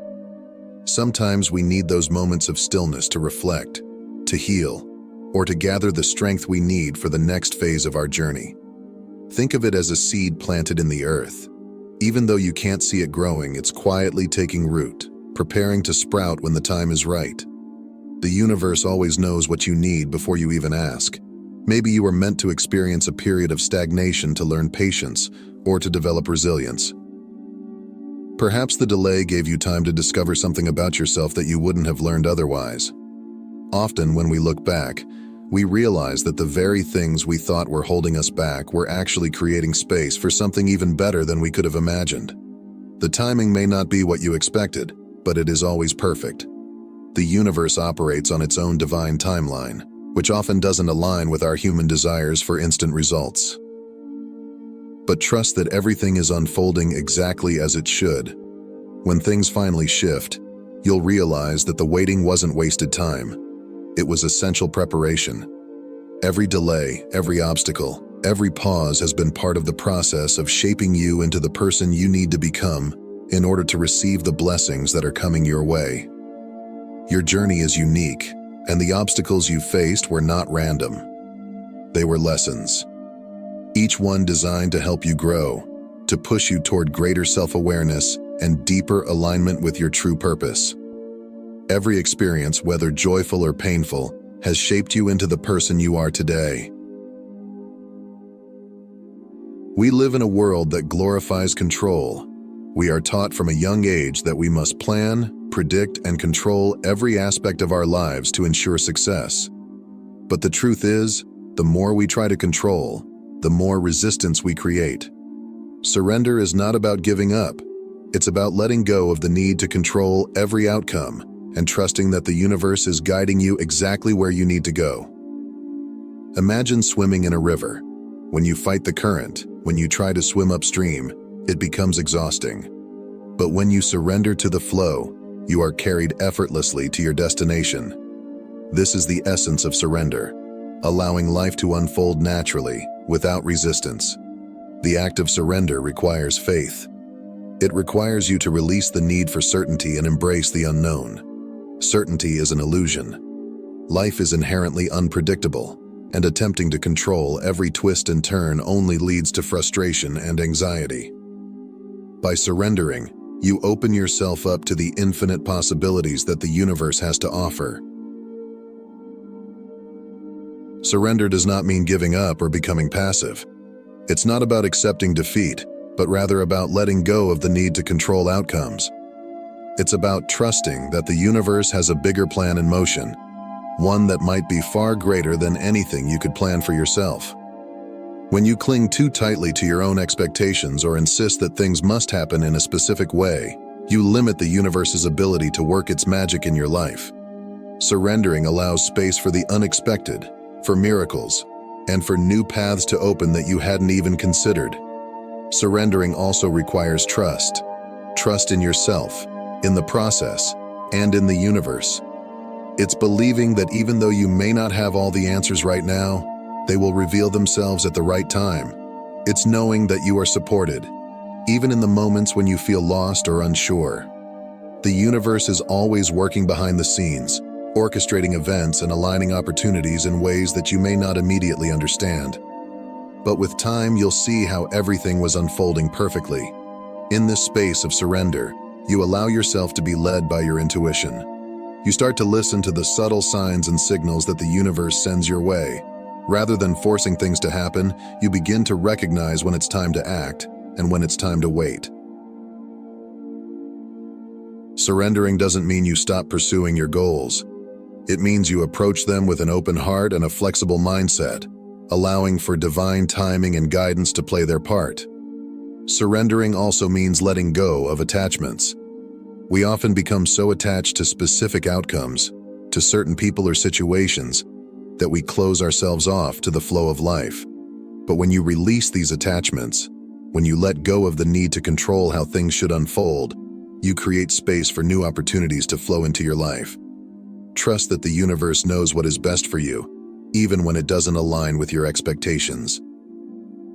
Sometimes we need those moments of stillness to reflect, to heal, or to gather the strength we need for the next phase of our journey. Think of it as a seed planted in the earth. Even though you can't see it growing, it's quietly taking root, preparing to sprout when the time is right. The universe always knows what you need before you even ask. Maybe you were meant to experience a period of stagnation to learn patience or to develop resilience. Perhaps the delay gave you time to discover something about yourself that you wouldn't have learned otherwise. Often, when we look back, we realize that the very things we thought were holding us back were actually creating space for something even better than we could have imagined. The timing may not be what you expected, but it is always perfect. The universe operates on its own divine timeline, which often doesn't align with our human desires for instant results. But trust that everything is unfolding exactly as it should. When things finally shift, you'll realize that the waiting wasn't wasted time. It was essential preparation. Every delay, every obstacle, every pause has been part of the process of shaping you into the person you need to become in order to receive the blessings that are coming your way. Your journey is unique, and the obstacles you faced were not random. They were lessons. Each one designed to help you grow, to push you toward greater self-awareness and deeper alignment with your true purpose. Every experience, whether joyful or painful, has shaped you into the person you are today. We live in a world that glorifies control. We are taught from a young age that we must plan, predict, and control every aspect of our lives to ensure success. But the truth is, the more we try to control, the more resistance we create. Surrender is not about giving up. It's about letting go of the need to control every outcome and trusting that the universe is guiding you exactly where you need to go. Imagine swimming in a river. When you fight the current, when you try to swim upstream, it becomes exhausting. But when you surrender to the flow, you are carried effortlessly to your destination. This is the essence of surrender, allowing life to unfold naturally, without resistance. The act of surrender requires faith. It requires you to release the need for certainty and embrace the unknown. Certainty is an illusion. Life is inherently unpredictable, and attempting to control every twist and turn only leads to frustration and anxiety. By surrendering, you open yourself up to the infinite possibilities that the universe has to offer. Surrender does not mean giving up or becoming passive. It's not about accepting defeat, but rather about letting go of the need to control outcomes. It's about trusting that the universe has a bigger plan in motion, one that might be far greater than anything you could plan for yourself. When you cling too tightly to your own expectations or insist that things must happen in a specific way, you limit the universe's ability to work its magic in your life. Surrendering allows space for the unexpected, for miracles, and for new paths to open that you hadn't even considered. Surrendering also requires trust. Trust in yourself, in the process, and in the universe. It's believing that even though you may not have all the answers right now, they will reveal themselves at the right time. It's knowing that you are supported, even in the moments when you feel lost or unsure. The universe is always working behind the scenes, orchestrating events and aligning opportunities in ways that you may not immediately understand. But with time, you'll see how everything was unfolding perfectly. In this space of surrender, you allow yourself to be led by your intuition. You start to listen to the subtle signs and signals that the universe sends your way. Rather than forcing things to happen, you begin to recognize when it's time to act and when it's time to wait. Surrendering doesn't mean you stop pursuing your goals. It means you approach them with an open heart and a flexible mindset, allowing for divine timing and guidance to play their part. Surrendering also means letting go of attachments. We often become so attached to specific outcomes, to certain people or situations, that we close ourselves off to the flow of life. But when you release these attachments, when you let go of the need to control how things should unfold, you create space for new opportunities to flow into your life. Trust that the universe knows what is best for you, even when it doesn't align with your expectations.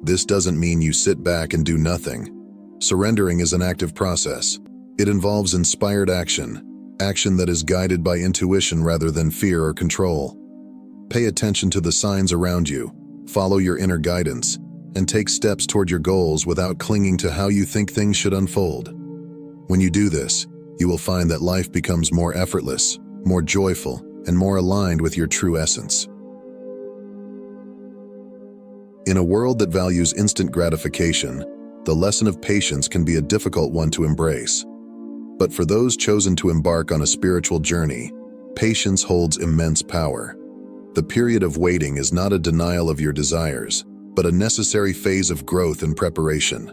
This doesn't mean you sit back and do nothing. Surrendering is an active process. It involves inspired action, action that is guided by intuition rather than fear or control. Pay attention to the signs around you, follow your inner guidance, and take steps toward your goals without clinging to how you think things should unfold. When you do this, you will find that life becomes more effortless, more joyful, and more aligned with your true essence. In a world that values instant gratification, the lesson of patience can be a difficult one to embrace. But for those chosen to embark on a spiritual journey, patience holds immense power. The period of waiting is not a denial of your desires, but a necessary phase of growth and preparation.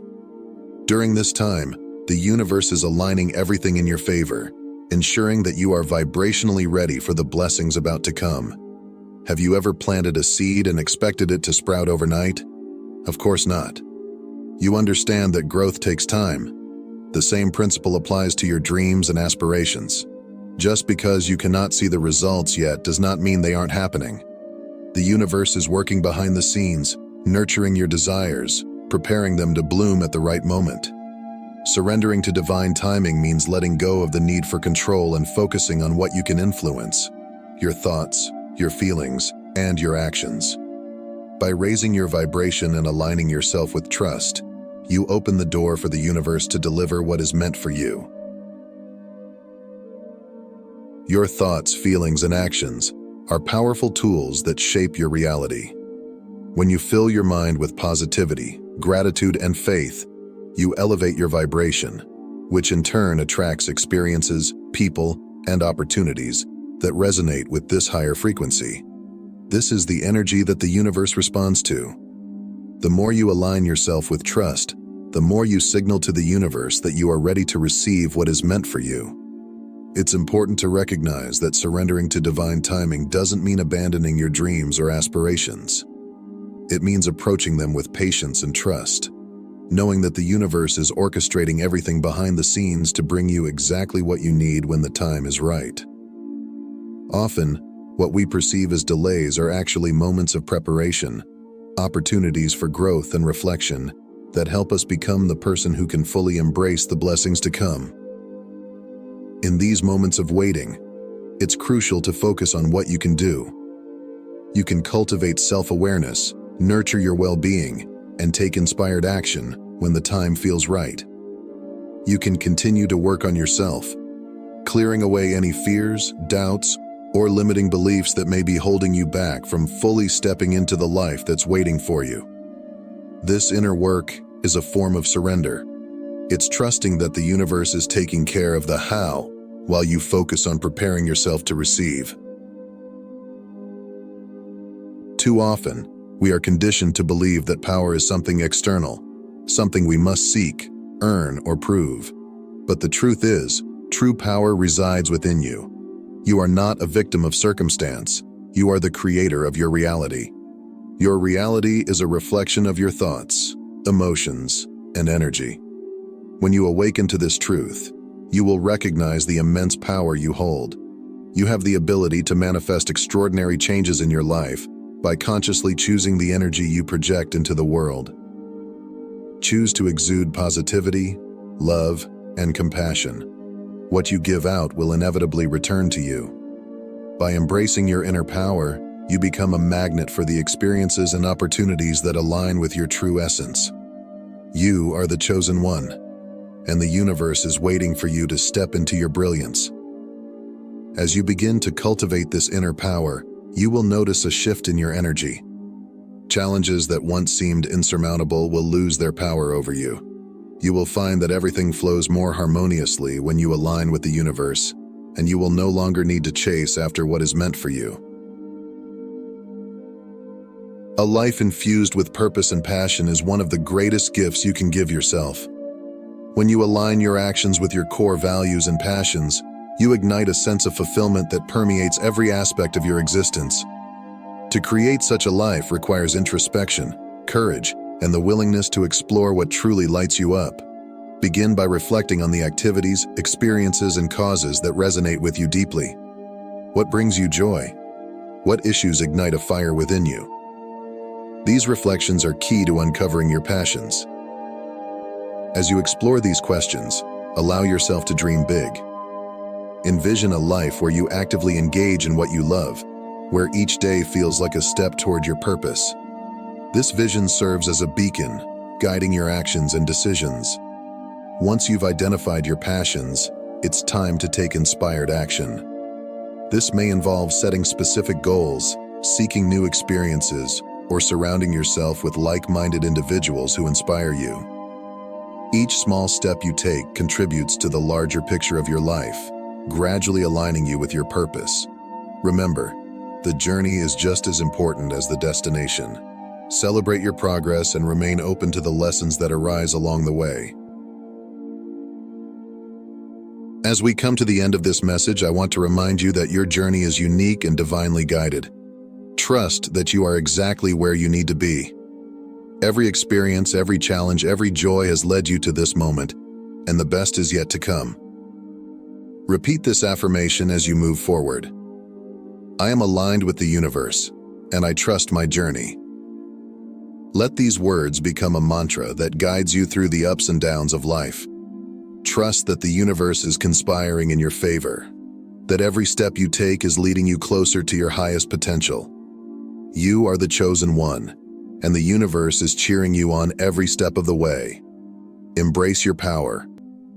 During this time, the universe is aligning everything in your favor, ensuring that you are vibrationally ready for the blessings about to come. Have you ever planted a seed and expected it to sprout overnight? Of course not. You understand that growth takes time. The same principle applies to your dreams and aspirations. Just because you cannot see the results yet does not mean they aren't happening. The universe is working behind the scenes, nurturing your desires, preparing them to bloom at the right moment. Surrendering to divine timing means letting go of the need for control and focusing on what you can influence: your thoughts, your feelings, and your actions. By raising your vibration and aligning yourself with trust, you open the door for the universe to deliver what is meant for you. Your thoughts, feelings, and actions are powerful tools that shape your reality. When you fill your mind with positivity, gratitude, and faith, you elevate your vibration, which in turn attracts experiences, people, and opportunities that resonate with this higher frequency. This is the energy that the universe responds to. The more you align yourself with trust, the more you signal to the universe that you are ready to receive what is meant for you. It's important to recognize that surrendering to divine timing doesn't mean abandoning your dreams or aspirations. It means approaching them with patience and trust, knowing that the universe is orchestrating everything behind the scenes to bring you exactly what you need when the time is right. Often, what we perceive as delays are actually moments of preparation, opportunities for growth and reflection that help us become the person who can fully embrace the blessings to come. In these moments of waiting, it's crucial to focus on what you can do. You can cultivate self-awareness, nurture your well-being, and take inspired action when the time feels right. You can continue to work on yourself, clearing away any fears, doubts, or limiting beliefs that may be holding you back from fully stepping into the life that's waiting for you. This inner work is a form of surrender. It's trusting that the universe is taking care of the how while you focus on preparing yourself to receive. Too often, we are conditioned to believe that power is something external, something we must seek, earn, or prove. But the truth is, true power resides within you. You are not a victim of circumstance. You are the creator of your reality. Your reality is a reflection of your thoughts, emotions, and energy. When you awaken to this truth, you will recognize the immense power you hold. You have the ability to manifest extraordinary changes in your life by consciously choosing the energy you project into the world. Choose to exude positivity, love, and compassion. What you give out will inevitably return to you. By embracing your inner power, you become a magnet for the experiences and opportunities that align with your true essence. You are the chosen one, and the universe is waiting for you to step into your brilliance. As you begin to cultivate this inner power, you will notice a shift in your energy. Challenges that once seemed insurmountable will lose their power over you. You will find that everything flows more harmoniously when you align with the universe, and you will no longer need to chase after what is meant for you. A life infused with purpose and passion is one of the greatest gifts you can give yourself. When you align your actions with your core values and passions, you ignite a sense of fulfillment that permeates every aspect of your existence. To create such a life requires introspection, courage, and the willingness to explore what truly lights you up. Begin by reflecting on the activities, experiences, and causes that resonate with you deeply. What brings you joy? What issues ignite a fire within you? These reflections are key to uncovering your passions. As you explore these questions, allow yourself to dream big. Envision a life where you actively engage in what you love, where each day feels like a step toward your purpose. This vision serves as a beacon, guiding your actions and decisions. Once you've identified your passions, it's time to take inspired action. This may involve setting specific goals, seeking new experiences, or surrounding yourself with like-minded individuals who inspire you. Each small step you take contributes to the larger picture of your life, gradually aligning you with your purpose. Remember, the journey is just as important as the destination. Celebrate your progress and remain open to the lessons that arise along the way. As we come to the end of this message, I want to remind you that your journey is unique and divinely guided. Trust that you are exactly where you need to be. Every experience, every challenge, every joy has led you to this moment, and the best is yet to come. Repeat this affirmation as you move forward. I am aligned with the universe, and I trust my journey. Let these words become a mantra that guides you through the ups and downs of life. Trust that the universe is conspiring in your favor, that every step you take is leading you closer to your highest potential. You are the chosen one, and the universe is cheering you on every step of the way. Embrace your power,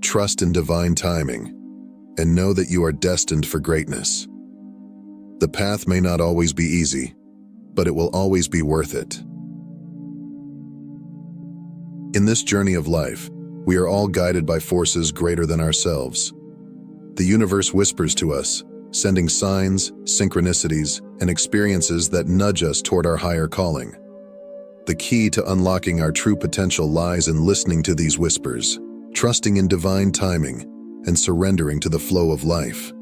trust in divine timing, and know that you are destined for greatness. The path may not always be easy, but it will always be worth it. In this journey of life, we are all guided by forces greater than ourselves. The universe whispers to us, sending signs, synchronicities, and experiences that nudge us toward our higher calling. The key to unlocking our true potential lies in listening to these whispers, trusting in divine timing, and surrendering to the flow of life.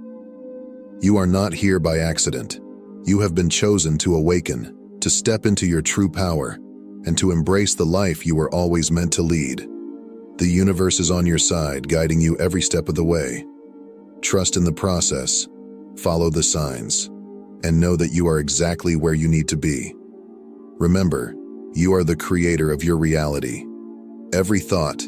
You are not here by accident. You have been chosen to awaken, to step into your true power, and to embrace the life you were always meant to lead. The universe is on your side, guiding you every step of the way. Trust in the process, follow the signs, and know that you are exactly where you need to be. Remember, you are the creator of your reality. Every thought,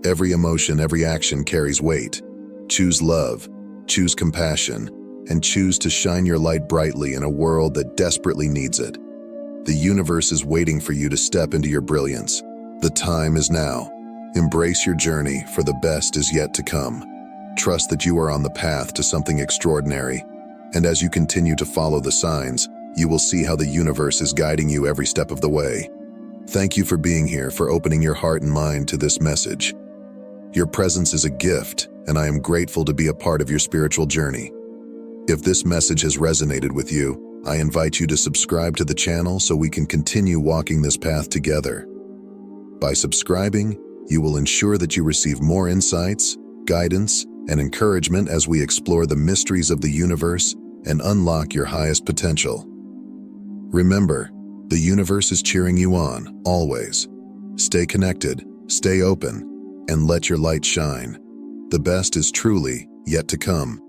every emotion, every action carries weight. Choose love, choose compassion, and choose to shine your light brightly in a world that desperately needs it. The universe is waiting for you to step into your brilliance. The time is now. Embrace your journey, for the best is yet to come. Trust that you are on the path to something extraordinary, and as you continue to follow the signs, you will see how the universe is guiding you every step of the way. Thank you for being here, for opening your heart and mind to this message. Your presence is a gift, and I am grateful to be a part of your spiritual journey. If this message has resonated with you, I invite you to subscribe to the channel so we can continue walking this path together. By subscribing, you will ensure that you receive more insights, guidance, and encouragement as we explore the mysteries of the universe and unlock your highest potential. Remember, The universe is cheering you on, always. Stay connected, stay open, and let your light shine. The best is truly yet to come.